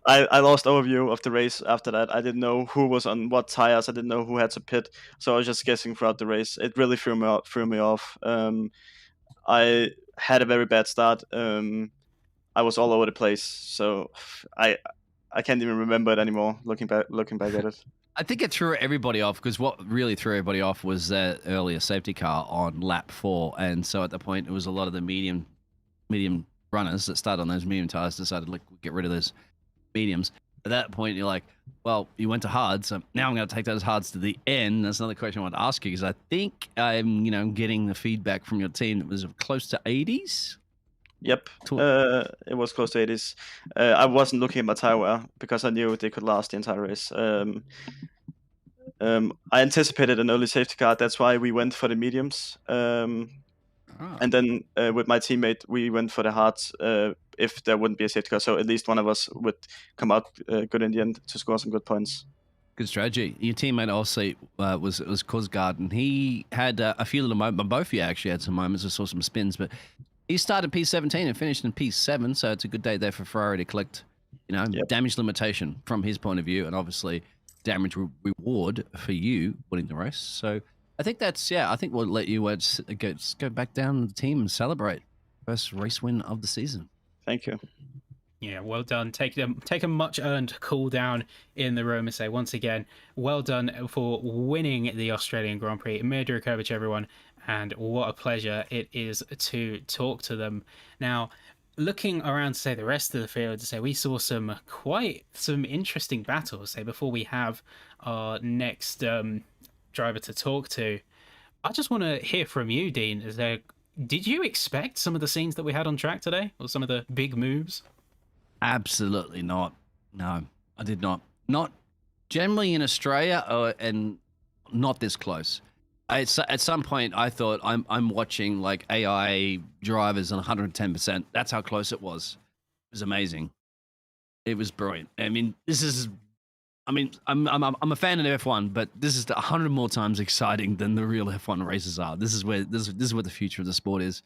I lost overview of the race after that. I didn't know who was on what tires. I didn't know who had to pit. So I was just guessing throughout the race. It really threw me off. I had a very bad start. I was all over the place. So I can't even remember it anymore. Looking back at it. I think it threw everybody off because what really threw everybody off was that earlier safety car on lap 4, and so at the point it was a lot of the medium runners that started on those medium tires decided like get rid of those mediums. At that point, you're like, well, you went to hard, so now I'm going to take those hards to the end. That's another question I want to ask you because I think I'm getting the feedback from your team that was close to 80s. Yep, it was close to 80s. I wasn't looking at my tire wear because I knew they could last the entire race. I anticipated an early safety car. That's why we went for the mediums. And then with my teammate, we went for the hards if there wouldn't be a safety car. So at least one of us would come out good in the end to score some good points. Good strategy. Your teammate also was Cosgard, and he had a few little moments. Both of you actually had some moments. I saw some spins, but he started P17 and finished in P7, so it's a good day there for Ferrari to collect, damage limitation from his point of view, and obviously damage reward for you winning the race. So I think I think we'll let you go back down the team and celebrate first race win of the season. Thank you. Yeah, well done. Take a much earned cool down in the room and say once again, well done for winning the Australian Grand Prix. Mir Durakovic, everyone, and what a pleasure it is to talk to them. Now, looking around to say the rest of the field, to say we saw some interesting battles. Say before we have our next driver to talk to, I just want to hear from you, Dean. Did you expect some of the scenes that we had on track today, or some of the big moves? Absolutely not. No, I did not. Not generally in Australia, and not this close. At some point, I thought I'm watching like AI drivers on 110%. That's how close it was. It was amazing. It was brilliant. I mean, I'm a fan of F1, but this is 100 more times exciting than the real F1 races are. This is where the future of the sport is,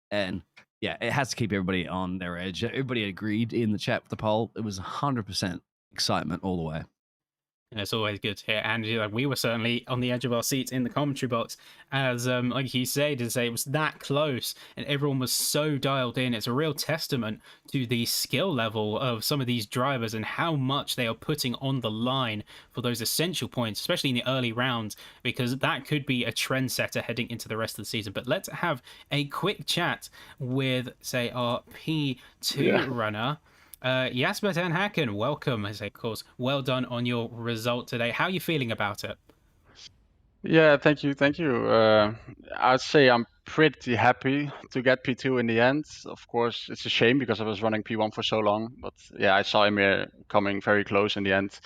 and yeah, it has to keep everybody on their edge. Everybody agreed in the chat with the poll. It was 100% excitement all the way. And it's always good to hear. And we were certainly on the edge of our seats in the commentary box, as like you say, to say it was that close and everyone was so dialed in. It's a real testament to the skill level of some of these drivers and how much they are putting on the line for those essential points, especially in the early rounds, because that could be a trendsetter heading into the rest of the season. But let's have a quick chat with, say, our P2 runner. Jasper Ten Haken, welcome. As of course, well done on your result today. How are you feeling about it? Yeah, thank you. I'd say I'm pretty happy to get P2 in the end. Of course, it's a shame because I was running P1 for so long, but yeah, I saw him coming very close in the end.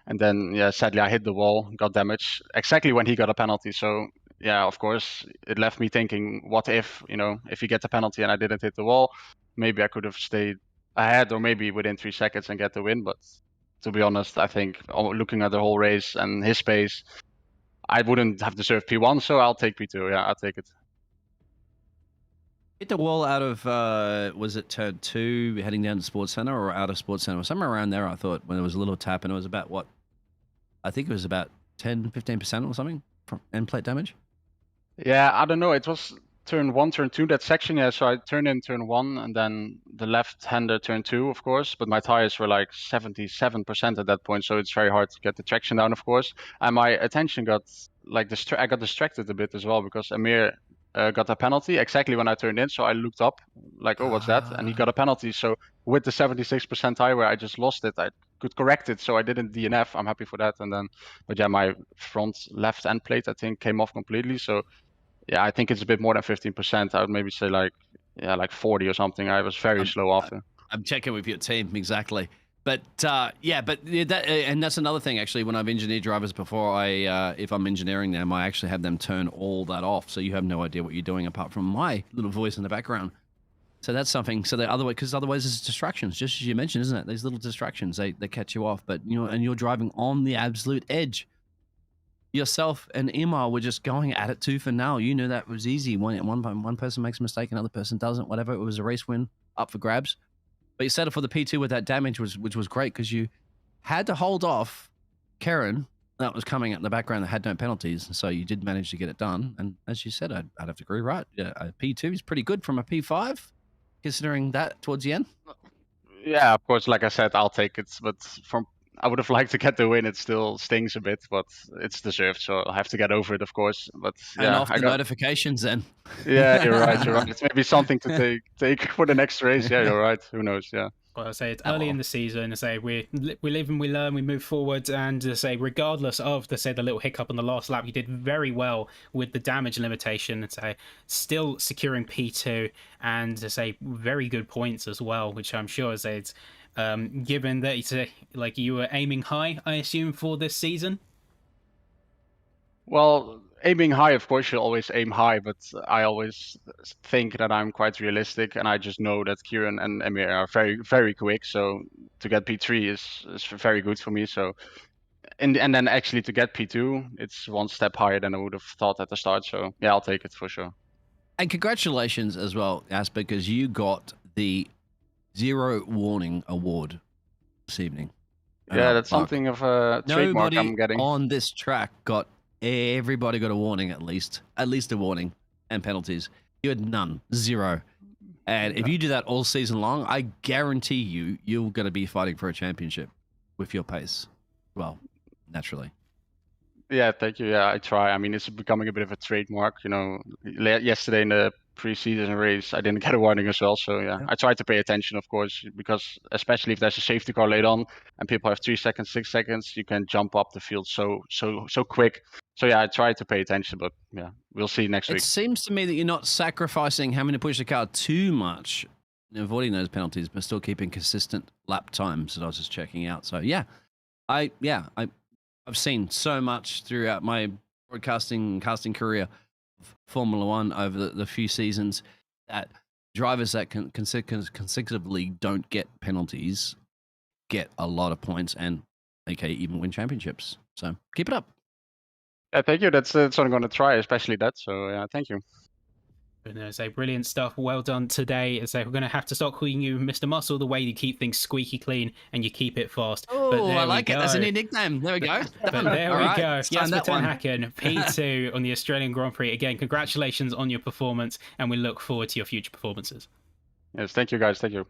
And then, yeah, sadly I hit the wall, got damaged exactly when he got a penalty. So yeah, of course, it left me thinking, what if he gets a penalty and I didn't hit the wall, maybe I could have stayed ahead or maybe within 3 seconds and get the win. But to be honest, I think looking at the whole race and his pace, I wouldn't have deserved P1, so I'll take P2. Yeah, I'll take it. Hit the wall out of, was it turn 2 heading down to Sports Center or out of Sports Center? Somewhere around there, I thought, when there was a little tap, and it was about what? I think it was about 10, 15% or something from end plate damage. Yeah, I don't know. It was turn 1, turn 2, that section, yeah. So I turned in turn 1 and then the left-hander turn 2, of course. But my tires were like 77% at that point, so it's very hard to get the traction down, of course. And my attention got like I got distracted a bit as well because Amir got a penalty exactly when I turned in. So I looked up like, oh, what's that? And he got a penalty. So with the 76% tire where I just lost it, I could correct it. So I didn't DNF. I'm happy for that. And then, but yeah, my front left end plate, I think, came off completely. So yeah, I think it's a bit more than 15%. I would maybe say like 40 or something. I was very slow after. I'm checking with your team exactly, but and that's another thing actually. When I've engineered drivers before, if I'm engineering them, I actually have them turn all that off, so you have no idea what you're doing apart from my little voice in the background. So that's something. So because otherwise it's distractions, just as you mentioned, isn't it? These little distractions they catch you off, but and you're driving on the absolute edge. Yourself and Imar were just going at it tooth and nail. You knew that was easy. One person makes a mistake, another person doesn't. Whatever, it was a race win up for grabs. But you settled for the P2 with that damage, which was great because you had to hold off Karen that was coming out in the background that had no penalties. So you did manage to get it done. And as you said, I'd have to agree, right? Yeah, a P2 is pretty good from a P5, considering that towards the end. Yeah, of course. Like I said, I'll take it. But I would have liked to get the win. It still stings a bit, but it's deserved. So I'll have to get over it, of course. But yeah, and off the notifications then. Yeah, you're right. You're right. It's maybe something to take for the next race. Yeah, you're right. Who knows? Yeah. Well, I say it's early in the season. I say we live and we learn, we move forward, and I say regardless of the little hiccup on the last lap, you did very well with the damage limitation. And say still securing P2 and to say very good points as well, which I'm sure it's given that it's like you were aiming high, I assume, for this season. Well, aiming high, of course, you always aim high, but I always think that I'm quite realistic, and I just know that Kieran and Emir are very, very quick. So to get P3 is very good for me. So, and then actually to get P2, it's one step higher than I would have thought at the start. So yeah, I'll take it for sure. And congratulations as well, As, because you got the Zero Warning Award this evening. Yeah, that's something of a trademark I'm getting. On this track everybody got a warning at least a warning and penalties. You had none, zero. And if you do that all season long, I guarantee you're going to be fighting for a championship with your pace. Well, naturally. Yeah, thank you. Yeah, I try. I mean, it's becoming a bit of a trademark. Yesterday in the pre-season race, I didn't get a warning as well. So yeah, I try to pay attention, of course, because especially if there's a safety car laid on and people have 3 seconds, 6 seconds, you can jump up the field so quick. So yeah, I try to pay attention, but yeah, we'll see next week. It seems to me that you're not sacrificing having to push the car too much, avoiding those penalties, but still keeping consistent lap times that I was just checking out. So yeah, I've seen so much throughout my casting career of Formula One over the few seasons that drivers that consecutively don't get penalties get a lot of points and even win championships. So keep it up. Yeah, thank you. That's what I'm going to try, especially that. So yeah, thank you. Say brilliant stuff. Well done today. Say we're going to have to start calling you Mr. Muscle, the way you keep things squeaky clean and you keep it fast. Oh, I like it. That's a new nickname. There we go. But there we go. Jasper ten Hacken, P2 on the Australian Grand Prix. Again, congratulations on your performance, and we look forward to your future performances. Yes, thank you, guys. Thank you.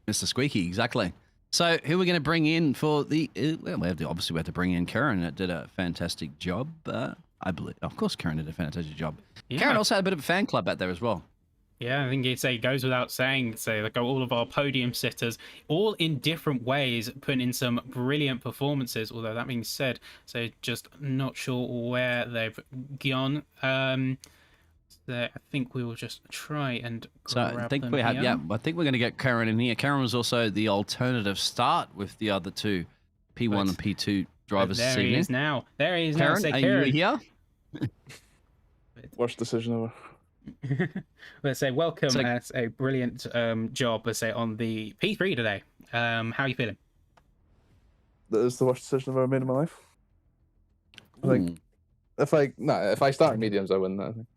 Mr. Squeaky, exactly. So who are we going to bring in for the... Well, we have to bring in Karen. That did a fantastic job. I believe, of course, Karen did a fantastic job. Yeah. Karen also had a bit of a fan club out there as well. Yeah, I think it goes without saying. So like all of our podium sitters, all in different ways, putting in some brilliant performances. Although that being said, so just not sure where they've gone. I think we will just try and grab I think them we have. here. Yeah, I think we're going to get Karen in here. Karen was also the alternative start with the other two P1 and P2 drivers this evening. There he is now. There he is Karen, now. are you here? Worst decision ever. Let's say welcome. That's a brilliant job. Let's say on the P3 today. How are you feeling? That is the worst decision I've ever made in my life. I think if I start in mediums, I win that. I think.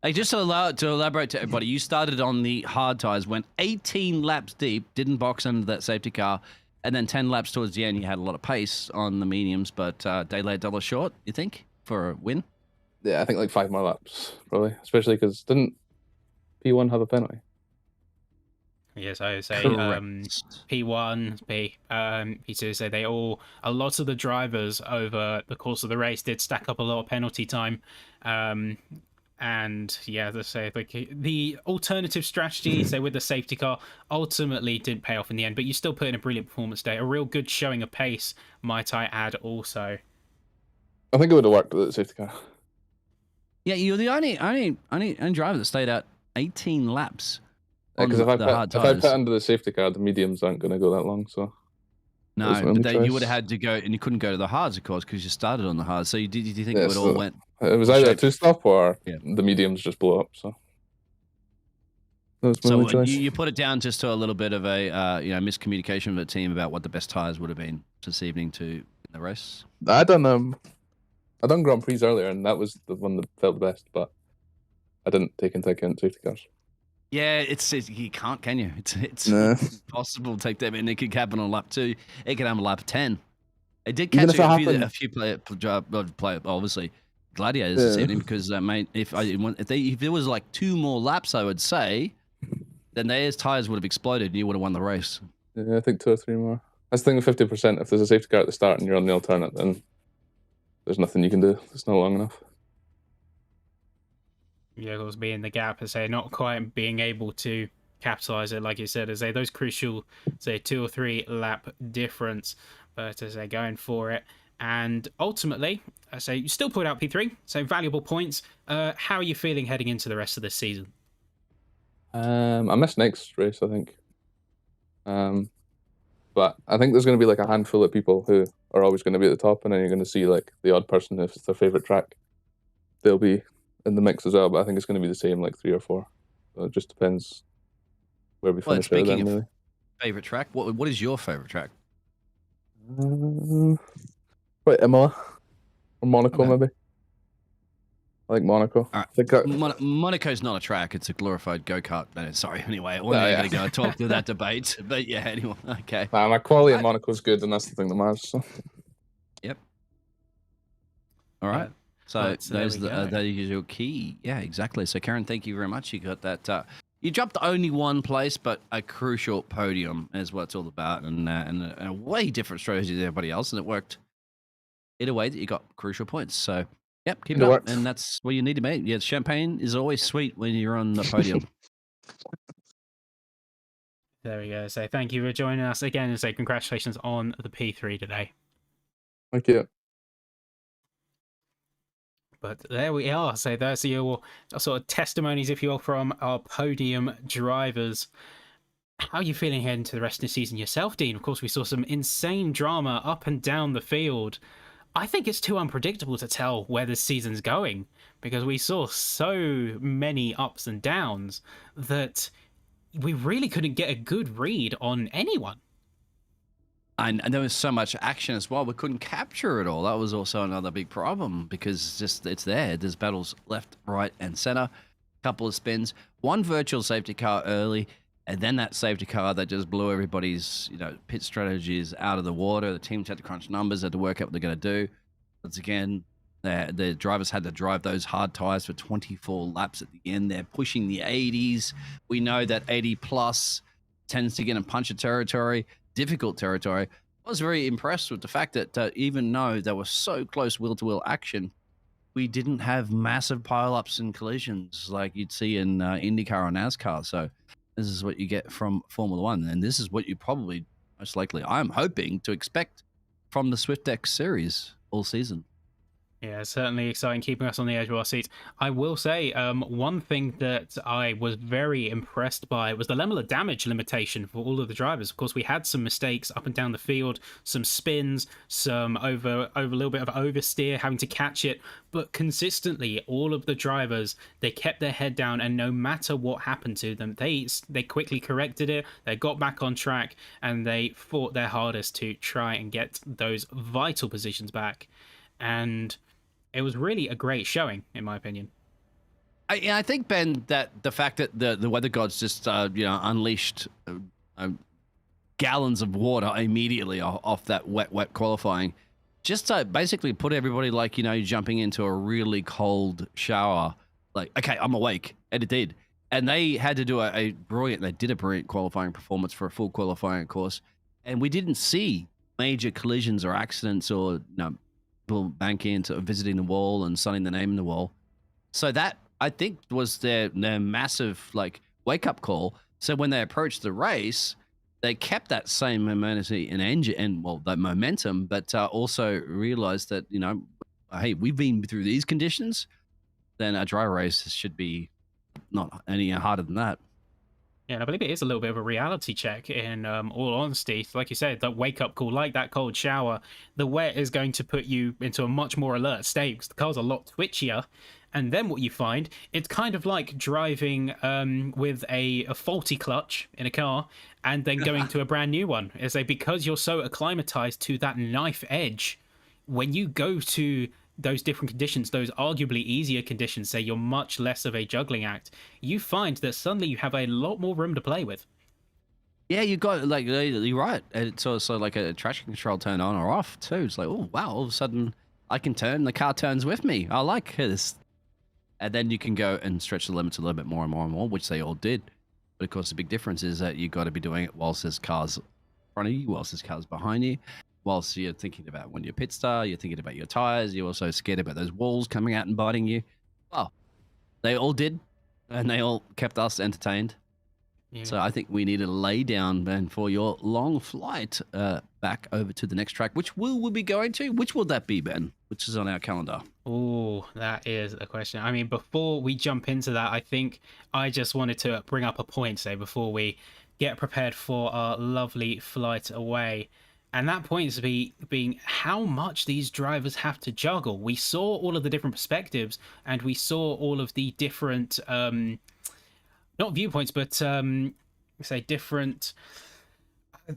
Hey, just to elaborate to everybody, you started on the hard tires, went 18 laps deep, didn't box under that safety car, and then 10 laps towards the end, you had a lot of pace on the mediums, but day late, dollar short, you think, for a win? Yeah, I think like 5 more laps probably, especially because didn't P1 have a penalty? Yes, I would say Correct. P1, P2, so a lot of the drivers over the course of the race did stack up a lot of penalty time. And yeah, as I say, like the alternative strategy, say with the safety car, ultimately didn't pay off in the end, but you still put in a brilliant performance day, a real good showing of pace, might I add also. I think it would have worked with the safety car. Yeah, you're the only driver that stayed out 18 laps on Because the hard if I tires. put under the safety car, the mediums aren't going to go that long. So that was my No, only but you choice. would have had to go, and you couldn't go to the hards, of course, because you started on the hards. So did you think Yeah, it would so all went? it was all either a shaped- 2-stop or Yeah. the mediums just blew up. So that was my So only choice. you put it down just to a little bit of a miscommunication of the team about what the best tires would have been this evening to in the race. I done Grand Prix earlier, and that was the one that felt the best, but I didn't take into account safety cars. Yeah, you can't, can you? It's Nah. impossible to take them, and it could happen on lap 2. It could happen on lap 10. It did Even catch if it a happened- few play obviously gladiators this evening because if there was like 2 more laps, I would say, then their tires would have exploded and you would have won the race. Yeah, I think 2 or 3 more. I was thinking 50%. If there's a safety car at the start and you're on the alternate, then there's nothing you can do. It's not long enough. Yeah, of course, being the gap, as say, not quite being able to capitalize it, like you said, as say those crucial, say 2 or 3 lap difference, but as they going for it, and ultimately, I say you still put out P3, so valuable points. How are you feeling heading into the rest of this season? I missed next race, I think. But I think there's going to be like a handful of people who are always going to be at the top, and then you're going to see like the odd person if it's their favorite track. They'll be in the mix as well, but I think it's going to be the same, like 3 or 4. So it just depends where we Well, finish out speaking then, of really. favorite track, what is your favorite track? Wait, Imola or Monaco, Okay. maybe. I like Monaco. All right. I think Monaco's not a track; it's a glorified go-kart. Sorry, anyway, we're not going to go talk to that debate. But yeah, anyway, okay. my quality in Monaco's good, and that's the thing that matters. So. Yep. All right. So Right, so there we go. that is your key. Yeah, exactly. So Karen, thank you very much. You got that. You jumped only 1 place, but a crucial podium is what it's all about, and a way different strategy than everybody else, and it worked in a way that you got crucial points. So, yep, keep it It up, worked. and that's where you need to be. Yeah, champagne is always sweet when you're on the podium. There we go. So thank you for joining us again, and say congratulations on the P3 today. Thank you. But there we are. So that's your sort of testimonies, if you will, from our podium drivers. How are you feeling heading into the rest of the season yourself, Dean? Of course, we saw some insane drama up and down the field. I think it's too unpredictable to tell where this season's going because we saw so many ups and downs that we really couldn't get a good read on anyone. And there was so much action as well. We couldn't capture it all. That was also another big problem because it's there. There's battles left, right, and center. Couple of spins. 1 virtual safety car early, and then that safety car that just blew everybody's pit strategies out of the water. The teams had to crunch numbers, had to work out what they're going to do. Once again, the drivers had to drive those hard tires for 24 laps at the end. They're pushing the 80s. We know that 80 plus tends to get in puncher territory. Difficult territory. I was very impressed with the fact that even though there was so close wheel-to-wheel action, we didn't have massive pile-ups and collisions like you'd see in IndyCar or NASCAR. So this is what you get from Formula One, and this is what you probably, most likely, I'm hoping to expect from the SwiftX series all season. Yeah, certainly exciting, keeping us on the edge of our seats. I will say, one thing that I was very impressed by was the level of damage limitation for all of the drivers. Of course, we had some mistakes up and down the field, some spins, some over a little bit of oversteer, having to catch it. But consistently, all of the drivers, they kept their head down, and no matter what happened to them, they quickly corrected it. They got back on track, and they fought their hardest to try and get those vital positions back. And it was really a great showing, in my opinion. I think, Ben, that the fact that the weather gods just unleashed gallons of water immediately off that wet qualifying just to basically put everybody like, jumping into a really cold shower. Like, okay, I'm awake. And it did. And they had to do a brilliant qualifying performance for a full qualifying course. And we didn't see major collisions or accidents or people banking into visiting the wall and signing the name in the wall. So that, I think, was their massive like wake-up call. So when they approached the race, they kept that same momentum and engine and that momentum, but also realized that, hey, we've been through these conditions, then a dry race should be not any harder than that. Yeah, and I believe it is a little bit of a reality check in all honesty. Like you said, that wake-up call, like that cold shower, the wet is going to put you into a much more alert state because the car's a lot twitchier. And then what you find, it's kind of like driving with a faulty clutch in a car and then going to a brand new one. It's like, because you're so acclimatized to that knife edge, when you go to those different conditions, those arguably easier conditions, say you're much less of a juggling act, you find that suddenly you have a lot more room to play with. Yeah, you got, like, you're right. It's also like a traction control turn on or off too. It's like, oh wow, all of a sudden I can turn, the car turns with me. I like this. And then you can go and stretch the limits a little bit more and more and more, which they all did. But of course, the big difference is that you got to be doing it whilst there's cars in front of you, whilst there's cars behind you, whilst you're thinking about when you're pit star, you're thinking about your tires, you're also scared about those walls coming out and biting you. Well, they all did, and they all kept us entertained. Yeah. So I think we need to lay down, Ben, for your long flight back over to the next track, which we'll be going to. Which will that be, Ben? Which is on our calendar? Oh, that is a question. I mean, before we jump into that, I think I just wanted to bring up a point, say, before we get prepared for our lovely flight away. And that point is being how much these drivers have to juggle. We saw all of the different perspectives, and we saw all of the different, not viewpoints, but say different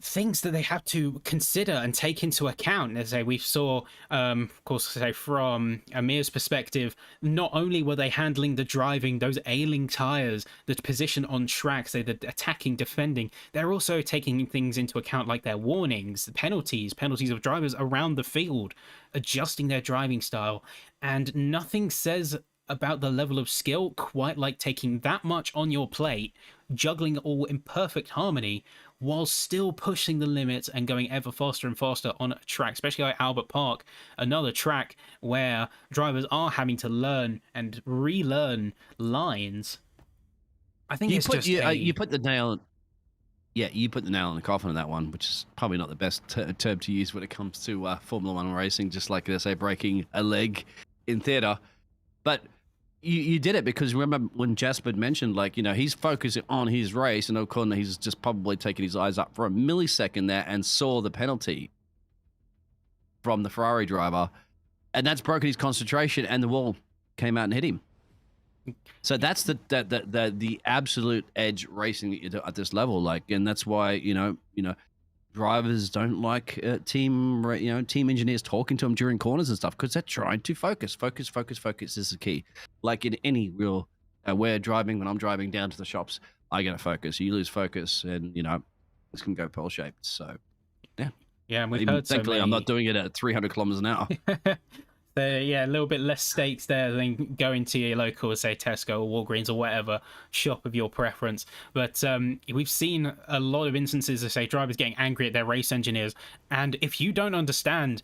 things that they have to consider and take into account. As we saw, of course, say from Amir's perspective, not only were they handling the driving, those ailing tires, the position on track, say the attacking, defending, they're also taking things into account like their warnings, the penalties of drivers around the field, adjusting their driving style. And nothing says about the level of skill quite like taking that much on your plate, juggling it all in perfect harmony while still pushing the limits and going ever faster and faster on a track, especially like Albert Park, another track where drivers are having to learn and relearn lines. I think you put the nail. Yeah, you put the nail in the coffin on that one, which is probably not the best term to use when it comes to Formula One racing, just like they say, breaking a leg in theater. But you did it because remember when Jasper mentioned, like, he's focusing on his race, and Ocon, he's just probably taken his eyes up for a millisecond there and saw the penalty from the Ferrari driver, and that's broken his concentration, and the wall came out and hit him. So that's the absolute edge racing at this level, like, and that's why drivers don't like team engineers talking to them during corners and stuff, because they're trying to focus. Focus is the key. Like in any real, when I'm driving down to the shops, I get to focus. You lose focus, and this can go pearl shaped. So, yeah. Yeah, and we've heard thankfully, I'm not doing it at 300 kilometers an hour. Yeah, a little bit less stakes there than going to your local, say, Tesco or Walgreens or whatever shop of your preference. But we've seen a lot of instances of, say, drivers getting angry at their race engineers. And if you don't understand,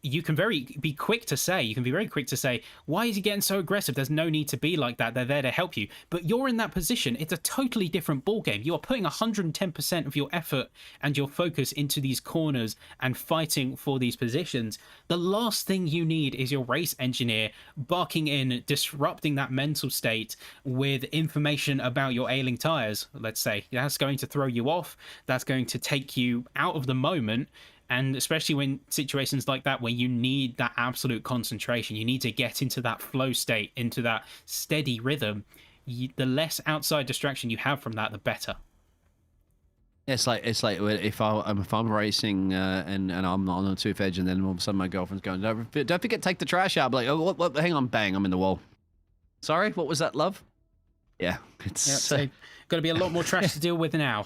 you can be quick to say, why is he getting so aggressive? There's no need to be like that. They're there to help you. But you're in that position. It's a totally different ballgame. You are putting 110% of your effort and your focus into these corners and fighting for these positions. The last thing you need is your race engineer barking in, disrupting that mental state with information about your ailing tires, let's say. That's going to throw you off. That's going to take you out of the moment. And especially when situations like that, where you need that absolute concentration, you need to get into that flow state, into that steady rhythm, the less outside distraction you have from that, the better. It's like if I'm racing and I'm on a tooth edge, and then all of a sudden my girlfriend's going, don't forget to take the trash out. I'm like, oh, what, hang on, bang, I'm in the wall. Sorry, what was that, love? Yeah, it's Got to be a lot more trash to deal with now.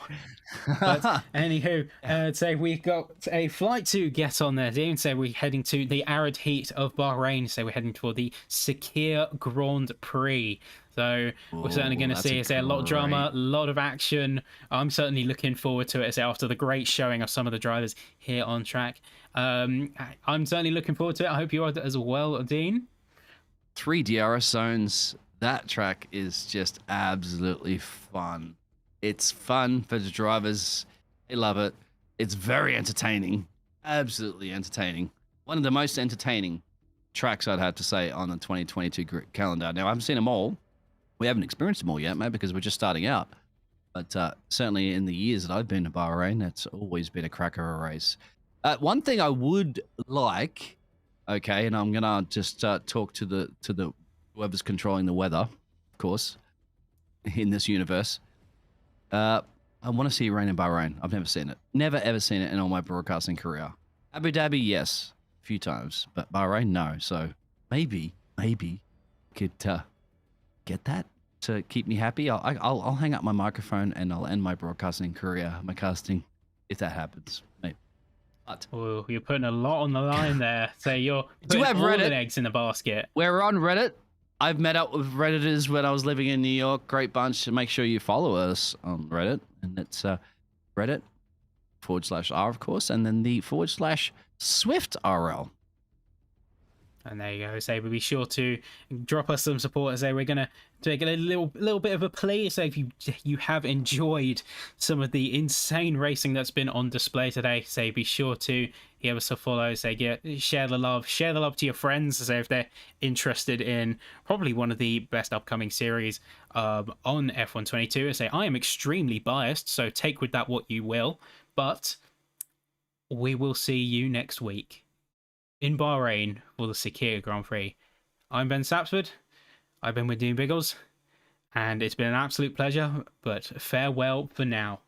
But anywho, say we've got a flight to get on there. Dean, say we're heading to the arid heat of Bahrain. So we're heading for the Sakir Grand Prix. So we're certainly going to see a lot of drama, a lot of action. I'm certainly looking forward to it. After the great showing of some of the drivers here on track, I'm certainly looking forward to it. I hope you are as well, Dean. 3 DRS zones. That track is just absolutely fun. It's fun for the drivers. They love it. It's very entertaining. Absolutely entertaining. One of the most entertaining tracks, I'd have to say, on the 2022 calendar. Now, I haven't seen them all. We haven't experienced them all yet, maybe because we're just starting out. But certainly in the years that I've been to Bahrain, it's always been a cracker of a race. One thing I would like, okay, and I'm gonna just talk to the whoever's controlling the weather, of course, in this universe. I want to see rain in Bahrain. I've never seen it. Never ever seen it in all my broadcasting career. Abu Dhabi, yes, a few times, but Bahrain, no. So maybe could get that to keep me happy. I'll hang up my microphone and I'll end my broadcasting career, my casting, if that happens. Maybe. But oh, you're putting a lot on the line there. So you're putting all the eggs in the basket. We're on Reddit. I've met up with Redditors when I was living in New York. Great bunch. Make sure you follow us on Reddit. And it's Reddit/r, of course, and then the /SwiftRL. And there you go. So be sure to drop us some support. As we're gonna take a little bit of a play. So if you have enjoyed some of the insane racing that's been on display today, say be sure to give us a follow. Say share the love to your friends. So if they're interested in probably one of the best upcoming series on F122, say I am extremely biased. So take with that what you will. But we will see you next week in Bahrain for the Sakir Grand Prix. I'm Ben Sapsford. I've been with Dean Biggles, and it's been an absolute pleasure, but farewell for now.